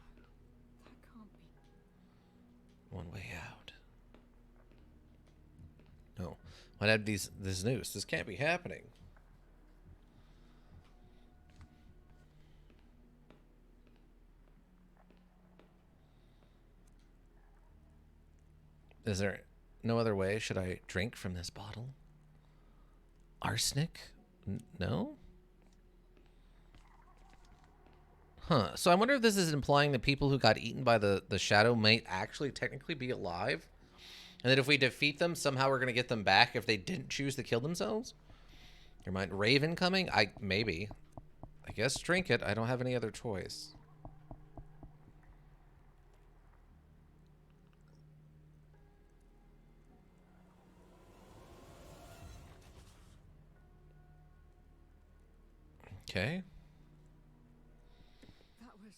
[SPEAKER 3] that can't be.
[SPEAKER 1] One way out. No. Why'd I have this noose? This can't be happening. Is there no other way? Should I drink from this bottle? Arsenic? No? Huh. So I wonder if this is implying that people who got eaten by the shadow might actually technically be alive? And that if we defeat them, somehow we're going to get them back if they didn't choose to kill themselves? Your mind Raven coming? Maybe. I guess drink it. I don't have any other choice. Okay.
[SPEAKER 3] That was.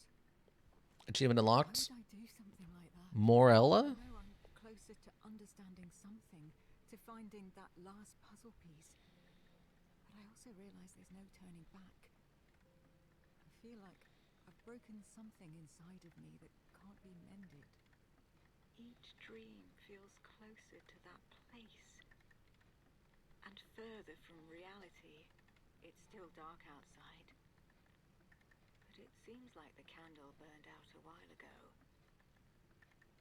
[SPEAKER 1] Achievement
[SPEAKER 3] Why
[SPEAKER 1] unlocked.
[SPEAKER 3] did I do something like that?
[SPEAKER 1] Morella?
[SPEAKER 3] I know I'm closer to understanding something, to finding that last puzzle piece. But I also realize there's no turning back. I feel like I've broken something inside of me that can't be mended.
[SPEAKER 4] Each dream feels closer to that place. And further from reality. It's still dark outside. But it seems like the candle burned out a while ago.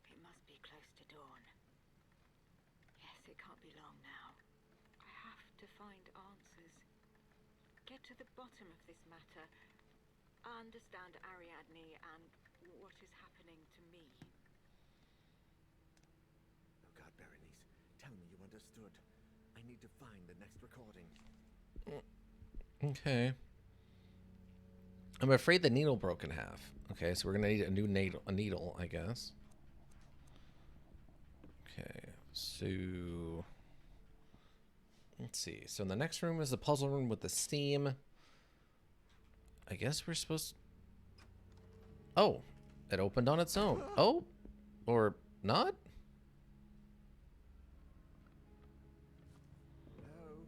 [SPEAKER 4] It must be close to dawn. Yes, it can't be long now. I have to
[SPEAKER 3] find answers. Get to the bottom of this matter. Understand Ariadne and what is happening to me.
[SPEAKER 5] Oh God, Berenice, tell me you understood. I need to find the next recording.
[SPEAKER 1] Okay. I'm afraid the needle broke in half. Okay, so we're gonna need a new needle, I guess. Okay, so let's see. So the next room is the puzzle room with the steam. I guess we're supposed. Oh, it opened on its own. Oh, or not?
[SPEAKER 5] Hello?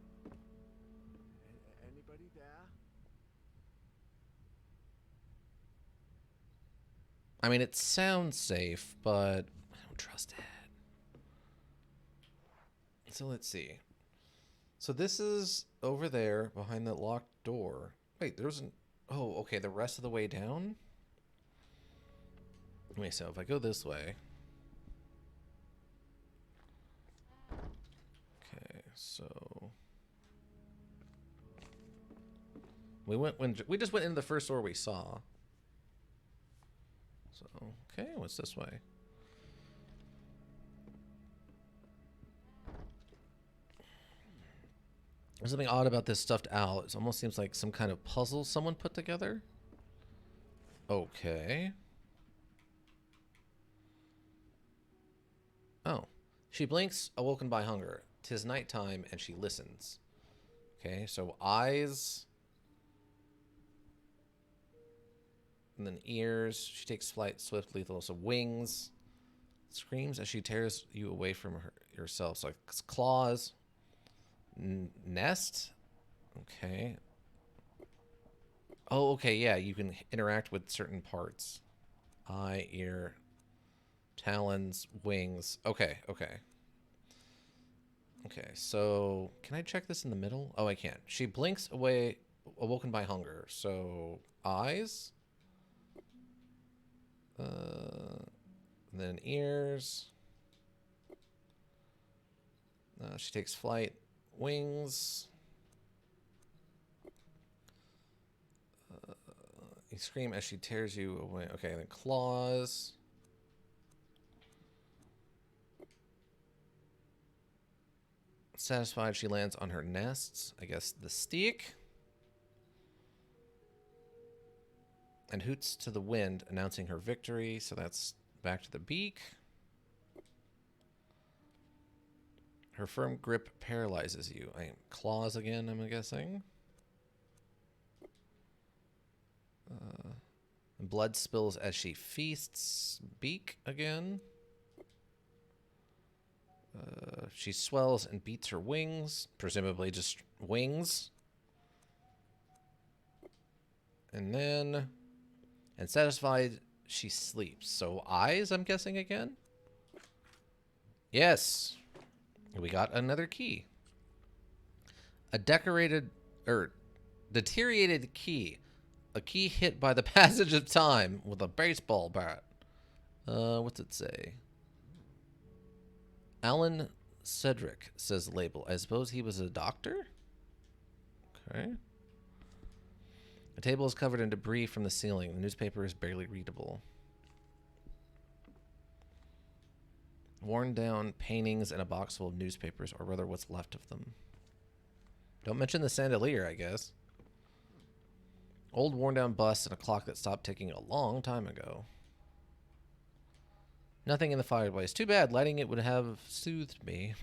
[SPEAKER 5] Anybody there?
[SPEAKER 1] I mean, it sounds safe, but I don't trust it. So let's see. So this is over there behind that locked door. Wait, there's an... Oh, okay, the rest of the way down? Wait, so if I go this way... Okay, so... We just went into the first door we saw. So, okay, what's this way? There's something odd about this stuffed owl. It almost seems like some kind of puzzle someone put together. Okay. Oh. She blinks, awoken by hunger. 'Tis nighttime, and she listens. Okay, so eyes. And then ears. She takes flight swiftly, also wings. Screams as she tears you away from yourself. So it's claws. Nest? Okay. Oh, okay, yeah, you can interact with certain parts. Eye, ear, talons, wings. Okay, okay. Okay, so can I check this in the middle? Oh, I can't. She blinks away, awoken by hunger. So, eyes. Then ears. She takes flight. Wings. You scream as she tears you away. Okay, then claws. Satisfied, she lands on her nests. I guess the steak. And hoots to the wind, announcing her victory. So that's back to the beak. Her firm grip paralyzes you. Claws again, I'm guessing. Blood spills as she feasts. Beak again. She swells and beats her wings. Presumably just wings. And then... And satisfied, she sleeps. So eyes, I'm guessing again? Yes. We got another key. A deteriorated key. A key hit by the passage of time with a baseball bat. What's it say? Alan Cedric, says the label. I suppose he was a doctor? Okay. The table is covered in debris from the ceiling. The newspaper is barely readable. Worn down paintings and a box full of newspapers, or rather what's left of them. Don't mention the chandelier, I guess. Old worn down bus and a clock that stopped ticking a long time ago. Nothing in the fireplace. Too bad. Lighting it would have soothed me.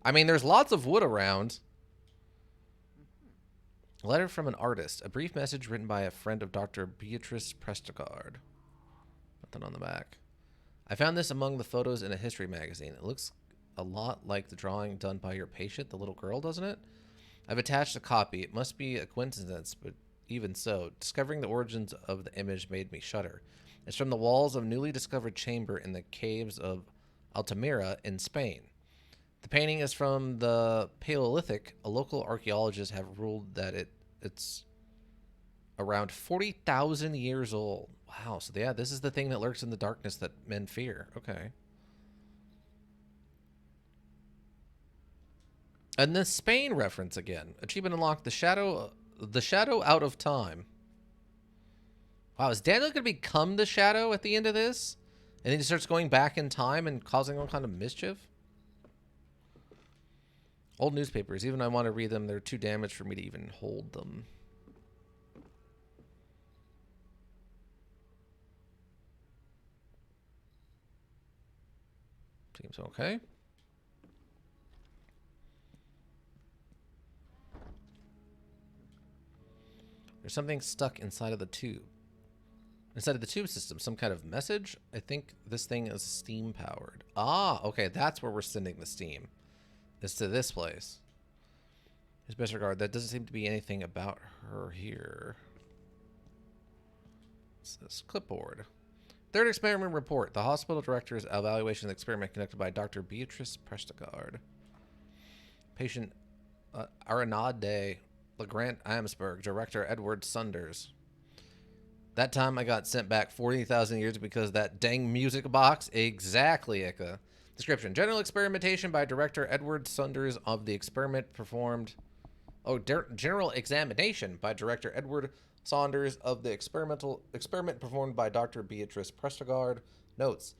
[SPEAKER 1] I mean, there's lots of wood around. A letter from an artist. A brief message written by a friend of Dr. Beatrice Prestegard. Nothing on the back. I found this among the photos in a history magazine. It looks a lot like the drawing done by your patient, the little girl, doesn't it? I've attached a copy. It must be a coincidence, but even so, discovering the origins of the image made me shudder. It's from the walls of a newly discovered chamber in the caves of Altamira in Spain. The painting is from the Paleolithic. A local archaeologist have ruled that it's around 40,000 years old. Wow, so yeah, this is the thing that lurks in the darkness that men fear. Okay. And the Spain reference again. Achievement unlocked, the shadow out of time. Wow, is Daniel going to become the shadow at the end of this? And then he starts going back in time and causing all kind of mischief? Old newspapers. Even I want to read them, they're too damaged for me to even hold them. Seems okay. There's something stuck inside of the tube. Inside of the tube system, some kind of message. I think this thing is steam powered. Ah, okay, that's where we're sending the steam. It's to this place. His best regard. That doesn't seem to be anything about her here. What's this? Clipboard. Third experiment report. The hospital director's evaluation of the experiment conducted by Dr. Beatrice Prestegard. Patient Aranade LeGrant Amsberg. Director Edward Sunders. That time I got sent back 40,000 years because of that dang music box. Exactly, Ika. Description. General experimentation by Director Edward Sunders of the experiment performed... Oh, general examination by Director Edward Saunders of the experiment performed by Dr. Beatrice Prestegard. Notes.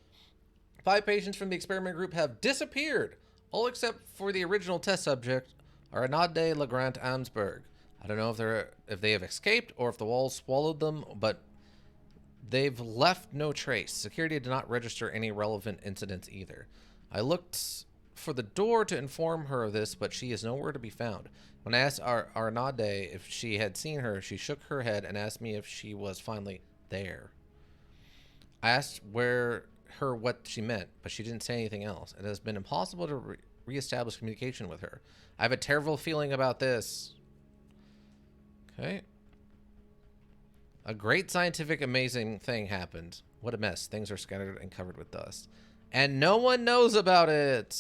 [SPEAKER 1] 5 patients from the experiment group have disappeared, all except for the original test subject, Aranade LeGrant Amsberg. I don't know if they have escaped or if the walls swallowed them, but they've left no trace. Security did not register any relevant incidents either. I looked for the door to inform her of this, but she is nowhere to be found. When I asked Aranade if she had seen her, she shook her head and asked me if she was finally there. I asked her what she meant, but she didn't say anything else. It has been impossible to reestablish communication with her. I have a terrible feeling about this. Okay. A great scientific amazing thing happened. What a mess. Things are scattered and covered with dust. And no one knows about it.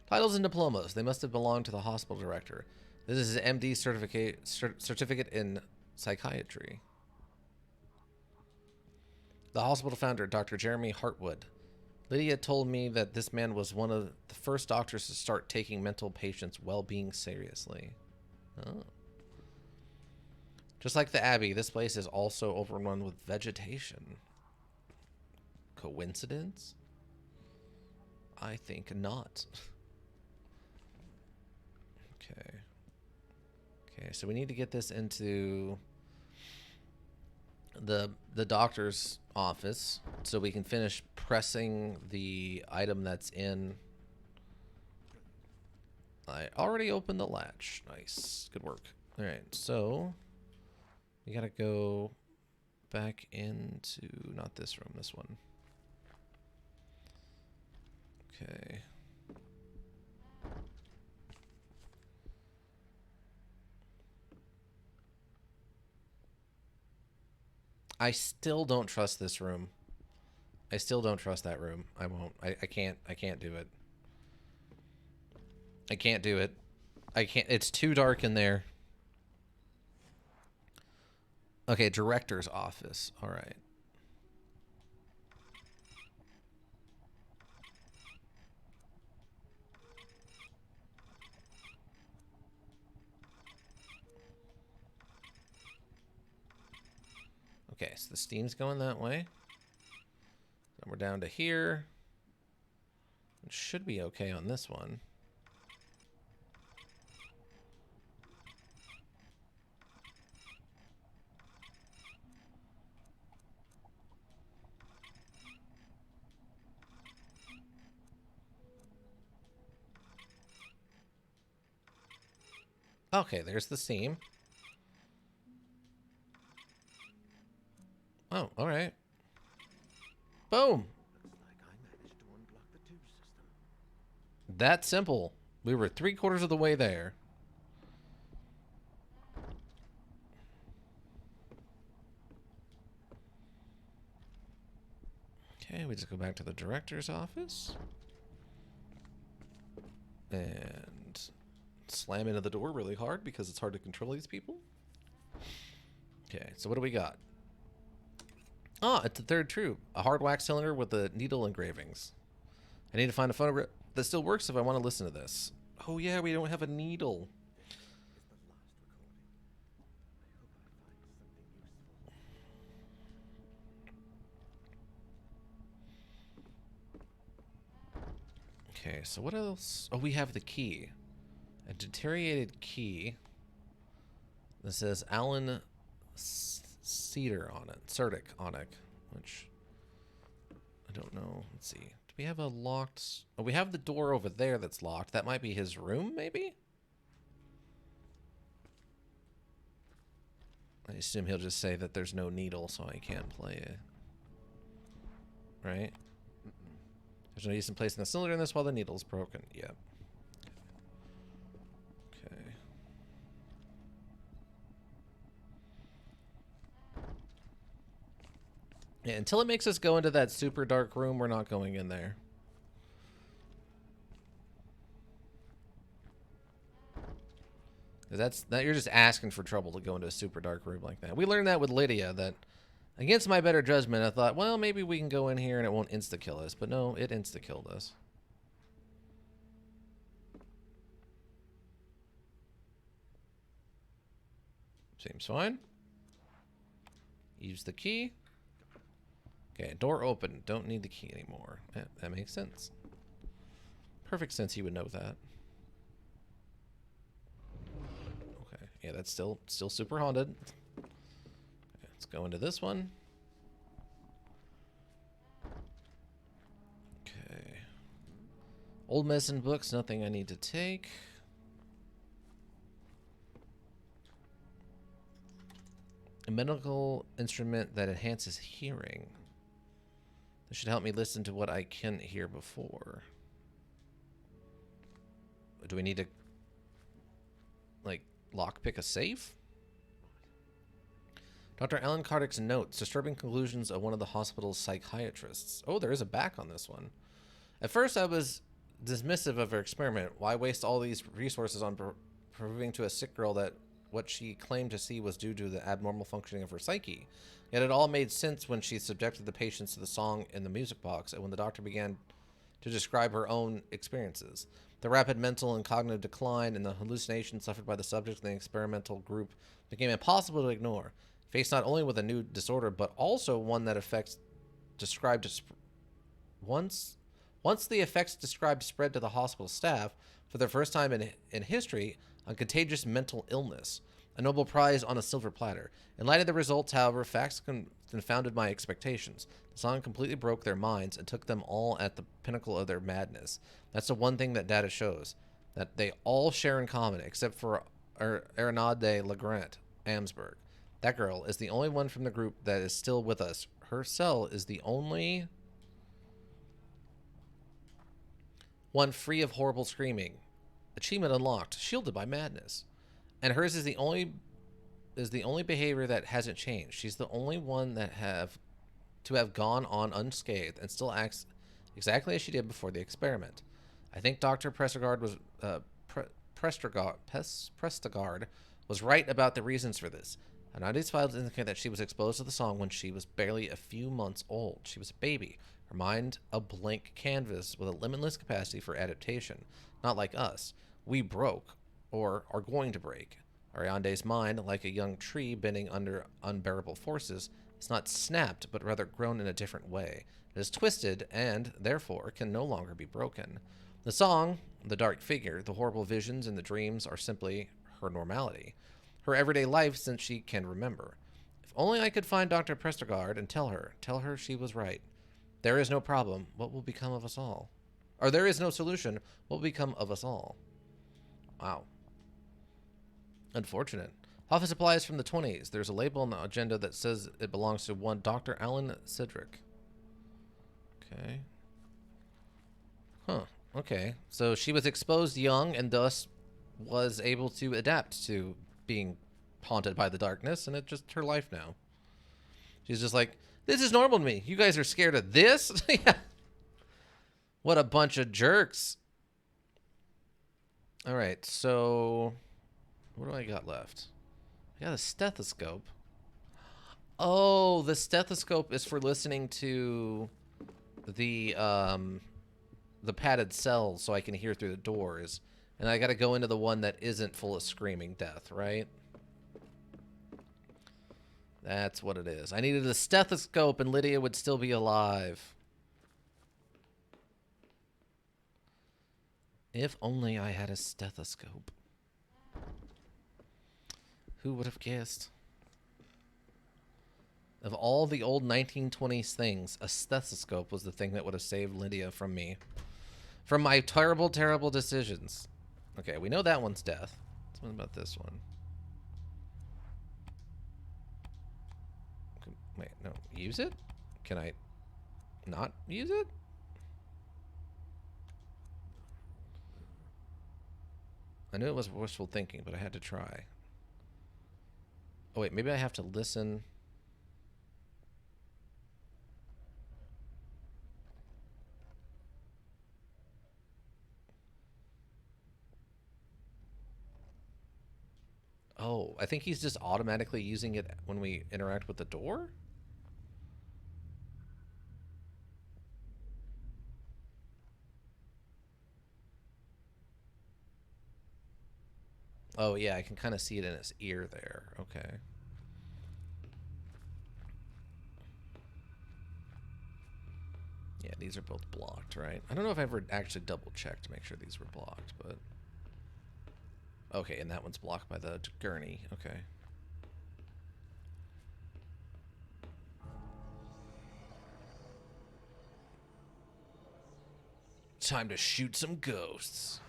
[SPEAKER 1] Titles and diplomas. They must have belonged to the hospital director. This is an MD certificate in psychiatry. The hospital founder, Dr. Jeremy Hartwood. Lydia told me that this man was one of the first doctors to start taking mental patients' well-being seriously. Oh. Just like the Abbey, this place is also overrun with vegetation. Coincidence? I think not. Okay. Okay, so we need to get this into the doctor's office so we can finish pressing the item that's in. I already opened the latch. Nice. Good work. All right, so we gotta go back into, not this room, this one. Okay. I still don't trust this room. I still don't trust that room. I won't. I can't do it. I can't do it. I can't. It's too dark in there. Okay, director's office. All right. Okay, so the steam's going that way. Then we're down to here. It should be okay on this one. Okay, there's the steam. Oh, all right. Boom.
[SPEAKER 5] Looks like I managed to unblock the tube system.
[SPEAKER 1] That simple. We were 3/4 of the way there. Okay, we just go back to the director's office. And slam into the door really hard because it's hard to control these people. Okay, so what do we got? Ah, it's the third tube. A hard wax cylinder with the needle engravings. I need to find a phonograph that still works if I want to listen to this. Oh, Oh yeah, we don't have a needle. Okay, so what else? Oh, we have the key. A deteriorated key. This says Alan Cedar on it. Cerdic on it. Which, I don't know. Let's see. Do we have a locked... Oh, we have the door over there that's locked. That might be his room, maybe? I assume he'll just say that there's no needle, so I can't play it. Right? There's no use in placing the cylinder in this while the needle's broken. Yep. Okay. Yeah, until it makes us go into that super dark room, we're not going in there. That you're just asking for trouble to go into a super dark room like that. We learned that with Lydia, that against my better judgment, I thought, well, maybe we can go in here and it won't insta-kill us. But no, it insta-killed us. Seems fine. Use the key. Okay, door open. Don't need the key anymore. Yeah, that makes sense. Perfect sense you would know that. Okay, yeah, that's still super haunted. Okay, let's go into this one. Okay. Old medicine books, nothing I need to take. A medical instrument that enhances hearing. This should help me listen to what I couldn't hear before. Do we need to, like, lockpick a safe? Dr. Alan Kardec's notes, disturbing conclusions of one of the hospital's psychiatrists. Oh, there is a back on this one. At first, I was dismissive of her experiment. Why waste all these resources on proving to a sick girl that what she claimed to see was due to the abnormal functioning of her psyche? Yet it all made sense when she subjected the patients to the song in the music box and when the doctor began to describe her own experiences. The rapid mental and cognitive decline and the hallucinations suffered by the subjects in the experimental group became impossible to ignore. Faced not only with a new disorder, but also one that affects described once the effects described spread to the hospital staff for the first time in history, a contagious mental illness. A Nobel Prize on a silver platter. In light of the results, however, facts confounded my expectations. The song completely broke their minds and took them all at the pinnacle of their madness. That's the one thing that data shows, that they all share in common, except for Arenade Legrand Amsberg. That girl is the only one from the group that is still with us. Her cell is the only one free of horrible screaming. Achievement unlocked. Shielded by madness. And hers is the only behavior that hasn't changed. She's the only one that have gone on unscathed and still acts exactly as she did before the experiment. I think Dr. Prestegard was right about the reasons for this. Anandi's files indicate that she was exposed to the song when she was barely a few months old. She was a baby, her mind a blank canvas with a limitless capacity for adaptation. Not like us. We broke, or are going to break. Ariande's mind, like a young tree bending under unbearable forces, is not snapped, but rather grown in a different way. It is twisted, and, therefore, can no longer be broken. The song, the dark figure, the horrible visions, and the dreams are simply her normality. Her everyday life since she can remember. If only I could find Dr. Prestegard and tell her she was right. There is no problem. What will become of us all? Or there is no solution. What will become of us all? Wow. Unfortunate. Office supplies from the 20s. There's a label on the agenda that says it belongs to one Dr. Alan Cedric. Okay. Huh. Okay. So she was exposed young and thus was able to adapt to being haunted by the darkness, and it's just her life now. She's just like, this is normal to me. You guys are scared of this? Yeah. What a bunch of jerks. All right, so what do I got left? I got a stethoscope. Oh, the stethoscope is for listening to the padded cells so I can hear through the doors And I gotta go into the one that isn't full of screaming death, right? That's what it is. I needed a stethoscope and Lydia would still be alive. If only I had a stethoscope. Who would have guessed? Of all the old 1920s things, a stethoscope was the thing that would have saved Lydia from me. From my terrible, terrible decisions. Okay, we know that one's death. What about this one? Wait, no. Use it? Can I not use it? I knew it was wishful thinking, but I had to try. Oh, wait, maybe I have to listen. Oh, I think he's just automatically using it when we interact with the door? Oh, yeah, I can kind of see it in his ear there. Okay. Yeah, these are both blocked, right? I don't know if I ever actually double-checked to make sure these were blocked, but... Okay, and that one's blocked by the gurney. Okay. Time to shoot some ghosts.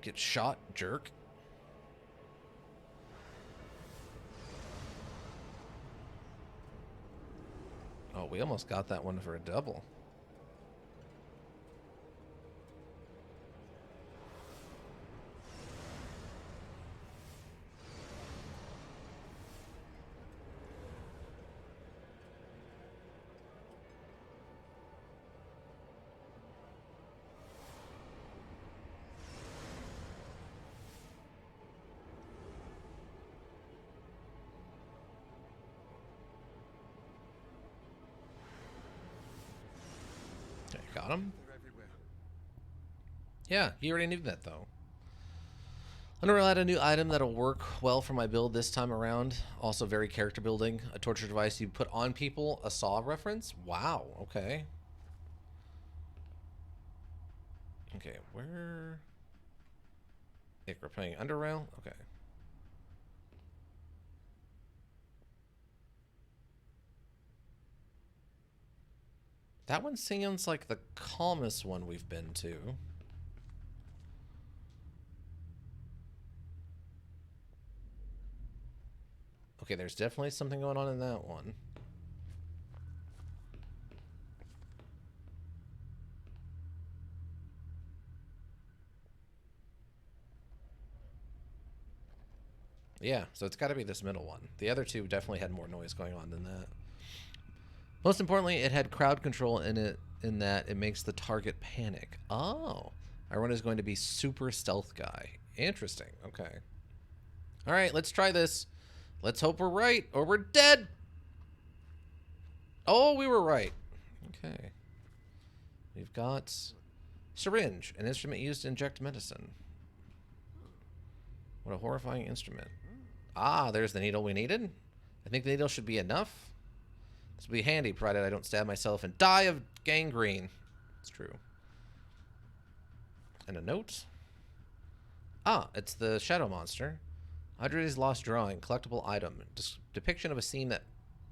[SPEAKER 1] Get shot, jerk. Oh, we almost got that one for a double. Okay, got him.
[SPEAKER 5] They're everywhere.
[SPEAKER 1] Yeah, you already knew that, though. I'm gonna add a new item that'll work well for my build this time around. Also very character building. A torture device you put on people. A Saw reference. Wow, okay. Okay, where... Nick, we're playing Underrail? Okay. That one seems like the calmest one we've been to. Okay, there's definitely something going on in that one. Yeah, so it's got to be this middle one. The other two definitely had more noise going on than that. Most importantly, it had crowd control in it, in that it makes the target panic. Oh, our one is going to be super stealth guy. Interesting. Okay. All right, let's try this. Let's hope we're right, or we're dead. Oh, we were right. Okay. We've got syringe, an instrument used to inject medicine. What a horrifying instrument. Ah, there's the needle we needed. I think the needle should be enough. This will be handy, provided I don't stab myself and die of gangrene. It's true. And a note. Ah, it's the shadow monster. Audrey's lost drawing, collectible item. Depiction of a scene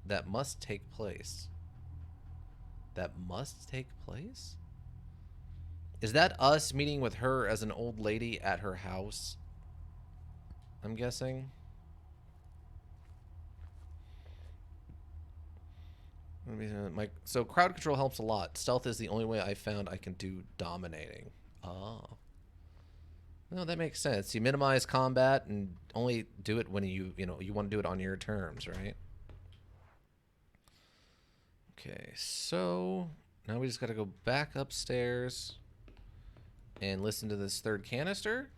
[SPEAKER 1] that must take place. That must take place? Is that us meeting with her as an old lady at her house? I'm guessing. So crowd control helps a lot. Stealth is the only way I found I can do dominating. Oh. No, that makes sense. You minimize combat and only do it when you want to do it on your terms, right? Okay, so now we just got to go back upstairs and listen to this third canister.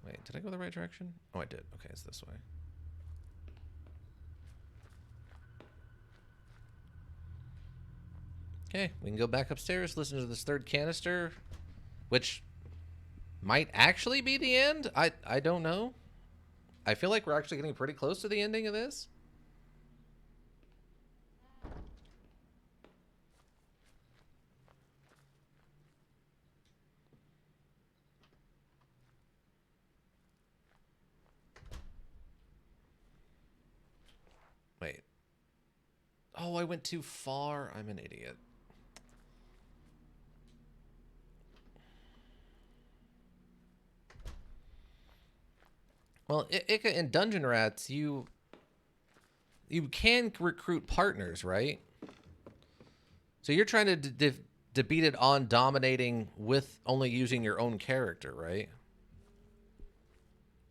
[SPEAKER 1] Wait, did I go the right direction? Oh, I did. Okay, it's this way. Okay, we can go back upstairs, listen to this third canister, which might actually be the end. I don't know. I feel like we're actually getting pretty close to the ending of this. Wait. Oh, I went too far. I'm an idiot. Well, Ika, in Dungeon Rats, you can recruit partners, right? So you're trying to beat it on dominating with only using your own character, right?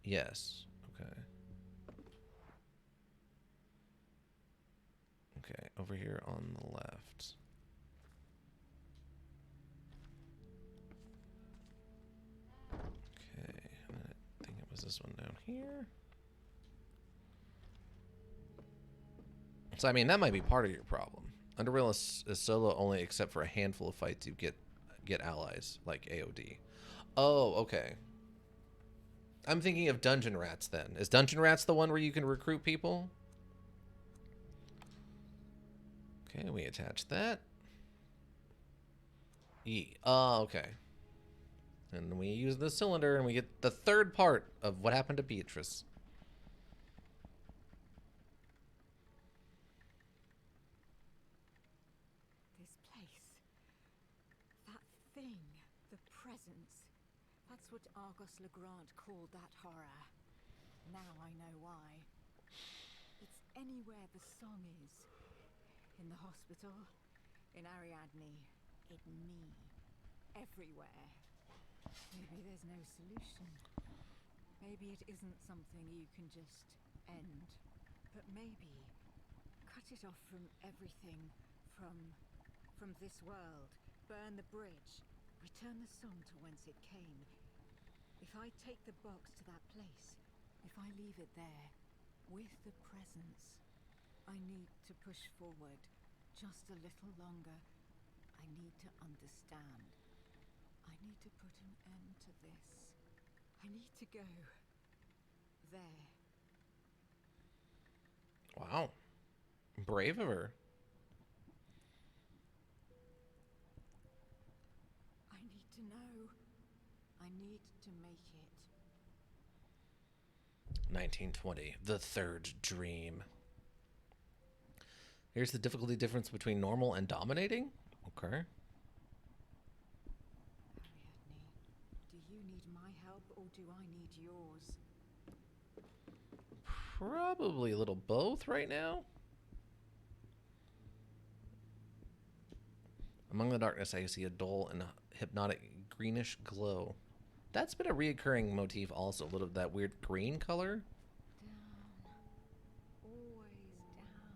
[SPEAKER 1] Yes. Okay. Okay, over here on the left. Okay, I think it was this one down here. So, I mean, that might be part of your problem. Underrail is solo only except for a handful of fights you get allies, like AOD. Oh, okay. I'm thinking of Dungeon Rats then. Is Dungeon Rats the one where you can recruit people? Okay, we attach that. Oh, okay. And we use the cylinder and we get the third part of what happened to Beatrice.
[SPEAKER 3] This place. That thing. The presence. That's what Argos Legrand called that horror. Now I know why. It's anywhere the song is. In the hospital, in Ariadne, in me. Everywhere. Maybe there's no solution. Maybe it isn't something you can just end. But maybe cut it off from everything. From this world. Burn the bridge. Return the song to whence it came. If I take the box to that place, if I leave it there, with the presence, I need to push forward just a little longer. I need to understand. I need to put an end to this. I need to go there.
[SPEAKER 1] Wow. Brave of her.
[SPEAKER 3] I need to know. I need to make it.
[SPEAKER 1] 1920, The Third Dream. Here's the difficulty difference between normal and dominating. Okay.
[SPEAKER 3] Ariadne, do you need my help or do I need yours?
[SPEAKER 1] Probably a little both right now. Among the darkness, I see a dull and hypnotic greenish glow. That's been a reoccurring motif also, a little of that weird green color.
[SPEAKER 3] Down. Always down.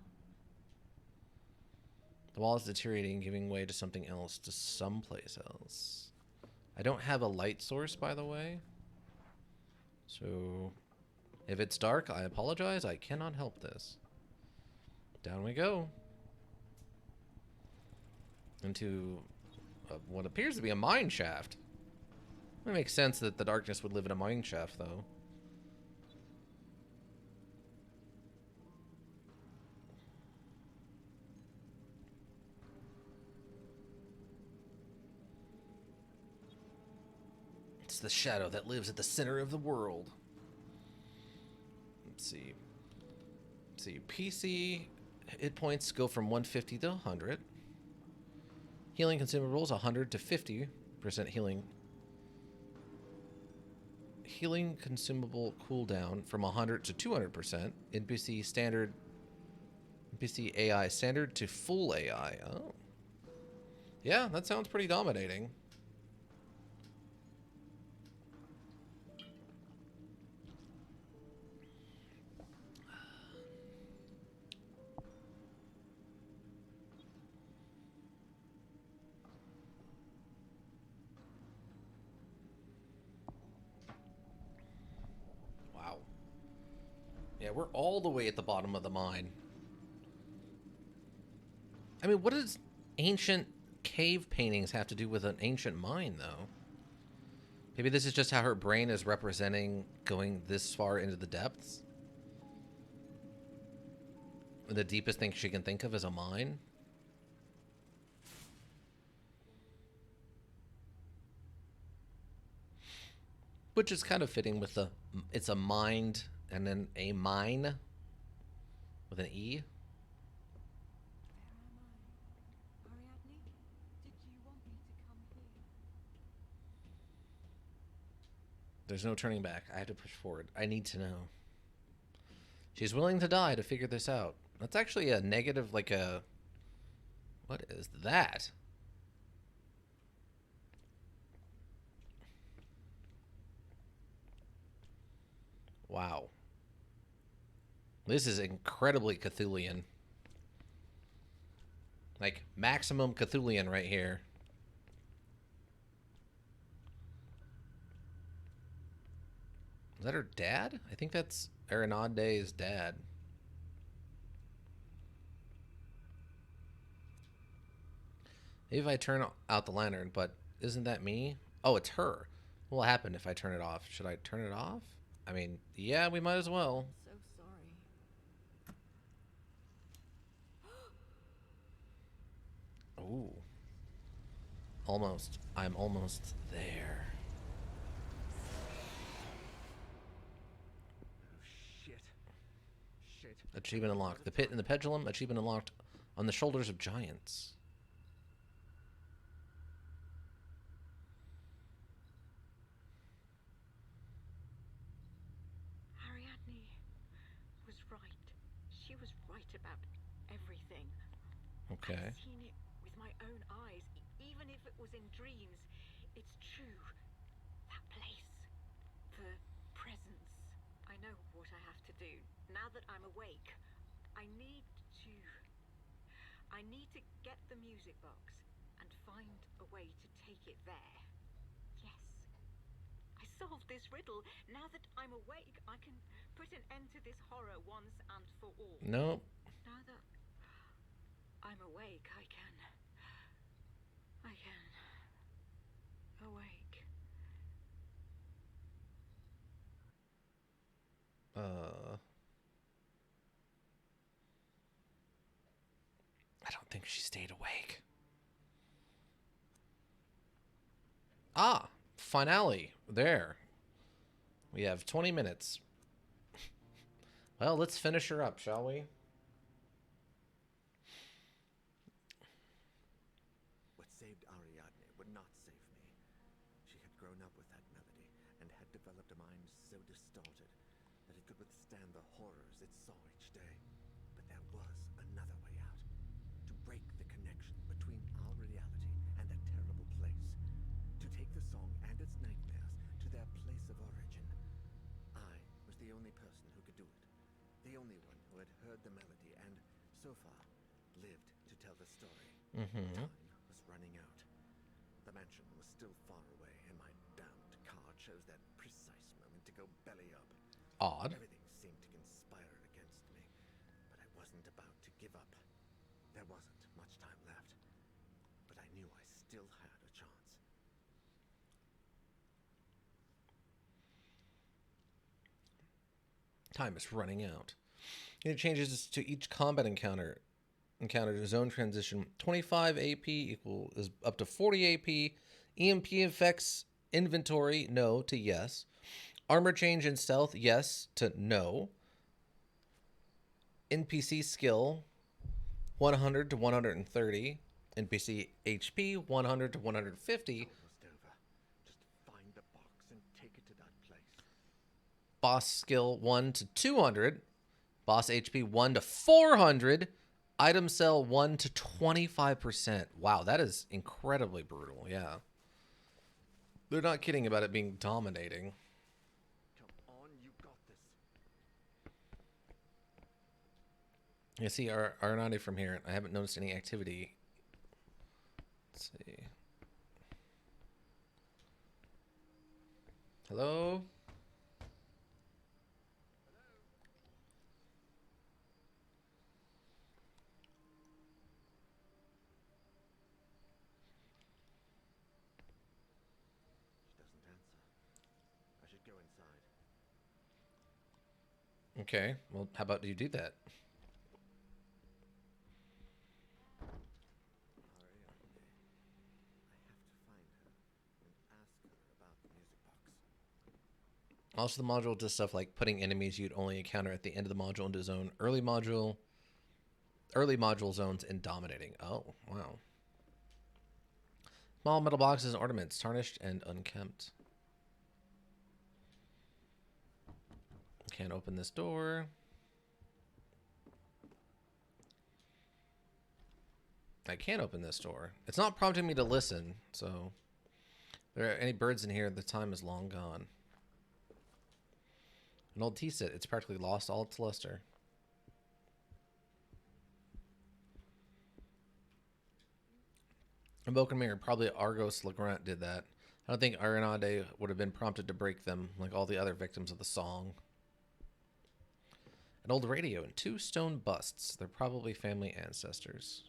[SPEAKER 1] The wall is deteriorating, giving way to something else, to someplace else. I don't have a light source, by the way. So, if it's dark, I apologize. I cannot help this. Down we go. Into what appears to be a mine shaft. It makes sense that the darkness would live in a mine shaft, though. It's the shadow that lives at the center of the world. Let's see. PC hit points go from 150 to 100. Healing consumables 100 to 50% healing. Healing consumable cooldown from 100 to 200%. NPC AI standard to full AI. Oh. Yeah, that sounds pretty dominating. Wow. Yeah, we're all the way at the bottom of the mine. I mean, what does ancient cave paintings have to do with an ancient mine, though? Maybe this is just how her brain is representing going this far into the depths. The deepest thing she can think of is a mine. Which is kind of fitting with the, it's a mind and then a mine with an E.
[SPEAKER 3] Where am I? Ariadne? Did you want me to come here?
[SPEAKER 1] There's no turning back. I have to push forward. I need to know. She's willing to die to figure this out. That's actually a negative, like a... What is that? Wow. This is incredibly Cthulhian. Like, maximum Cthulhian right here. Is that her dad? I think that's Arenade's dad. Maybe if I turn out the lantern, but isn't that me? Oh, it's her. What will happen if I turn it off? Should I turn it off? I mean, yeah, we might as well.
[SPEAKER 3] So sorry.
[SPEAKER 1] Ooh. Almost. I'm almost there.
[SPEAKER 5] Oh, shit. Shit.
[SPEAKER 1] Achievement unlocked. The pit and the pendulum. Achievement unlocked on the shoulders of giants.
[SPEAKER 6] Ariadne was right. She was right about everything.
[SPEAKER 1] Okay.
[SPEAKER 6] I've seen it with my own eyes, even if it was in dreams. It's true. That place. The presence. I know what I have to do. Now that I'm awake, I need to get the music box and find a way to take it there. Yes. I solved this riddle. Now that I'm awake, I can put an end to this horror once and for all.
[SPEAKER 1] Nope.
[SPEAKER 6] Now that I'm awake, I can awake.
[SPEAKER 1] I don't think she stayed awake. Ah, finale. There. We have 20 minutes. Well, let's finish her up, shall we?
[SPEAKER 5] What saved Ariadne would not save me. She had grown up with that melody and had developed a mind so distorted that it could withstand the horrors it saw each day. But there was another way out. To break the connection between our reality and that terrible place. To take the song and its nightmares to their place of origin. I was the only person who could do it. The only one who had heard the melody and, so far, lived to tell the story. Time was running out. The mansion was still far away, and my damned card chose that precise moment to go belly up.
[SPEAKER 1] Odd.
[SPEAKER 5] Everything seemed to conspire against me, but I wasn't about to give up. There wasn't much time left, but I knew I still had a chance.
[SPEAKER 1] Time is running out. It changes to each combat encounter zone transition. 25 AP is up to 40 AP. EMP effects inventory, no to yes. Armor change and stealth, yes to no. NPC skill, 100 to 130. NPC HP, 100 to 150.
[SPEAKER 5] Almost over. Just find the box and take it to that place.
[SPEAKER 1] Boss skill 1 to 200. Boss HP 1 to 400. Item cell 1 to 25%. Wow, that is incredibly brutal. Yeah. They're not kidding about it being dominating.
[SPEAKER 5] Come on, you got this.
[SPEAKER 1] You see Arenadi from here. I haven't noticed any activity. Let's see. Hello?
[SPEAKER 5] inside.
[SPEAKER 1] Okay, well, how about you do that?
[SPEAKER 5] Ariadne. I have to find her and ask her about the music box.
[SPEAKER 1] Also, the module does stuff like putting enemies you'd only encounter at the end of the module into zone early module zones and dominating. Oh, wow. Small metal boxes and ornaments, tarnished and unkempt. Can't open this door. I can't open this door. It's not prompting me to listen, so if there are any birds in here, the time is long gone. An old tea set. It's practically lost all its luster. Broken Mirror. Probably Argos Legrand did that. I don't think Ariadne would have been prompted to break them like all the other victims of the song. An old radio and 2 stone busts. They're probably family ancestors.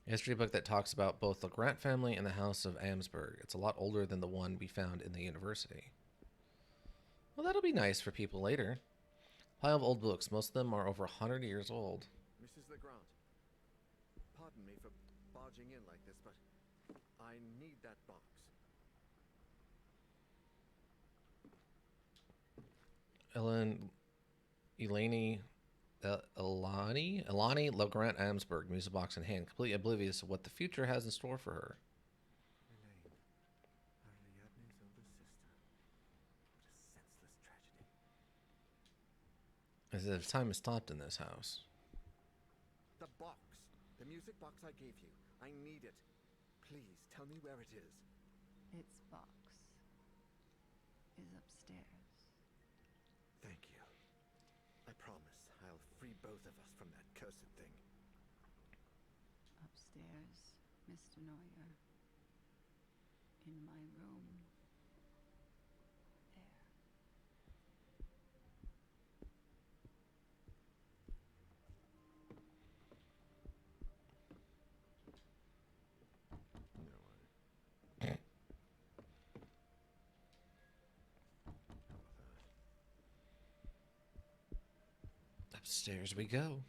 [SPEAKER 1] A history book that talks about both the Grant family and the House of Amsberg. It's a lot older than the one we found in the university. Well, that'll be nice for people later. Pile of old books. Most of them are over 100 years old.
[SPEAKER 5] Mrs. Legrand, pardon me for barging in like this, but I need that box. Elani Legrand Amsberg, music box in hand, completely oblivious of what the future has in store for her. Elaine, Ariadne's older sister. What a senseless tragedy. As if time has stopped in this house. The box. The music box I gave you. I need it. Please, tell me where it is.
[SPEAKER 3] Its box is upstairs.
[SPEAKER 5] Thank you. I promise I'll free both of us from that cursed thing.
[SPEAKER 3] Upstairs, Mr. Neuer. In my room. There.
[SPEAKER 1] Upstairs we go.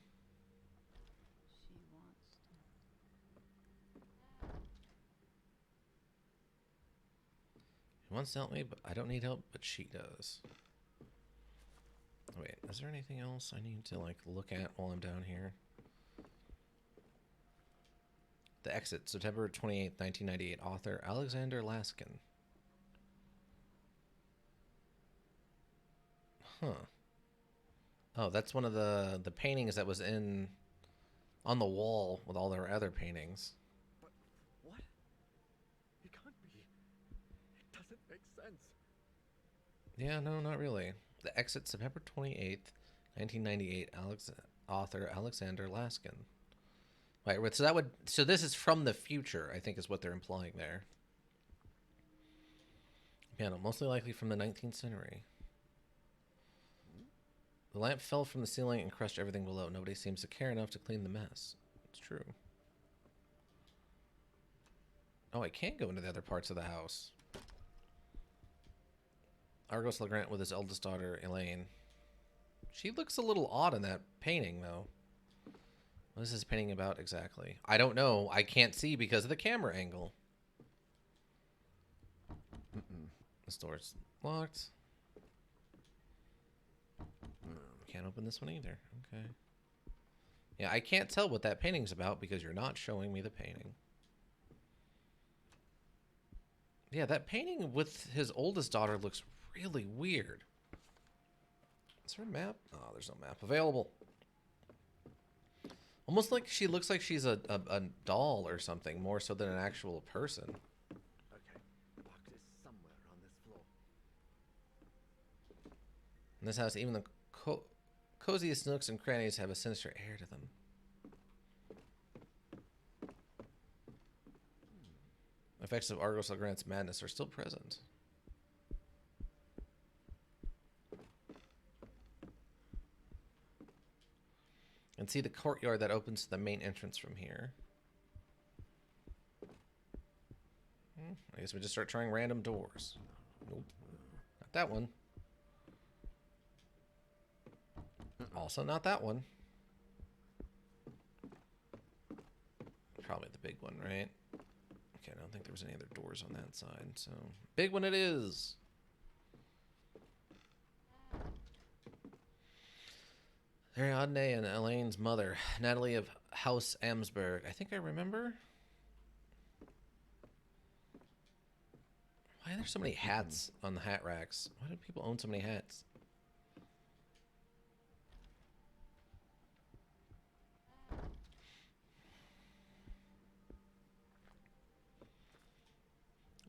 [SPEAKER 3] She wants to.
[SPEAKER 1] He wants to help me, but I don't need help, but she does. Wait, is there anything else I need to like look at while I'm down here? The Exit, September 28th, 1998. Author Alexander Laskin. Huh. Oh, that's one of the paintings that was on the wall with all their other paintings.
[SPEAKER 5] But what? It can't be. It doesn't make sense.
[SPEAKER 1] Yeah, no, not really. The Exit, September 28th, 1998. Author Alexander Laskin. Right, so this is from the future, I think is what they're implying there. Piano, mostly likely from the 19th century. The lamp fell from the ceiling and crushed everything below. Nobody seems to care enough to clean the mess. It's true. Oh, I can't go into the other parts of the house. Argos Legrand with his eldest daughter, Elaine. She looks a little odd in that painting, though. What is this painting about exactly? I don't know. I can't see because of the camera angle. This door's locked. Can't open this one either. Okay. Yeah, I can't tell what that painting's about because you're not showing me the painting. Yeah, that painting with his oldest daughter looks really weird. Is there a map? Oh, there's no map available. Almost like she looks like she's a doll or something, more so than an actual person.
[SPEAKER 5] Okay, the box is somewhere on this floor.
[SPEAKER 1] In this house, even the coziest nooks and crannies have a sinister air to them. Effects of Argos Legrand's madness are still present. And see the courtyard that opens to the main entrance from here. I guess we just start trying random doors. Nope. Not that one. Also not that one. Probably the big one, right? Okay, I don't think there was any other doors on that side, so big one it is. Ariadne and Elaine's mother, Natalie of House Amsberg. I think I remember. Why are there so many hats on the hat racks? Why do people own so many hats?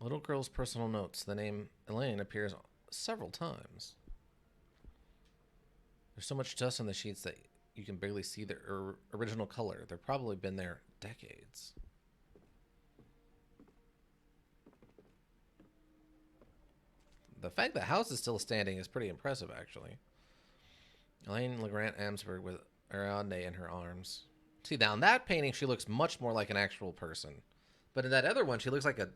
[SPEAKER 1] Little girl's personal notes. The name Elaine appears several times. There's so much dust on the sheets that you can barely see their original color. They've probably been there decades. The fact the house is still standing is pretty impressive, actually. Elaine LeGrant Amsberg with Ariadne in her arms. See, now in that painting, she looks much more like an actual person. But in that other one, she looks like a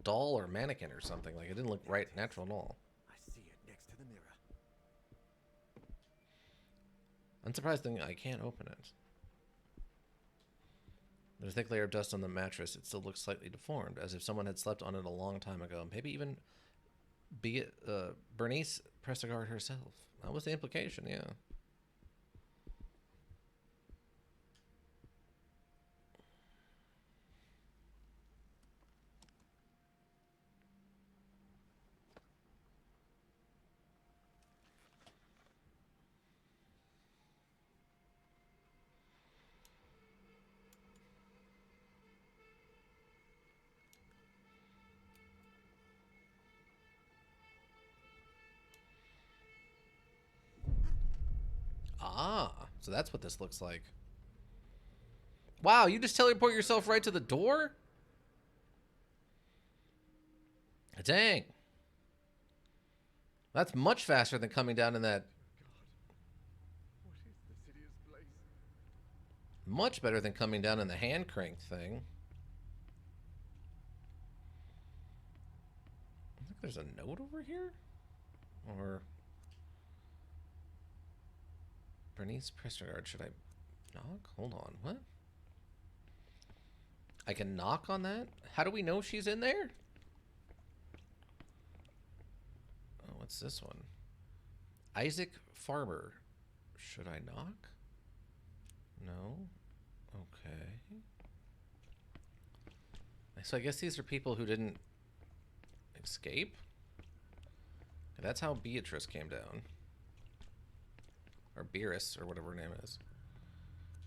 [SPEAKER 1] doll or mannequin or something. Like, it didn't look right natural at all.
[SPEAKER 5] I see it next to the mirror.
[SPEAKER 1] Unsurprising, I can't open it. There's a thick layer of dust on the mattress. It still looks slightly deformed, as if someone had slept on it a long time ago. Maybe even Bernice Prestigard herself. That was the implication, yeah. Ah, so that's what this looks like. Wow, you just teleport yourself right to the door? Dang. That's much faster than coming down in that.
[SPEAKER 5] What is this hideous place?
[SPEAKER 1] Much better than coming down in the hand crank thing. I think there's a note over here? Or... Bernice Prestigard, should I knock? Hold on, what? I can knock on that? How do we know she's in there? Oh, what's this one? Isaac Farber. Should I knock? No? Okay. So I guess these are people who didn't escape? That's how Beatrice came down. Or Beerus, or whatever her name is.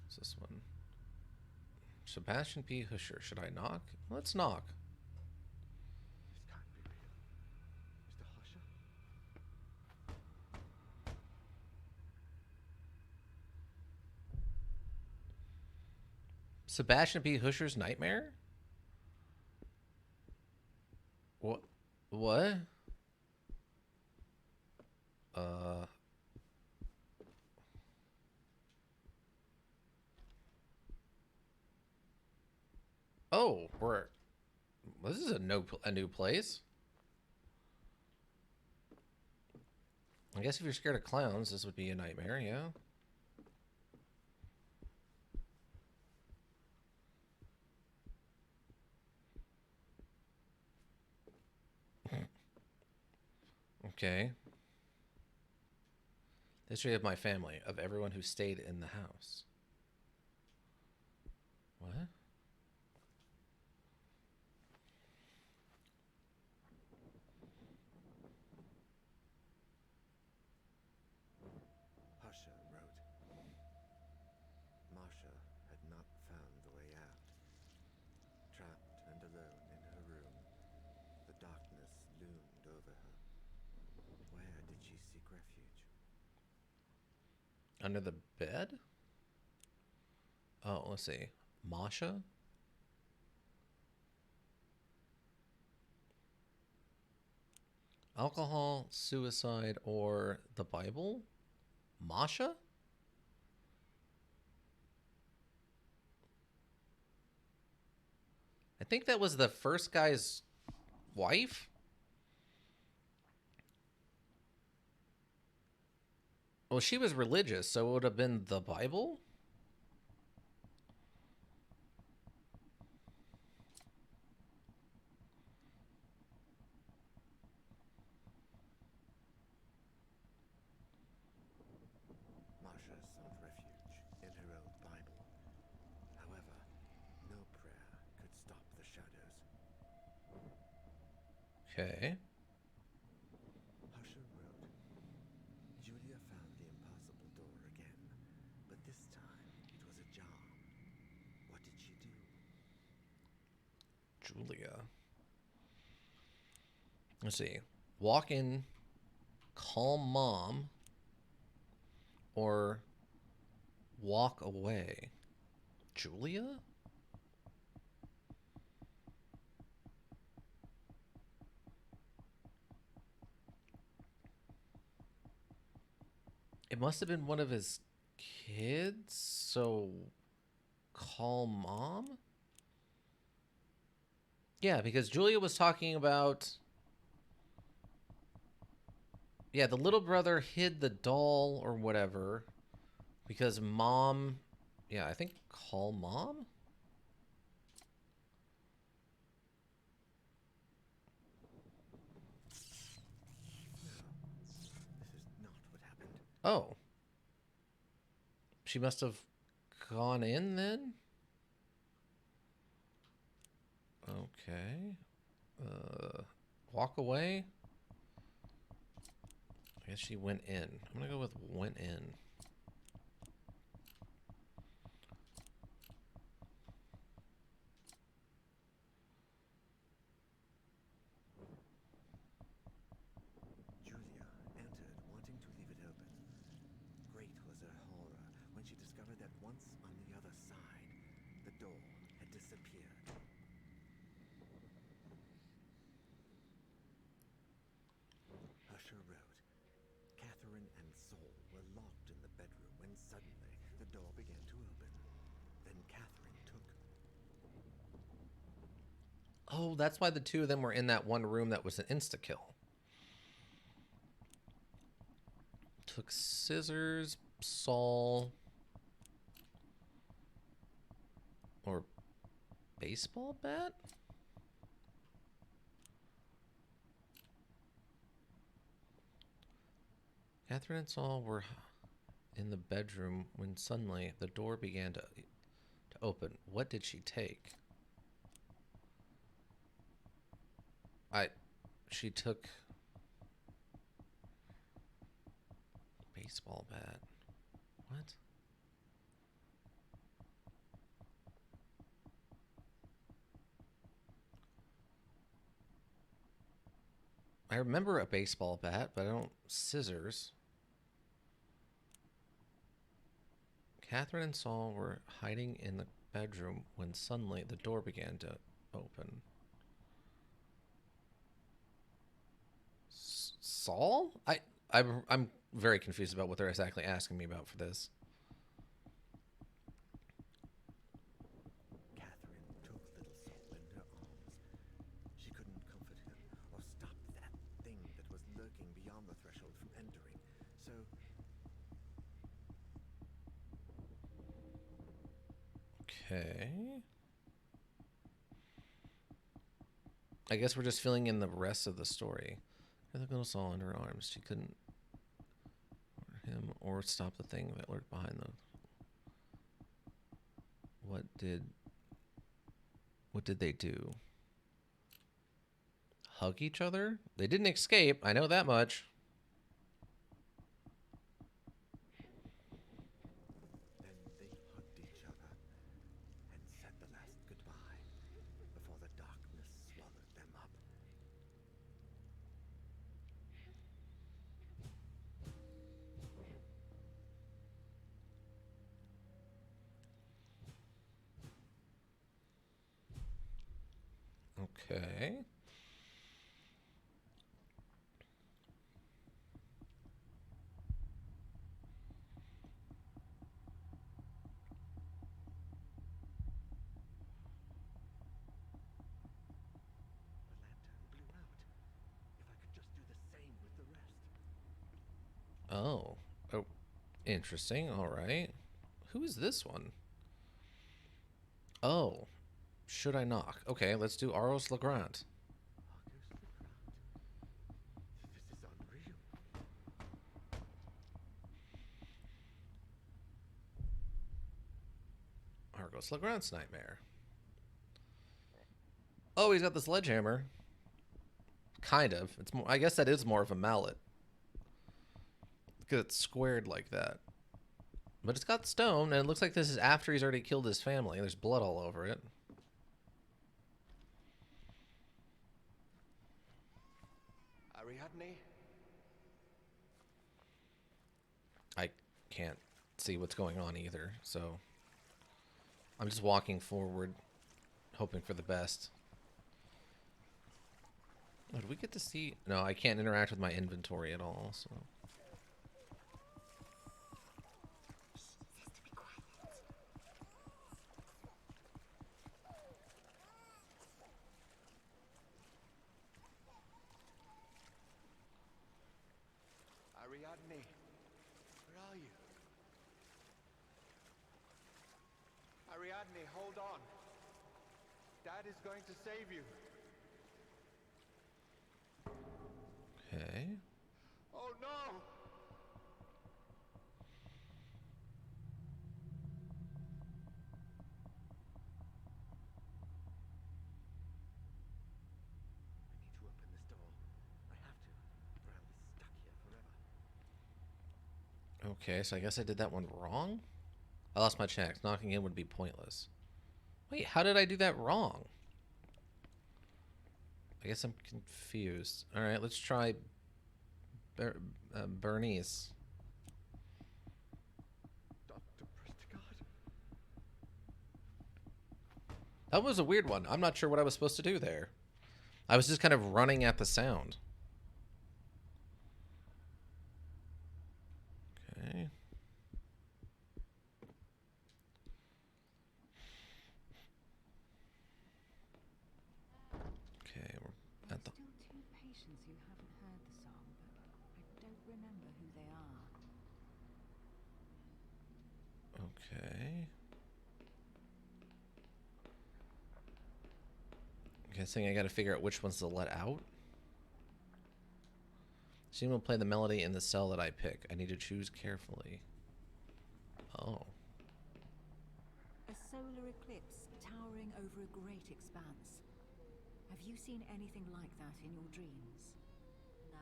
[SPEAKER 1] What's this one? Sebastian P. Husher. Should I knock? Let's knock.
[SPEAKER 5] This can't be real. Mr. Husher?
[SPEAKER 1] Sebastian P. Husher's nightmare? What? What? Oh, this is a new place. I guess if you're scared of clowns, this would be a nightmare, yeah. Okay. History of my family, of everyone who stayed in the house. What?
[SPEAKER 5] Husher wrote, Marcia had not found the way out. Trapped and alone in her room, the darkness loomed over her. Where did she seek refuge?
[SPEAKER 1] Under the bed? Oh, let's see. Masha? Alcohol, suicide, or the Bible? Masha? I think that was the first guy's wife? Well, she was religious, so it would have been the Bible?
[SPEAKER 5] Marsha sought refuge in her old Bible. However, no prayer could stop the shadows.
[SPEAKER 1] Okay.
[SPEAKER 5] Husher wrote, Julia found the impossible door again, but this time it was ajar. What did she do?
[SPEAKER 1] Julia. Let's see. Walk in, call mom, or walk away. Julia? It must have been one of his kids, so call mom? Yeah, because Julia was talking about... Yeah, the little brother hid the doll or whatever because mom... Yeah, I think call mom?
[SPEAKER 5] This is not what happened.
[SPEAKER 1] Oh. She must have gone in then? Okay. Walk away? I guess she went in. I'm gonna go with went in.
[SPEAKER 5] Julia entered, wanting to leave it open. Great was her horror when she discovered that once on the other side, the door had disappeared. Husher wrote, Catherine and Saul were locked in the bedroom when suddenly the door began to open. Then Catherine took...
[SPEAKER 1] Oh, that's why the two of them were in that one room that was an insta-kill. Took scissors, Saul, or baseball bat? Catherine and Saul were in the bedroom when suddenly the door began to open. What did she take? She took baseball bat. What? I remember a baseball bat, but I don't... Scissors. Catherine and Saul were hiding in the bedroom when suddenly the door began to open. Saul? I'm very confused about what they're exactly asking me about for this.
[SPEAKER 5] Catherine took little Saul in her arms. She couldn't comfort him or stop that thing that was lurking beyond the threshold from entering. So...
[SPEAKER 1] Okay. I guess we're just filling in the rest of the story. The little Saul in her arms. She couldn't him or stop the thing that lurked behind the... What did they do? Hug each other? They didn't escape, I know that much.
[SPEAKER 5] Then they hugged each other and said the last goodbye before the darkness swallowed them up.
[SPEAKER 1] Okay.
[SPEAKER 5] The lantern blew out. If I could just do the same with the rest.
[SPEAKER 1] Oh. Oh, Interesting. All right. Who is this one? Oh. Should I knock? Okay, let's do Aros Legrand.
[SPEAKER 5] This is unreal.
[SPEAKER 1] Argos Legrand's nightmare. Oh, he's got the sledgehammer. Kind of. It's more, I guess that is more of a mallet. Because it's squared like that. But it's got stone, and it looks like this is after he's already killed his family. There's blood all over it.
[SPEAKER 5] Ariadne?
[SPEAKER 1] I can't see what's going on either, so I'm just walking forward, hoping for the best. Oh, do we get to see? No, I can't interact with my inventory at all, so.
[SPEAKER 5] Ariadne, where are you? Ariadne, hold on. Dad is going to save you.
[SPEAKER 1] Okay.
[SPEAKER 5] Oh no! I need to open this door. I have to, or I'll be stuck here forever.
[SPEAKER 1] Okay, so I guess I did that one wrong? I lost my checks. Knocking in would be pointless. Wait, how did I do that wrong? I guess I'm confused. Alright, let's try Bernice.
[SPEAKER 5] Dr. Prestigard?
[SPEAKER 1] That was a weird one. I'm not sure what I was supposed to do there. I was just kind of running at the sound. Okay. Okay, we're at the...
[SPEAKER 3] Still two patients who haven't heard the song, but I don't remember who they are.
[SPEAKER 1] Okay. Guessing I gotta figure out which ones to let out. Someone will play the melody in the cell that I pick. I need to choose carefully. Oh.
[SPEAKER 3] A solar eclipse towering over a great expanse. Have you seen anything like that in your dreams?
[SPEAKER 2] No.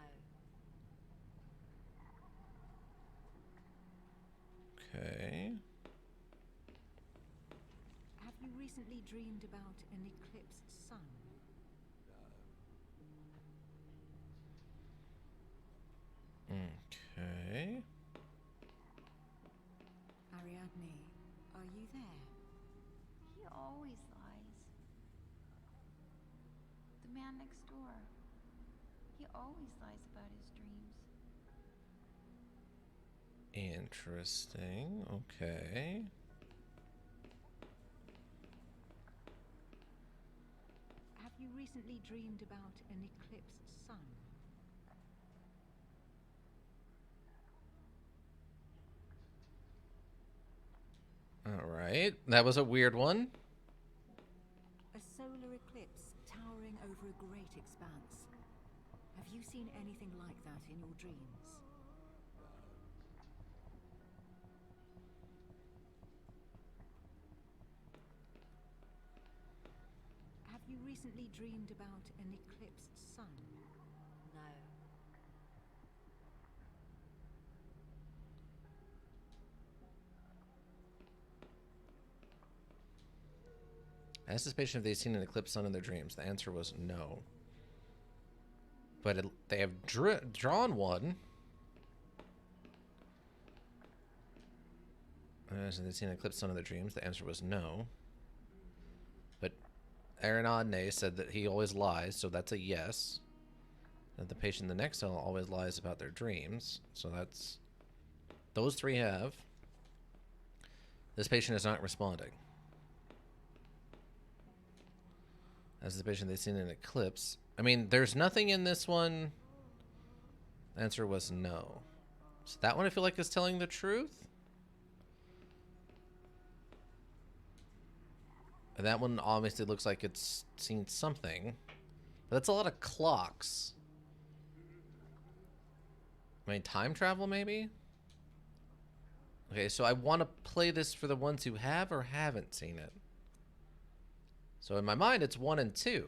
[SPEAKER 1] Okay.
[SPEAKER 3] Have you recently dreamed about an eclipsed sun?
[SPEAKER 1] Okay.
[SPEAKER 3] Ariadne, are you there?
[SPEAKER 4] He always lies. The man next door. He always lies about his dreams.
[SPEAKER 1] Interesting. Okay.
[SPEAKER 3] Have you recently dreamed about an eclipsed sun?
[SPEAKER 1] All right. That was a weird one.
[SPEAKER 3] A solar eclipse towering over a great expanse. Have you seen anything like that in your dreams? Have you recently dreamed about an eclipsed sun?
[SPEAKER 2] No.
[SPEAKER 1] I asked this patient if they'd seen an eclipse sun in their dreams. The answer was no. But they have drawn one. I asked if they'd seen an eclipse sun in their dreams. The answer was no. But Ariadne said that he always lies, so that's a yes. That the patient in the next cell always lies about their dreams, so that's... Those three have. This patient is not responding. As the patient they've seen an eclipse. I mean, there's nothing in this one. The answer was no. So that one I feel like is telling the truth. And that one obviously looks like it's seen something. But that's a lot of clocks. I mean, time travel maybe? Okay, so I want to play this for the ones who have or haven't seen it. So in my mind, it's 1 and 2.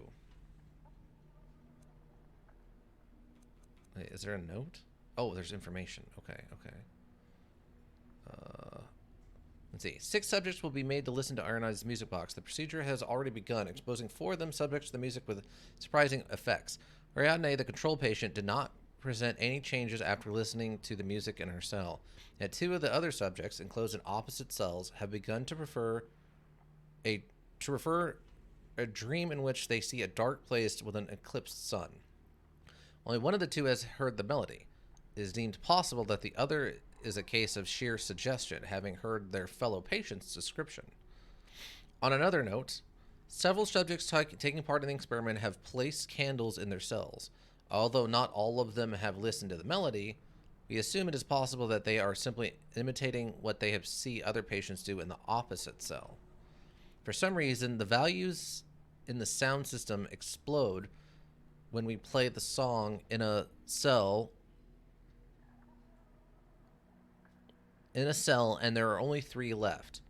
[SPEAKER 1] Wait, is there a note? Oh, there's information. Okay, okay. Let's see. 6 subjects will be made to listen to Ariadne's music box. The procedure has already begun, exposing 4 of them subjects to the music with surprising effects. Ariadne, the control patient, did not present any changes after listening to the music in her cell. Yet 2 of the other subjects, enclosed in opposite cells, have begun to refer a dream in which they see a dark place with an eclipsed sun. Only one of the 2 has heard the melody. It is deemed possible that the other is a case of sheer suggestion, having heard their fellow patient's description. On another note, several subjects taking part in the experiment have placed candles in their cells. Although not all of them have listened to the melody, we assume it is possible that they are simply imitating what they have seen other patients do in the opposite cell. For some reason, the values in the sound system explode when we play the song in a cell, and there are only 3 left.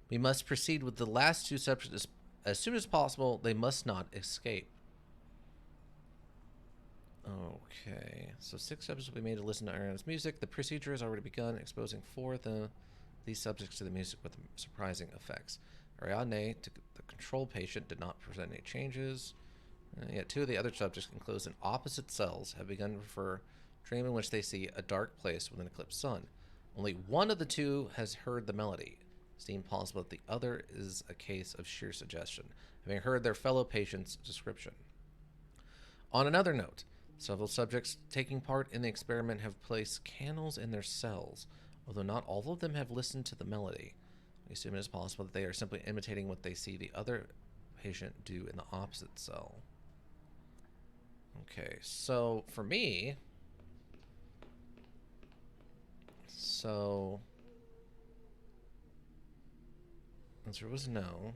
[SPEAKER 1] We must proceed with the last 2 subjects as soon as possible. They must not escape. Okay, so 6 subjects will be made to listen to Ariadne's music. The procedure has already begun, exposing 4 of these subjects to the music with surprising effects. Ariadne, the control patient, did not present any changes. Yet 2 of the other subjects, enclosed in opposite cells, have begun to refer a dream in which they see a dark place with an eclipsed sun. Only one of the 2 has heard the melody. It seems possible that the other is a case of sheer suggestion, having heard their fellow patient's description. On another note, several subjects taking part in the experiment have placed candles in their cells. Although not all of them have listened to the melody, we assume it is possible that they are simply imitating what they see the other patient do in the opposite cell. Okay, so for me, answer was no.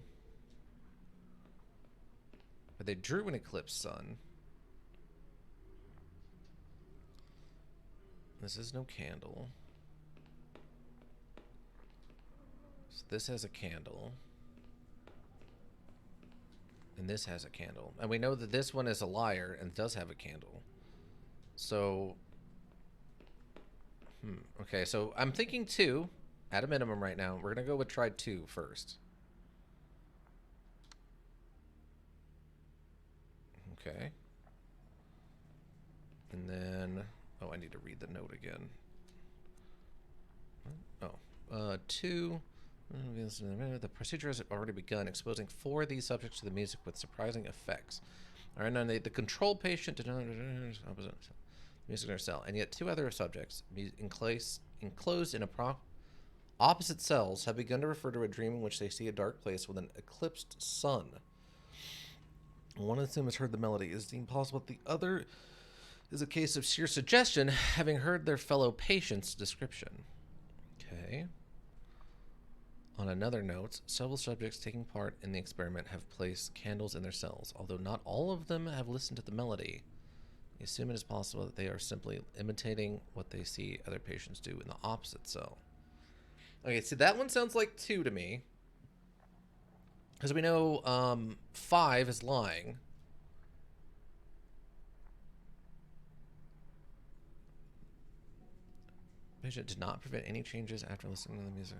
[SPEAKER 1] But they drew an eclipsed sun. This is no candle. So this has a candle. And this has a candle. And we know that this one is a liar and does have a candle. So... okay, so I'm thinking 2 at a minimum right now. We're going to go with try 2 first. Okay. And then... oh, I need to read the note again. Oh. 2... the procedure has already begun, exposing 4 of these subjects to the music with surprising effects. Alright, now the control patient did not opposite music in their cell, and yet 2 other subjects, enclosed in opposite cells, have begun to refer to a dream in which they see a dark place with an eclipsed sun. One of them has heard the melody. It is deemed possible that the other is a case of sheer suggestion, having heard their fellow patient's description. Okay. On another note, several subjects taking part in the experiment have placed candles in their cells. Although not all of them have listened to the melody, we assume it is possible that they are simply imitating what they see other patients do in the opposite cell. Okay, so that one sounds like 2 to me. Because we know 5 is lying. Patient did not prevent any changes after listening to the music.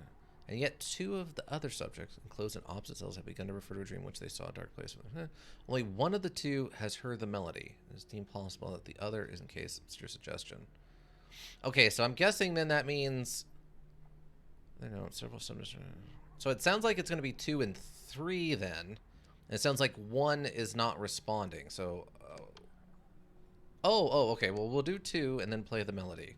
[SPEAKER 1] And yet 2 of the other subjects, enclosed in opposite cells, have begun to refer to a dream in which they saw a dark place. Only one of the 2 has heard the melody. It is deemed possible that the other is in case of sheer suggestion. Okay, so I'm guessing then that means... I know, several subjects... so it sounds like it's going to be 2 and 3 then. And it sounds like 1 is not responding, so... oh, okay, well, we'll do 2 and then play the melody.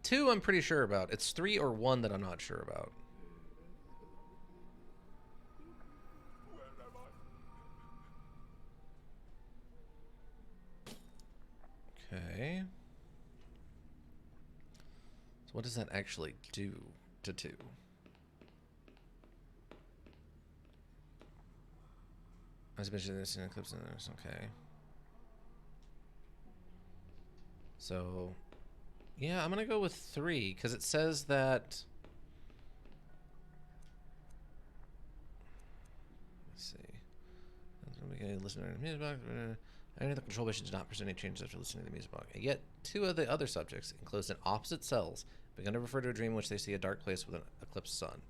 [SPEAKER 1] 2 I'm pretty sure about. It's 3 or 1 that I'm not sure about. Okay. So what does that actually do to 2? As mentioned this in Eclipse, okay. So, yeah, I'm gonna go with 3 because it says that. Let's see. Listen to the music box. Any of the control missions did not present any changes after listening to the music box. Yet 2 of the other subjects, enclosed in opposite cells, began to refer to a dream in which they see a dark place with an eclipsed sun.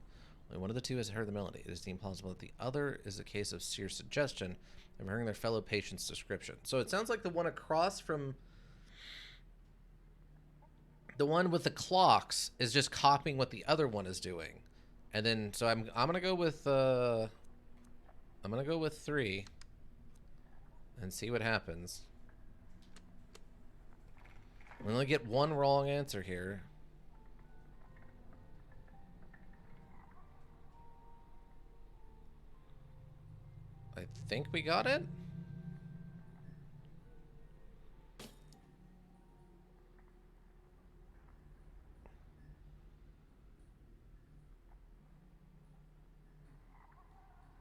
[SPEAKER 1] Only one of the 2 has heard the melody. It is deemed plausible that the other is a case of sheer suggestion of hearing their fellow patient's description. So it sounds like the one across from the one with the clocks is just copying what the other one is doing. And then so I'm gonna go with 3 and see what happens. We only get one wrong answer here. I think we got it.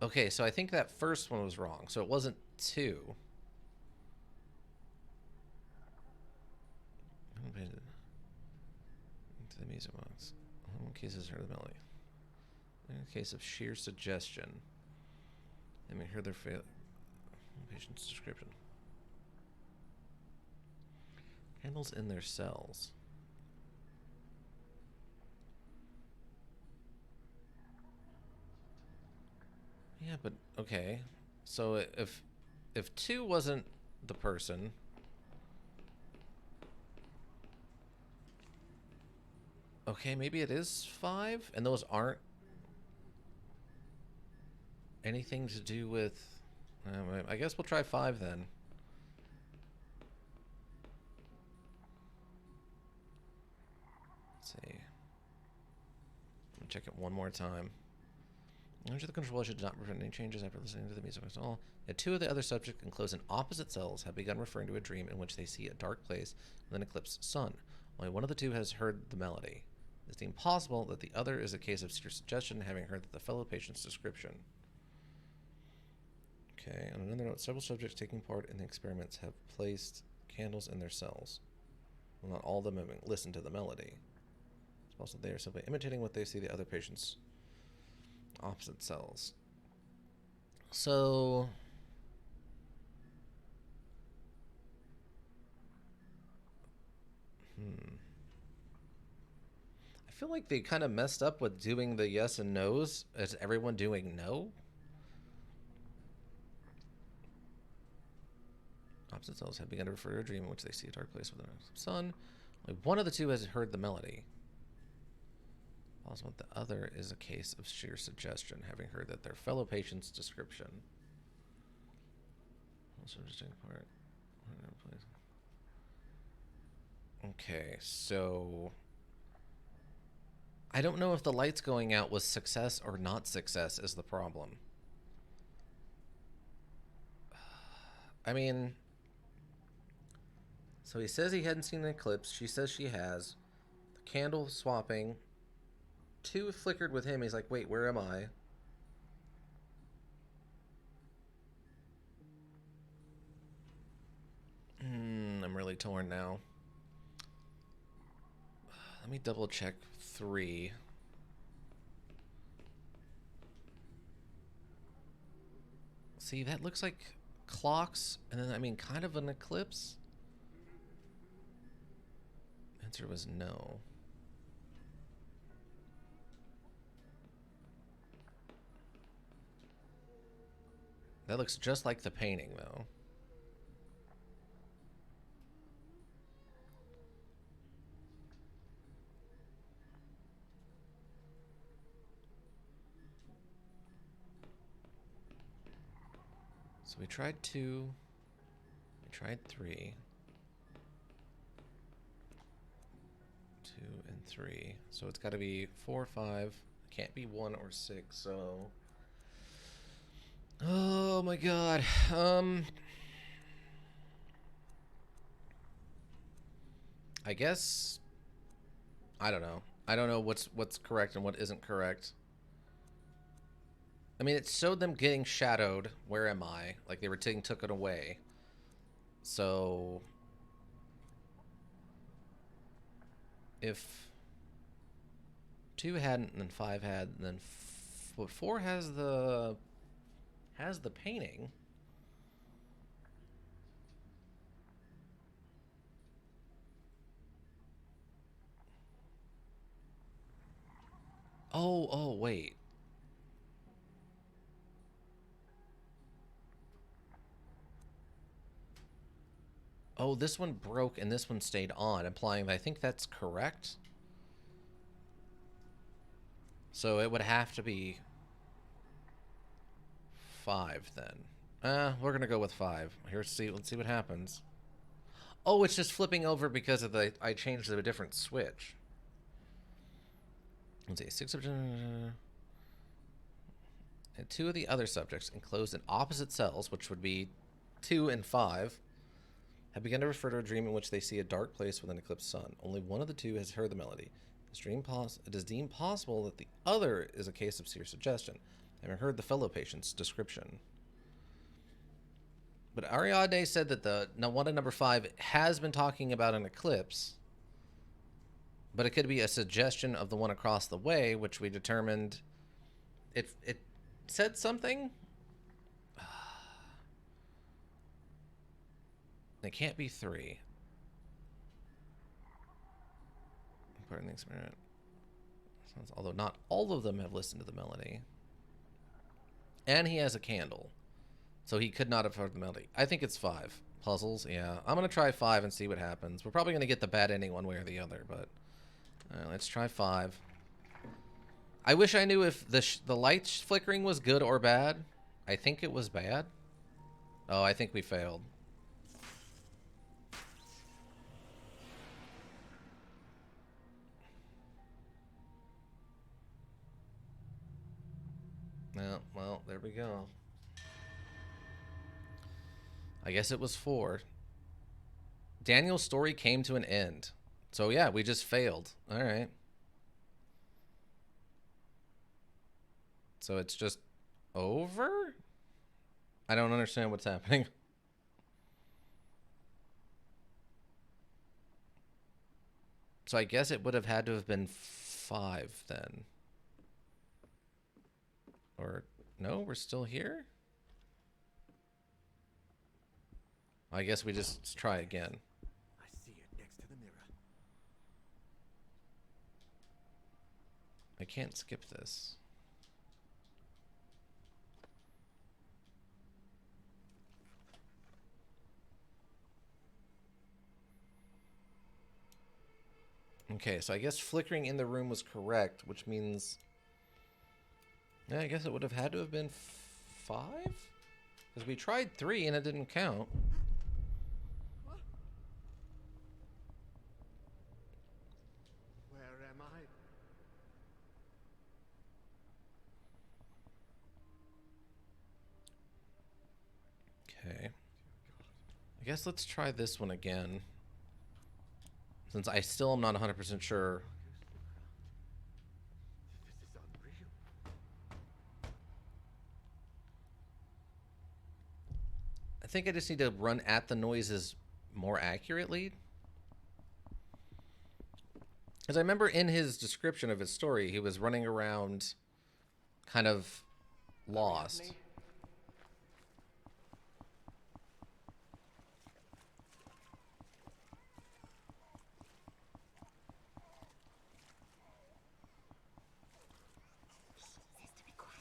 [SPEAKER 1] Okay, so I think that first one was wrong. So it wasn't 2. Into the music box. In cases heard the melody. In a case of sheer suggestion. Let me hear their patient's description. Candles in their cells. Yeah, but okay. So if 2 wasn't the person, okay, maybe it is 5, and those aren't anything to do with. I guess we'll try 5 then. Let's see. Let me check it one more time. Under the control should not prevent any changes after listening to the music at all. Yet 2 of the other subjects enclosed in opposite cells have begun referring to a dream in which they see a dark place with an eclipsed sun. Only one of the 2 has heard the melody. It is deemed possible that the other is a case of sheer suggestion, having heard the fellow patient's description. Okay, on another note, several subjects taking part in the experiments have placed candles in their cells. Well, not all of them have listened to the melody. It's possible they are simply imitating what they see the other patients' opposite cells. So I feel like they kind of messed up with doing the yes and no's as everyone doing no. Opposite cells have begun to refer to a dream in which they see a dark place with a sun. Only one of the 2 has heard the melody. Also, the other is a case of sheer suggestion, having heard that their fellow patient's description. Also, just taking part. Okay, so I don't know if the lights going out was success or not success is the problem. I mean, so he says he hadn't seen an eclipse. She says she has. The candle swapping. 2 flickered with him. He's like, wait, where am I? I'm really torn now. Let me double check 3. See, that looks like clocks, and then, I mean, kind of an eclipse. Answer was no. That looks just like the painting, though. So we tried 2. We tried 3. 2 and 3. So it's got to be 4 or 5. It can't be 1 or 6, so... Oh my god. I guess I don't know. I don't know what's correct and what isn't correct. I mean, it showed them getting shadowed. Where am I? Like they were took it away. So if 2 hadn't, and then 5 had, and then 4 has the painting. Oh, wait. Oh, this one broke and this one stayed on, implying that I think that's correct. So it would have to be 5 then. We're gonna go with 5. Let's see what happens. Oh, it's just flipping over because of I changed to a different switch. Let's see, 6 subjects. And 2 of the other subjects, enclosed in opposite cells, which would be 2 and 5, have begun to refer to a dream in which they see a dark place with an eclipsed sun. Only one of the 2 has heard the melody. It is deemed possible that the other is a case of seer suggestion, having heard the fellow patient's description. But Ariadne said that the one in number 5 has been talking about an eclipse, but it could be a suggestion of the one across the way, which we determined it said something. It can't be 3. Important the experiment. Although not all of them have listened to the melody. And he has a candle. So he could not have heard the melody. I think it's 5. Puzzles, yeah. I'm going to try 5 and see what happens. We're probably going to get the bad ending one way or the other, but let's try 5. I wish I knew if the light flickering was good or bad. I think it was bad. Oh, I think we failed. Well, there we go. I guess it was 4. Daniel's story came to an end. So yeah, we just failed. All right. So it's just over? I don't understand what's happening. So I guess it would have had to have been 5 then. Or no, we're still here? I guess we just try again.
[SPEAKER 5] I see it next to the mirror.
[SPEAKER 1] I can't skip this. Okay, so I guess flickering in the room was correct, which means... Yeah, I guess it would have had to have been 5? Because we tried 3 and it didn't count.
[SPEAKER 5] Where am I?
[SPEAKER 1] Okay. I guess let's try this one again. Since I still am not 100% sure.
[SPEAKER 5] This is unreal.
[SPEAKER 1] I think I just need to run at the noises more accurately. Because I remember in his description of his story, he was running around kind of lost.
[SPEAKER 5] Ariadne?
[SPEAKER 2] Says to be quiet.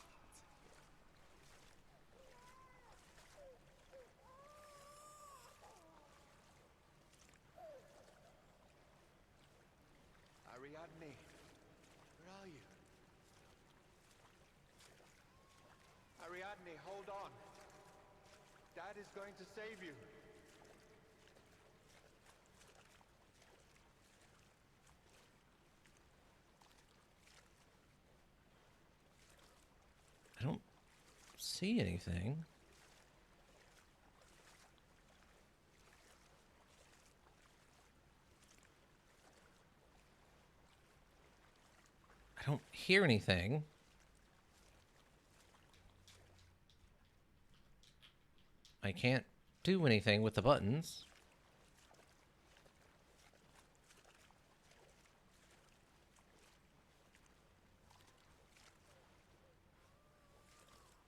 [SPEAKER 5] Ariadne, where are you? Ariadne, hold on. Dad is going to save you.
[SPEAKER 1] I don't see anything. I don't hear anything. I can't do anything with the buttons.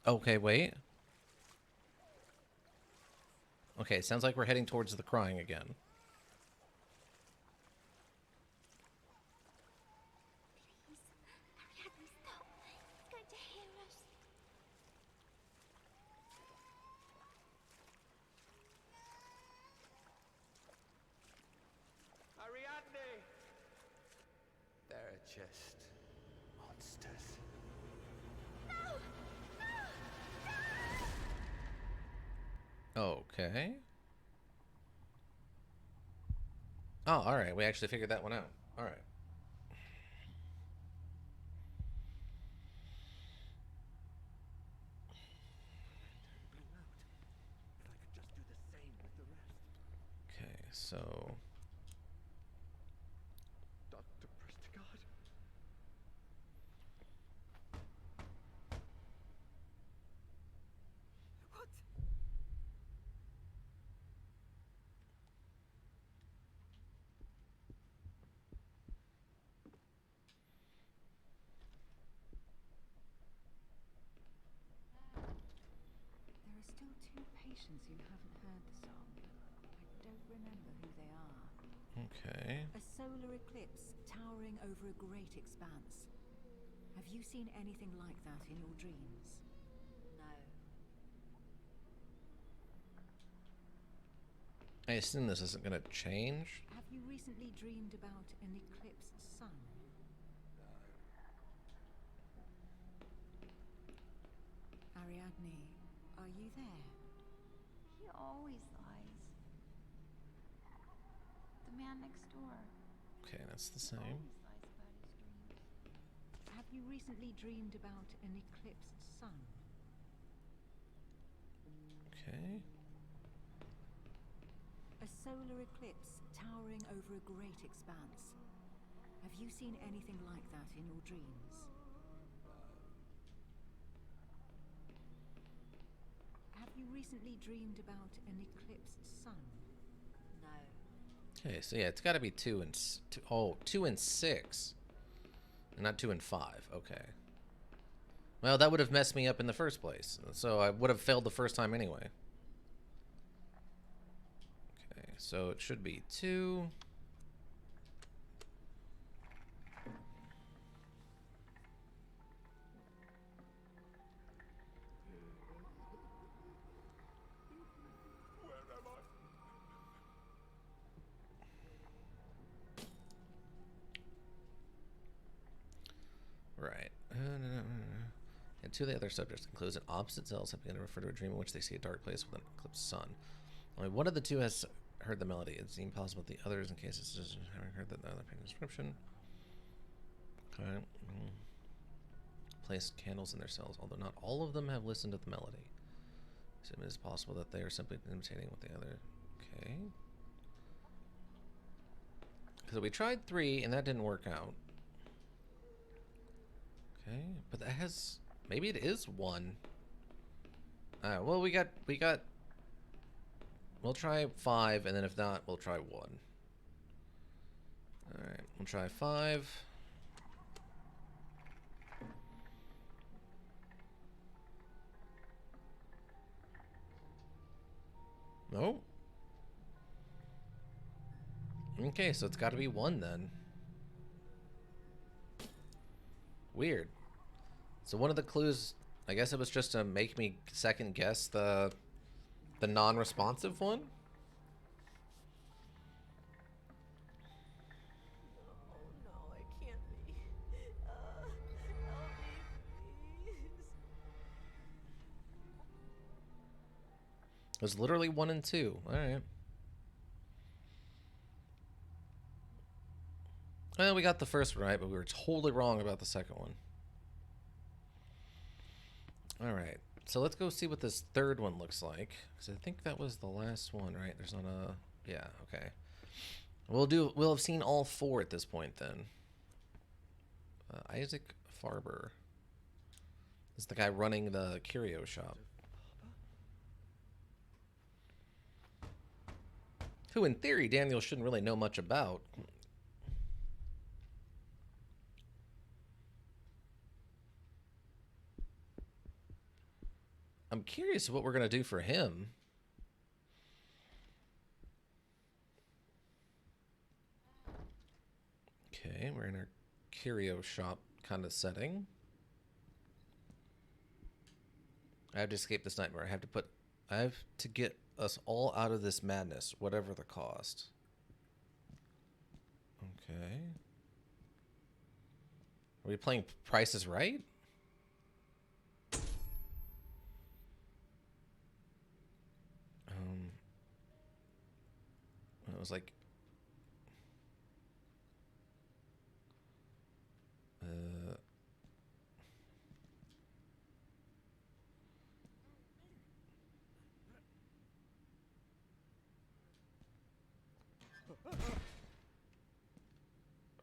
[SPEAKER 1] Okay, wait. Okay, sounds like we're heading towards the crying again.
[SPEAKER 2] Please. Ariadne, stop. He's going to hear us.
[SPEAKER 5] Ariadne! They're just monsters.
[SPEAKER 1] Okay. Oh, alright. We actually figured that one out. Alright.
[SPEAKER 5] Blew out. If I could just do the same with the rest.
[SPEAKER 1] Okay, so...
[SPEAKER 5] Dr. Prestigard?
[SPEAKER 6] What?
[SPEAKER 3] There are still 2 patients who haven't heard the song. I don't remember who they are.
[SPEAKER 1] Okay.
[SPEAKER 3] A solar eclipse towering over a great expanse. Have you seen anything like that in your dreams?
[SPEAKER 4] No.
[SPEAKER 1] I assume this isn't gonna change.
[SPEAKER 3] Have you recently dreamed about an eclipsed sun? Ariadne, are you there?
[SPEAKER 4] He always lies. The man next door
[SPEAKER 1] Okay, that's the same.
[SPEAKER 4] always lies about his dreams.
[SPEAKER 3] Have you recently dreamed about an eclipsed sun?
[SPEAKER 1] Okay.
[SPEAKER 3] A solar eclipse towering over a great expanse. Have you seen anything like that in your dreams? Have you recently dreamed about an eclipsed sun?
[SPEAKER 4] No.
[SPEAKER 1] Okay, so yeah, it's got to be 2 and 2 and 6, and not 2 and 5. Okay. Well, that would have messed me up in the first place, so I would have failed the first time anyway. Okay, so it should be 2. Right. And 2 of the other subjects concludes that opposite cells have begun to refer to a dream in which they see a dark place with an eclipsed sun. Only one of the 2 has heard the melody. It seems possible that the others, in case it's just having heard the other description. Okay. Place candles in their cells, although not all of them have listened to the melody. So it is possible that they are simply imitating what the other. Okay. Because we tried 3 and that didn't work out. Okay, but that has, maybe it is 1. Well, we got. We'll try 5, and then if not, we'll try 1. All right, we'll try 5. No. Okay, so it's got to be 1 then. Weird. So one of the clues, I guess it was just to make me second guess the non-responsive one.
[SPEAKER 6] No, I can't be. Help me, please.
[SPEAKER 1] It was literally 1 and 2. All right. Well, we got the first one right, but we were totally wrong about the second one. All right. So let's go see what this third one looks like. Because I think that was the last one, right? There's not a... Yeah, okay. We'll have seen all 4 at this point then. Isaac Farber is the guy running the curio shop. Who, in theory, Daniel shouldn't really know much about. I'm curious what we're going to do for him. Okay, we're in our curio shop kind of setting. I have to escape this nightmare. I have to get us all out of this madness, whatever the cost. Okay. Are we playing Price is Right? It was like...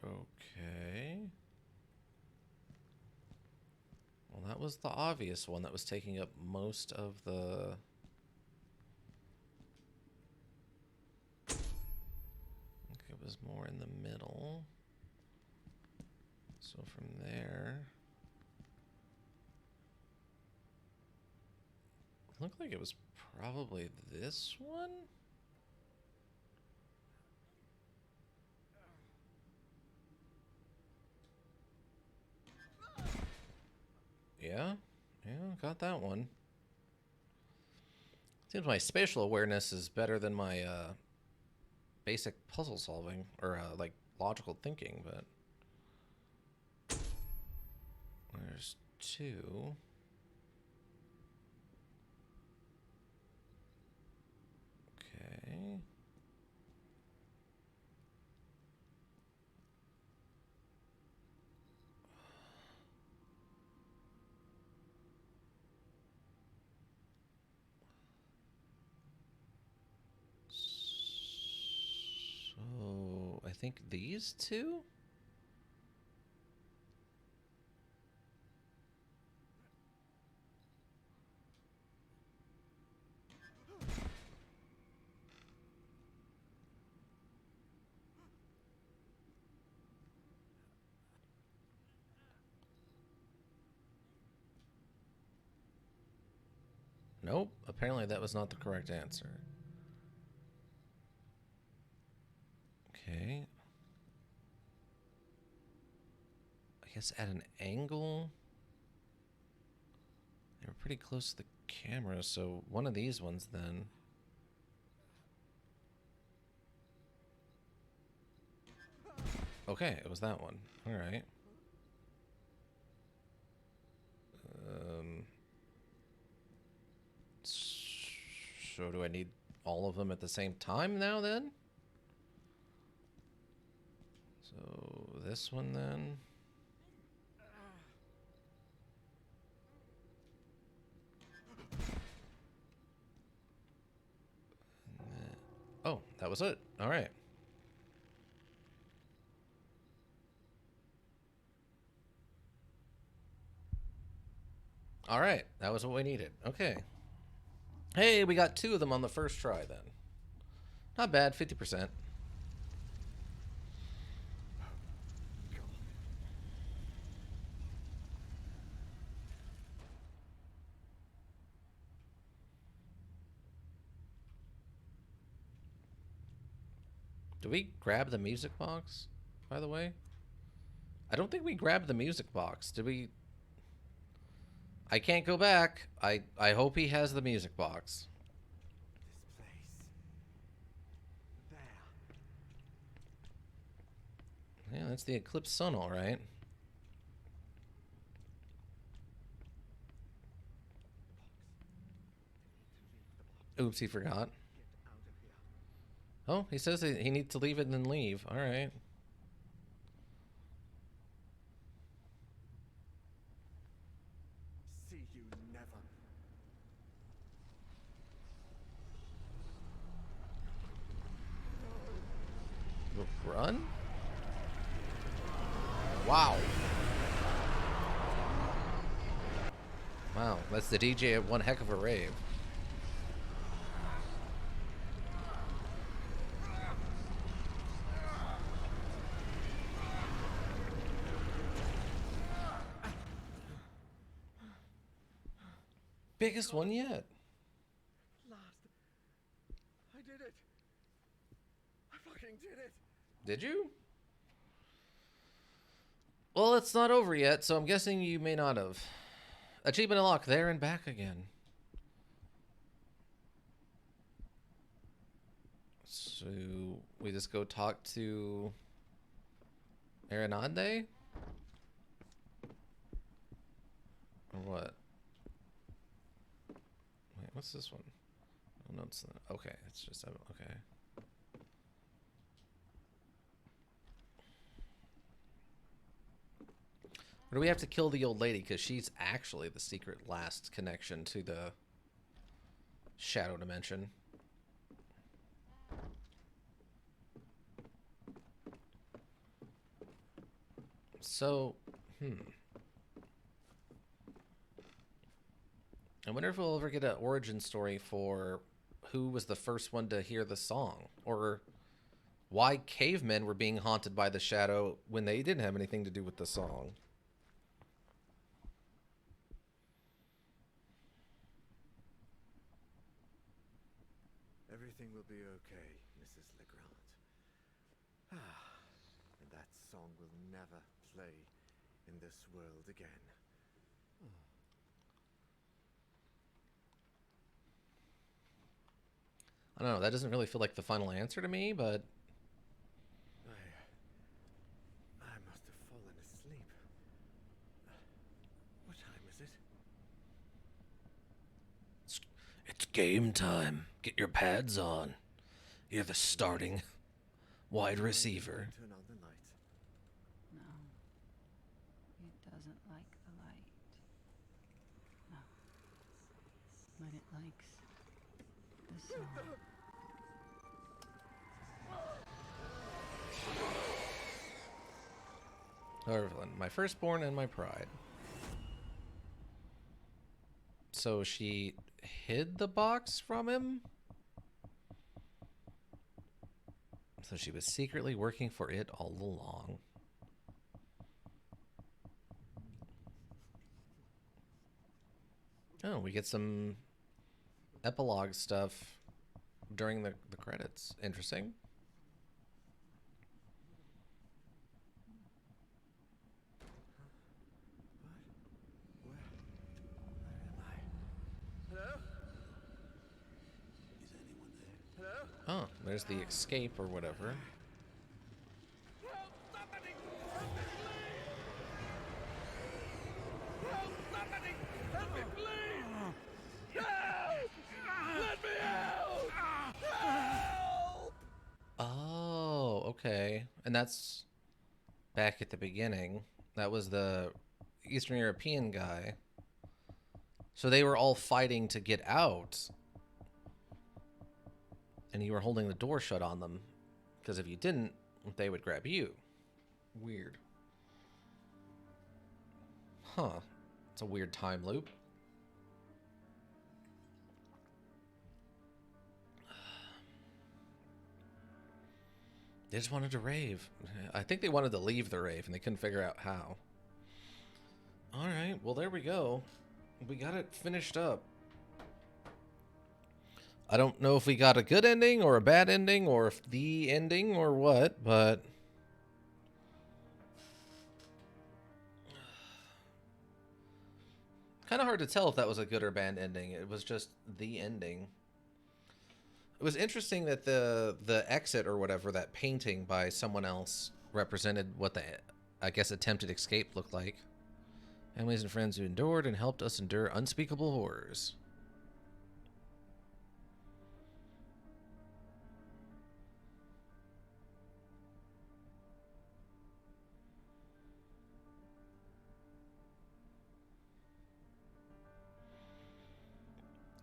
[SPEAKER 1] Okay. Well, that was the obvious one that was taking up most of the... I think it was more in the middle. So from there... It looked like it was probably this one? Yeah, got that one. Seems my spatial awareness is better than my basic puzzle solving, or like logical thinking, but... There's two. Okay. So, I think these two? Nope, apparently that was not the correct answer. Okay. I guess at an angle. They were pretty close to the camera, so one of these ones then. Okay, it was that one. All right. So do I need all of them at the same time now then? So this one then. Oh, that was it. All right. All right, that was what we needed. Okay. Hey, we got two of them on the first try then. Not bad, 50%. Do we grab the music box, by the way? I don't think we grabbed the music box. Did we? I can't go back. I hope he has the music box.
[SPEAKER 5] This place. There.
[SPEAKER 1] Yeah, that's the Eclipse Sun, all right. Oops, he forgot.
[SPEAKER 5] Get out of here.
[SPEAKER 1] Oh, he says he needs to leave it and then leave. All right.
[SPEAKER 5] See you never.
[SPEAKER 1] Run? Wow. That's the DJ at one heck of a rave. Biggest one yet.
[SPEAKER 5] Last. I did it. I fucking did it.
[SPEAKER 1] Did you? Well, it's not over yet, so I'm guessing you may not have. Achievement unlocked, there and back again. So we just go talk to Ariadne? Or what? Wait, what's this one? Oh, no, it's not. Okay, it's just okay. Or do we have to kill the old lady? Because she's actually the secret last connection to the shadow dimension. So, I wonder if we'll ever get an origin story for who was the first one to hear the song. Or why cavemen were being haunted by the shadow when they didn't have anything to do with the song.
[SPEAKER 5] Everything will be okay, Mrs. Legrand. And that song will never play in this world again.
[SPEAKER 1] I don't know, that doesn't really feel like the final answer to me, but...
[SPEAKER 5] I must have fallen asleep. What time is it?
[SPEAKER 1] It's game time. Get your pads on. You're the starting wide receiver.
[SPEAKER 5] Turn on the light.
[SPEAKER 4] No. It doesn't like the light. No. But it likes the song.
[SPEAKER 1] Evelyn, my firstborn and my pride. So she hid the box from him? So she was secretly working for it all along. Oh, we get some epilogue stuff during the credits. Interesting. Oh, there's the escape or whatever. Oh, okay. And that's back at the beginning. That was the Eastern European guy. So they were all fighting to get out. And you were holding the door shut on them. Because if you didn't, they would grab you. Weird. Huh. It's a weird time loop. They just wanted to rave. I think they wanted to leave the rave and they couldn't figure out how. Alright, well there we go. We got it finished up. I don't know if we got a good ending or a bad ending or if the ending or what, but... kind of hard to tell if that was a good or bad ending. It was just the ending. It was interesting that the exit or whatever, that painting by someone else, represented what the, I guess, attempted escape looked like. Families and friends who endured and helped us endure unspeakable horrors.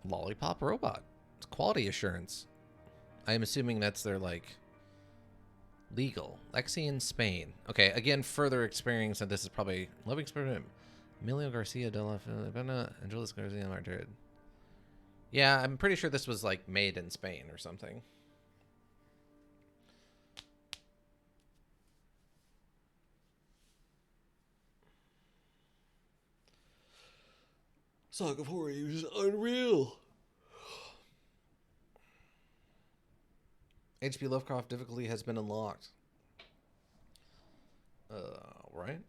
[SPEAKER 1] Lollipop robot. It's quality assurance. I am assuming that's their, like, legal. Lexi in Spain. Okay, again, further experience, and this is probably living experiment. Emilio Garcia de la Filipina, Angeles Garcia Madrid. Yeah, I'm pretty sure this was like made in Spain or something. Song of Horror is unreal. H.P. Lovecraft difficulty has been unlocked. Right?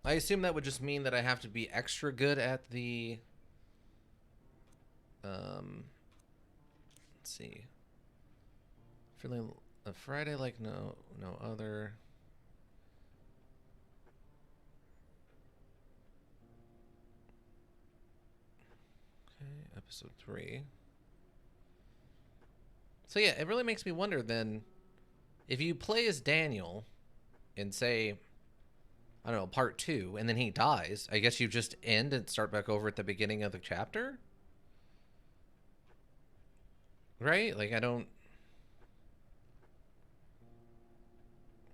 [SPEAKER 1] I assume that would just mean that I have to be extra good at the... let's see. Feeling a Friday like no other. Okay, episode 3. So yeah, it really makes me wonder then, if you play as Daniel in, say, I don't know, part 2, and then he dies, I guess you just end and start back over at the beginning of the chapter? Right? Like, I don't...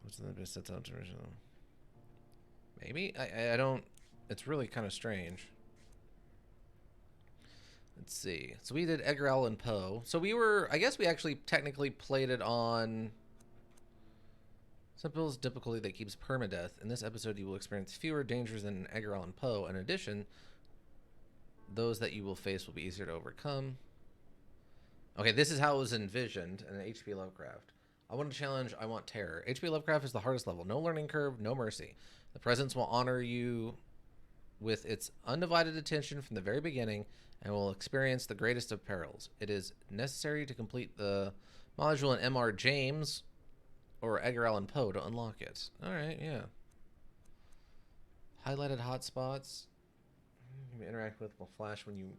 [SPEAKER 1] What's the best that's out original? Maybe? I don't... It's really kind of strange. Let's see. So we did Edgar Allan Poe. So we were... I guess we actually technically played it on... Simple is difficulty that keeps permadeath. In this episode, you will experience fewer dangers than Edgar Allan Poe. In addition, those that you will face will be easier to overcome. Okay, this is how it was envisioned in H.P. Lovecraft. I want a challenge, I want terror. H.P. Lovecraft is the hardest level. No learning curve, no mercy. The presence will honor you with its undivided attention from the very beginning and will experience the greatest of perils. It is necessary to complete the module in M.R. James or Edgar Allan Poe to unlock it. Alright, yeah. Highlighted hotspots. You may interact with will flash when you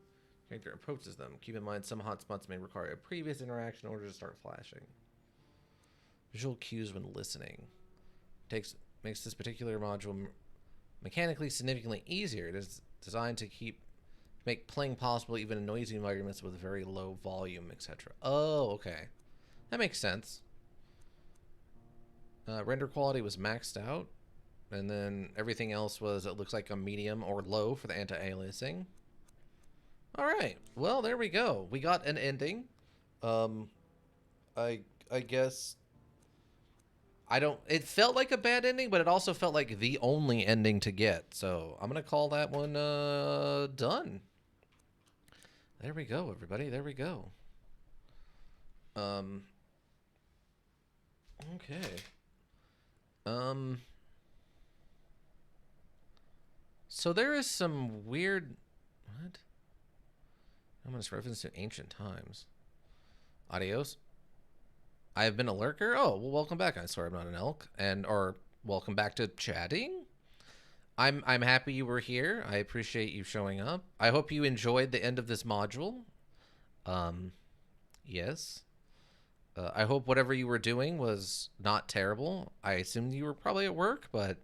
[SPEAKER 1] character approaches them. Keep in mind some hotspots may require a previous interaction in order to start flashing. Visual cues when listening. Makes this particular module mechanically significantly easier. It is designed to make playing possible even in noisy environments with very low volume, etc. Oh, okay. That makes sense. Render quality was maxed out, and then everything else was, it looks like, a medium or low for the anti-aliasing. All right, well, there we go. We got an ending. I guess it felt like a bad ending, but it also felt like the only ending to get. So I'm gonna call that one done. There we go, everybody. There we go. Okay. So there is some weird... What? I'm going to reference to ancient times. Adios. I have been a lurker? Oh, well, welcome back. I'm sorry I'm not an elk. Or welcome back to chatting. I'm happy you were here. I appreciate you showing up. I hope you enjoyed the end of this module. Yes. I hope whatever you were doing was not terrible. I assumed you were probably at work, but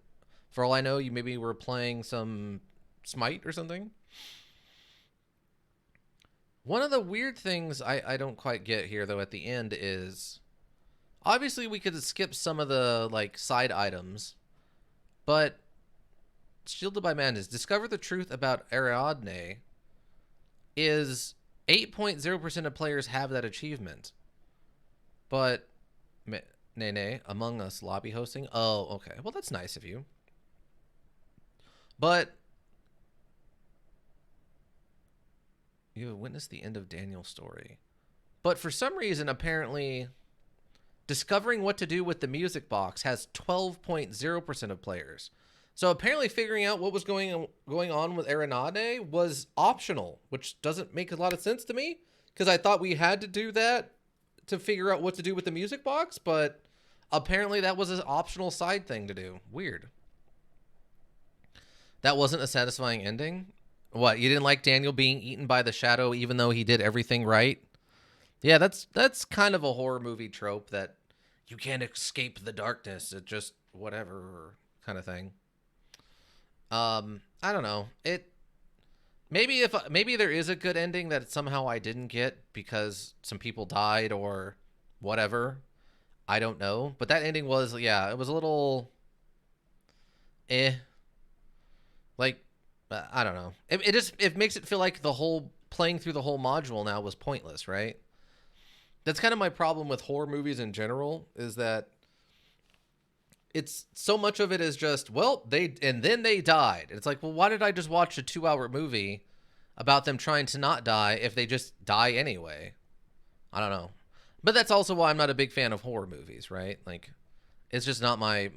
[SPEAKER 1] for all I know, you maybe were playing some Smite or something. One of the weird things I don't quite get here, though, at the end is... Obviously, we could skip some of the, like, side items, but... Shielded by Madness. Discover the truth about Ariadne is 8.0% of players have that achievement. But, Nene, Among Us lobby hosting. Oh, okay. Well, that's nice of you. But you have witnessed the end of Daniel's story. But for some reason, apparently, discovering what to do with the music box has 12.0% of players. So apparently figuring out what was going on with Ariadne was optional, which doesn't make a lot of sense to me, because I thought we had to do that to figure out what to do with the music box, but apparently that was an optional side thing to do. Weird. That wasn't a satisfying ending? What, you didn't like Daniel being eaten by the shadow even though he did everything right? Yeah, that's kind of a horror movie trope, that you can't escape the darkness. It just whatever kind of thing. I don't know. Maybe there is a good ending that somehow I didn't get because some people died or whatever. I don't know. But that ending was, yeah, it was a little Like, I don't know. It makes it feel like the whole playing through the whole module now was pointless, right? That's kind of my problem with horror movies in general, is that it's so much of it is just, well, they died. It's like, well, why did I just watch a 2-hour movie about them trying to not die if they just die anyway? I don't know. But that's also why I'm not a big fan of horror movies, right? Like, it's just not my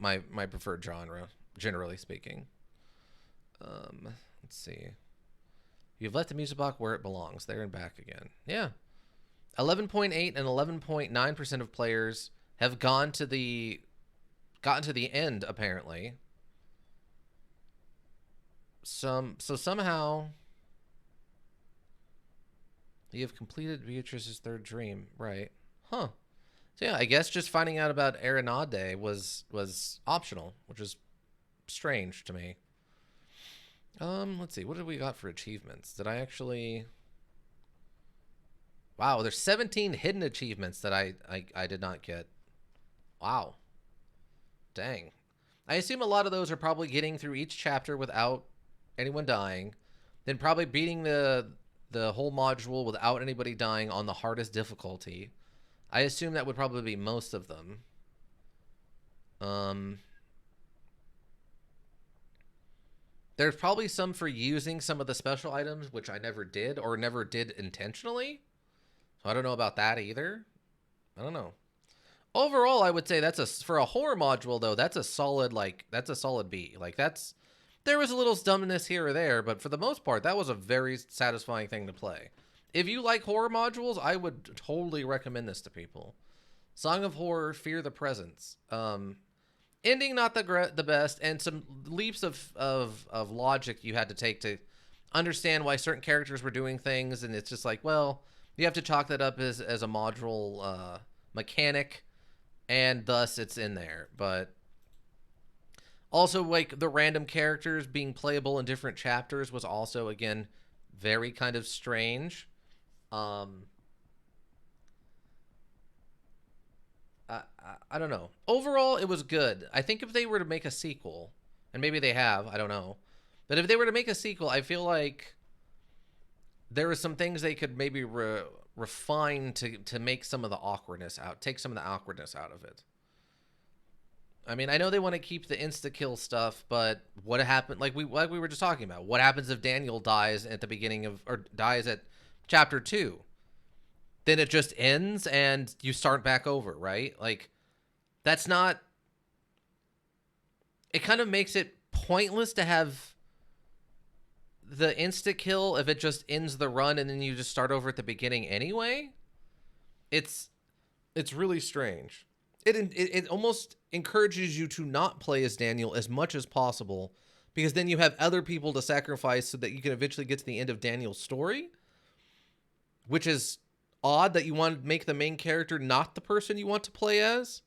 [SPEAKER 1] preferred genre, generally speaking. Let's see. You've left the music box where it belongs, there and back again. Yeah. 11.8 and 11.9% of players have gotten to the end, apparently. So somehow you have completed Beatrice's third dream, right? Huh. So yeah, I guess just finding out about Aranade was optional, which is strange to me. Let's see. What did we got for achievements? Did I actually... Wow, there's 17 hidden achievements that I did not get. Wow. Dang. I assume a lot of those are probably getting through each chapter without anyone dying, then probably beating the whole module without anybody dying on the hardest difficulty. I assume that would probably be most of them. There's probably some for using some of the special items, which I never did or never did intentionally. So I don't know about that either. I don't know. Overall, I would say for a horror module though, that's a solid B. Like there was a little dumbness here or there, but for the most part, that was a very satisfying thing to play. If you like horror modules, I would totally recommend this to people. Song of Horror, Fear the Presence. Ending not the best, and some leaps of logic you had to take to understand why certain characters were doing things, and it's just like, well, you have to chalk that up as a module mechanic, and thus it's in there. But also, like, the random characters being playable in different chapters was also, again, very kind of strange. I don't know. Overall, it was good. I think if they were to make a sequel, and maybe they have, I don't know, but if they were to make a sequel, I feel like there are some things they could maybe refine to make some of the awkwardness out, take some of the awkwardness out of it. I mean, I know they want to keep the insta-kill stuff, but what happened, like we were just talking about, what happens if Daniel dies at the beginning of, or dies at chapter 2? Then it just ends and you start back over, right? Like, that's not... It kind of makes it pointless to have the insta-kill if it just ends the run and then you just start over at the beginning anyway. It's really strange. It almost encourages you to not play as Daniel as much as possible, because then you have other people to sacrifice so that you can eventually get to the end of Daniel's story, which is odd that you want to make the main character not the person you want to play as.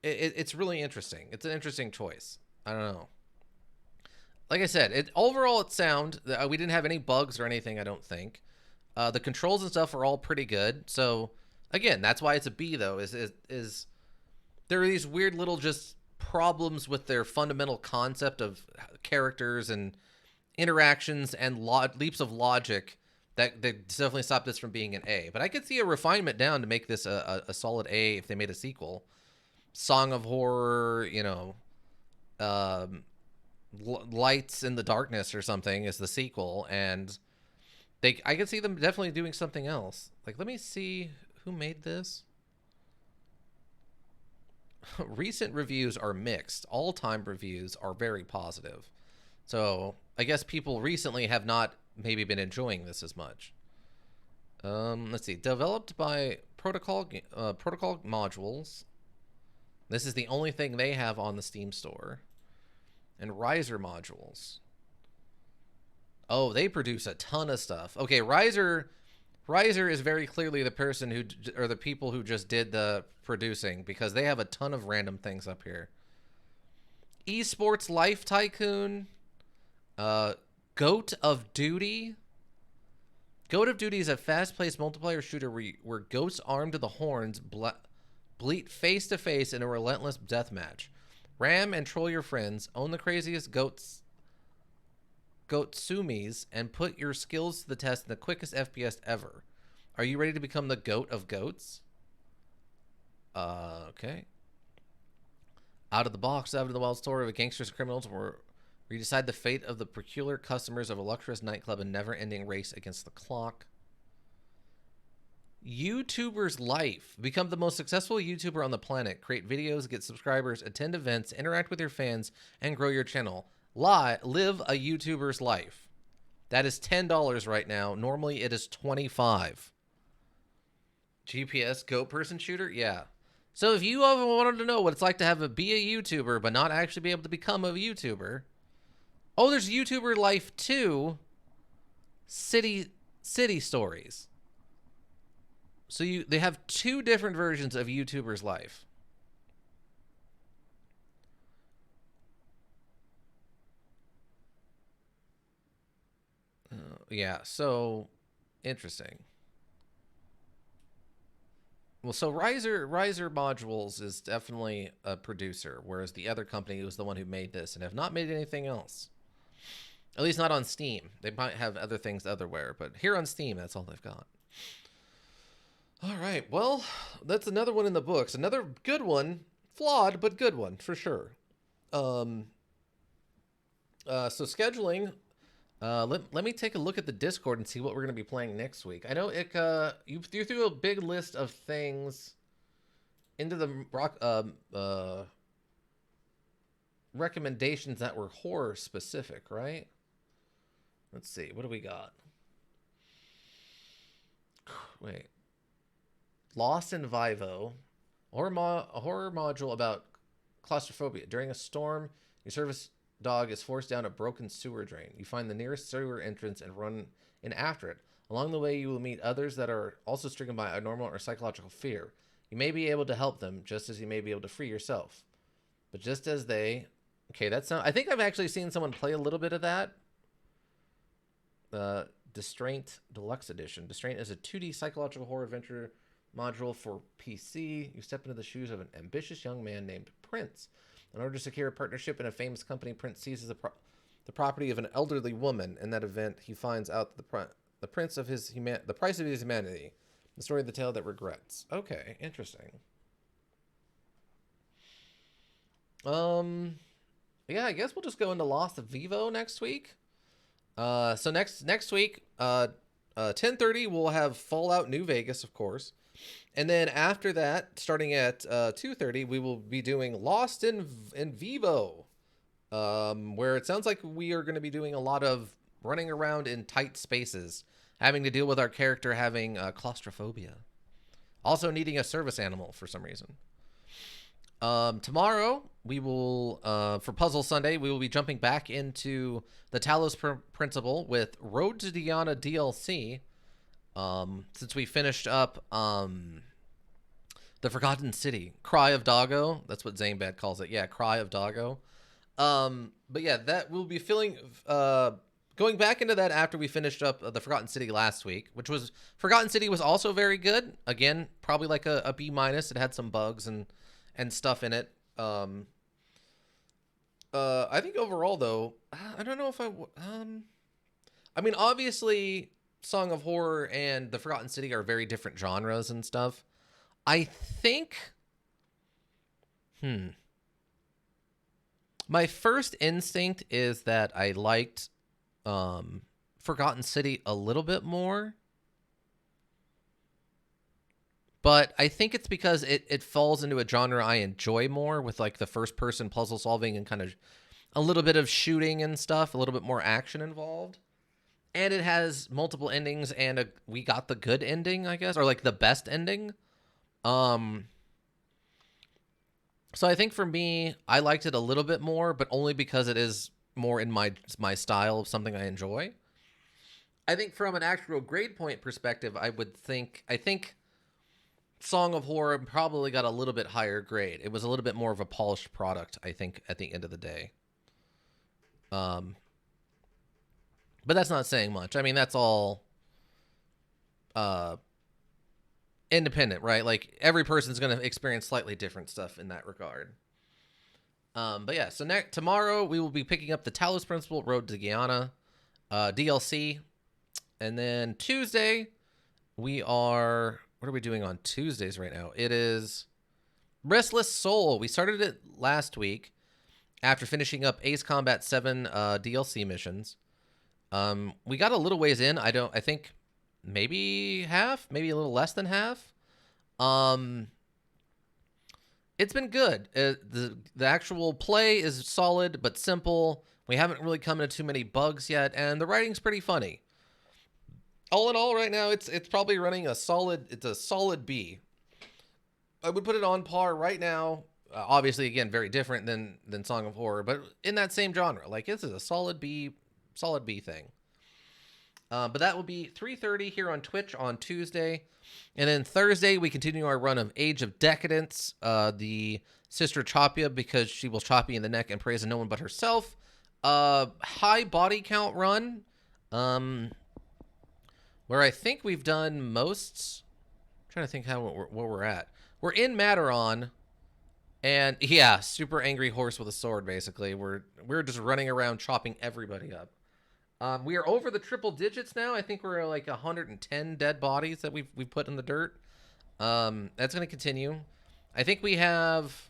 [SPEAKER 1] It's really interesting. It's an interesting choice. I don't know. Like I said, overall it's sound. We didn't have any bugs or anything, I don't think. The controls and stuff are all pretty good. So again, that's why it's a B though, is there are these weird little just problems with their fundamental concept of characters and interactions and leaps of logic that definitely stopped this from being an A. But I could see a refinement down to make this a solid A if they made a sequel. Song of Horror, you know, Lights in the Darkness or something is the sequel, and I could see them definitely doing something else. Like, let me see who made this. Recent reviews are mixed. All-time reviews are very positive. So I guess people recently have not maybe been enjoying this as much. Let's see. Developed by Protocol Modules. This is the only thing they have on the Steam store. And Riser Modules. Oh, they produce a ton of stuff. Okay, Riser is very clearly the person who, or the people who just did the producing, because they have a ton of random things up here. Esports Life Tycoon. Goat of Duty. Goat of Duty is a fast-paced multiplayer shooter where ghosts armed to the horns bleat face-to-face in a relentless deathmatch. Ram and troll your friends, own the craziest goats Gotsumis and put your skills to the test in the quickest FPS ever. Are you ready to become the goat of goats? Okay. Out of the box, out of the wild story of a gangsters and criminals where you decide the fate of the peculiar customers of a luxurious nightclub and never-ending race against the clock. YouTuber's life. Become the most successful YouTuber on the planet. Create videos, get subscribers, attend events, interact with your fans, and grow your channel. Live a YouTuber's life. That is $10 right now. Normally it is $25. GPS goat person shooter? Yeah. So if you ever wanted to know what it's like to be a YouTuber but not actually be able to become a YouTuber. Oh, there's YouTuber life too. City stories. So they have two different versions of YouTuber's life. Yeah, so interesting. Well, so Riser Modules is definitely a producer, whereas the other company was the one who made this and have not made anything else. At least not on Steam. They might have other things otherwhere, but here on Steam, that's all they've got. All right, well, that's another one in the books. Another good one. Flawed, but good one, for sure. So scheduling... let me take a look at the Discord and see what we're going to be playing next week. I know, you threw a big list of things into the recommendations that were horror specific, right? Let's see. What do we got? Wait. Lost in Vivo. A horror module about claustrophobia. During a storm, your service dog is forced down a broken sewer drain. You find the nearest sewer entrance and run in after it. Along the way, you will meet others that are also stricken by a normal or psychological fear. You may be able to help them, just as you may be able to free yourself. But just as they... Okay, that's not... I think I've actually seen someone play a little bit of that. Distraint Deluxe Edition. Distraint is a 2D psychological horror adventure module for PC. You step into the shoes of an ambitious young man named Prince. In order to secure a partnership in a famous company, Prince seizes the property of an elderly woman. In that event, he finds out the price of his humanity. The story of the tale that regrets. Okay, interesting. Yeah, I guess we'll just go into Lost of Vivo next week. So next week, 10:30 we'll have Fallout New Vegas, of course. And then after that, starting at 2:30, we will be doing Lost in Vivo, where it sounds like we are going to be doing a lot of running around in tight spaces, having to deal with our character having claustrophobia, also needing a service animal for some reason. Tomorrow, we will, for Puzzle Sunday, we will be jumping back into the Talos Principle with Road to Diana DLC. Since we finished up the Forgotten City, Cry of Doggo, that's what Zanebad calls it. Yeah, Cry of Doggo. But yeah, that we'll be going back into that after we finished up the Forgotten City last week, Forgotten City was also very good. Again, probably like a B-. It had some bugs and stuff in it. I think overall though, I don't know if I mean, obviously Song of Horror and the Forgotten City are very different genres and stuff. I think, my first instinct is that I liked Forgotten City a little bit more. But I think it's because it falls into a genre I enjoy more, with like the first person puzzle solving and kind of a little bit of shooting and stuff, a little bit more action involved. And it has multiple endings, and we got the good ending, I guess, or like the best ending. So I think for me, I liked it a little bit more, but only because it is more in my style of something I enjoy. I think from an actual grade point perspective, I think Song of Horror probably got a little bit higher grade. It was a little bit more of a polished product, I think, at the end of the day. But that's not saying much. I mean, that's all independent, right? Like, every person's going to experience slightly different stuff in that regard. But yeah, so tomorrow we will be picking up the Talos Principle, Road to Guyana. DLC. And then Tuesday, what are we doing on Tuesdays right now? It is Restless Soul. We started it last week after finishing up Ace Combat 7 DLC missions. We got a little ways in. I think maybe half, maybe a little less than half. It's been good. The actual play is solid but simple. We haven't really come into too many bugs yet, and the writing's pretty funny. All in all, right now, it's probably running a solid B. I would put it on par right now. Obviously, again, very different than Song of Horror, but in that same genre. Like, this is a solid B thing. But that will be 3:30 here on Twitch on Tuesday. And then Thursday, we continue our run of Age of Decadence, the Sister Chopia, because she will chop you in the neck and praise no one but herself. High body count run, where I think we've done most. I'm trying to think where we're at. We're in Mataron, and yeah, super angry horse with a sword. Basically, we're just running around chopping everybody up. We are over the triple digits now. I think we're like 110 dead bodies that we've put in the dirt. That's going to continue. I think we have.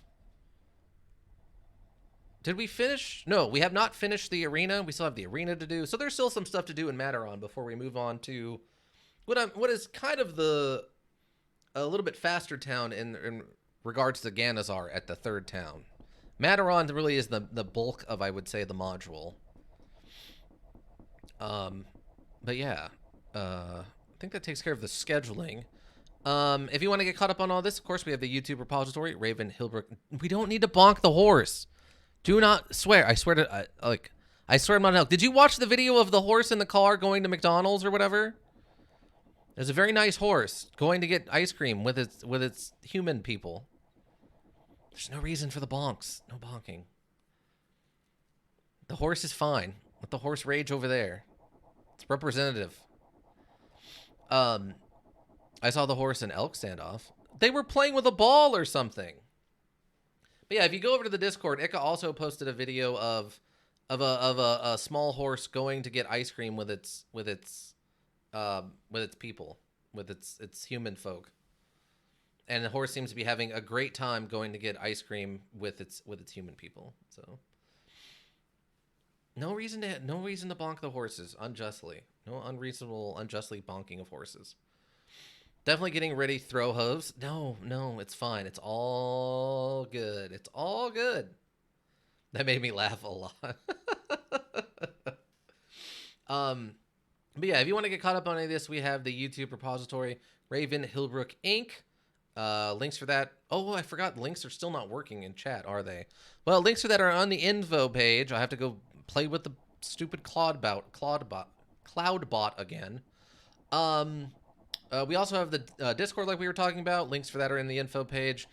[SPEAKER 1] Did we finish? No, we have not finished the arena. We still have the arena to do. So there's still some stuff to do in Mataron before we move on to what is kind of a little bit faster town in regards to Ganazar at the third town. Mataron really is the bulk of, I would say, the module. But yeah, I think that takes care of the scheduling. If you want to get caught up on all this, of course, we have the YouTube repository, Raven Hillbrook. We don't need to bonk the horse. Do not swear. I swear to, I swear I'm not an elk. Did you watch the video of the horse in the car going to McDonald's or whatever? There's a very nice horse going to get ice cream with its human people. There's no reason for the bonks. No bonking. The horse is fine. Let the horse rage over there. It's representative. I saw the horse and elk standoff. They were playing with a ball or something. But yeah, if you go over to the Discord, Ika also posted a video of a small horse going to get ice cream with its people, with its human folk. And the horse seems to be having a great time going to get ice cream with its human people. So no reason to bonk the horses unjustly. No unjustly bonking of horses. Definitely getting ready, throw hooves. No, it's fine. It's all good. It's all good. That made me laugh a lot. But yeah, if you want to get caught up on any of this, we have the YouTube repository, Raven Hillbrook Inc. Links for that. Oh, I forgot. Links are still not working in chat, are they? Well, links for that are on the info page. I have to go play with the stupid Cloudbot again. We also have the Discord, like we were talking about. Links for that are in the info page.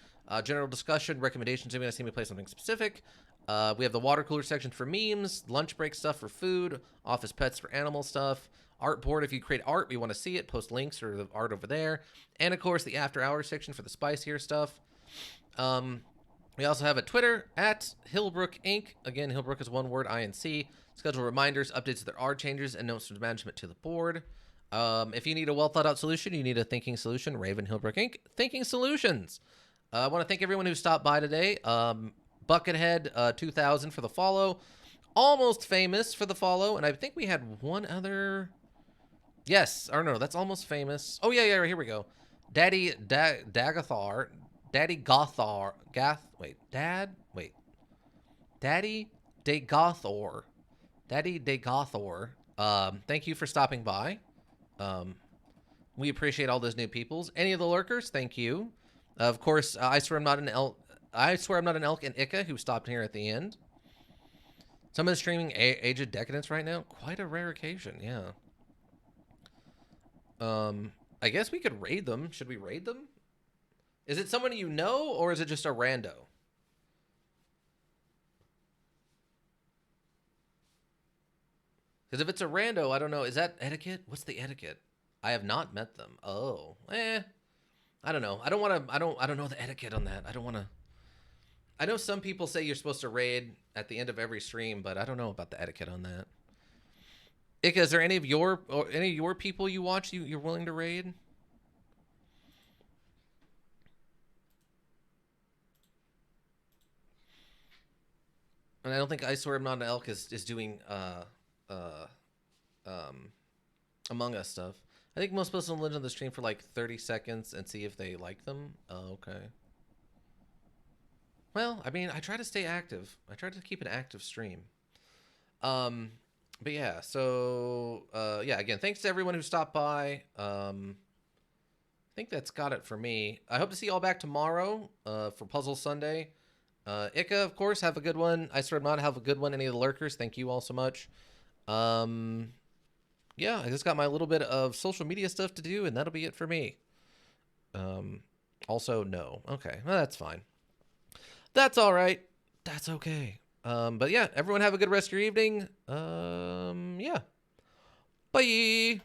[SPEAKER 1] General discussion, recommendations. If you want to see me play something specific. We have the water cooler section for memes, lunch break stuff for food, office pets for animal stuff, art board. If you create art, we want to see it. Post links or the art over there. And of course, the after hours section for the spicier stuff. We also have a Twitter at Hillbrook Inc. Again, Hillbrook is one word, INC. Schedule reminders, updates if there are changes, and notes from management to the board. If you need a well thought out solution, you need a thinking solution, Raven Hillbrook Inc. Thinking Solutions. I want to thank everyone who stopped by today. Buckethead 2000 for the follow. Almost Famous for the follow. And I think we had one other. Yes. Or no, that's Almost Famous. Oh, yeah. Here we go. Daddy Dagathar. Daddy Gothar. Daddy Degothor. Daddy Degothor. Thank you for stopping by. We appreciate all those new peoples. Any of the lurkers, thank you. Of course, I swear I'm not an elk. And Ika, who stopped here at the end. Someone streaming Age of Decadence right now. Quite a rare occasion, yeah. I guess we could raid them. Should we raid them? Is it someone you know, or is it just a rando? Because if it's a rando, I don't know. Is that etiquette? What's the etiquette? I have not met them. Oh, I don't know. I don't know the etiquette on that. I don't want to. I know some people say you're supposed to raid at the end of every stream, but I don't know about the etiquette on that. Ika, is there any of your people you watch you're willing to raid? And I don't think I swear I'm not an elk is doing Among Us stuff. I think most people listen to the stream for like 30 seconds and see if they like them. Oh, okay. Well, I mean, I try to stay active. I try to keep an active stream. But yeah, so yeah, again, thanks to everyone who stopped by. I think that's got it for me. I hope to see you all back tomorrow for Puzzle Sunday. Ika, of course, have a good one. I swear not have a good one. Any of the lurkers, thank you all so much. Yeah, I just got my little bit of social media stuff to do, and that'll be it for me. Also, no. Okay, well, that's fine. That's all right. That's okay. But yeah, everyone have a good rest of your evening. Yeah. Bye.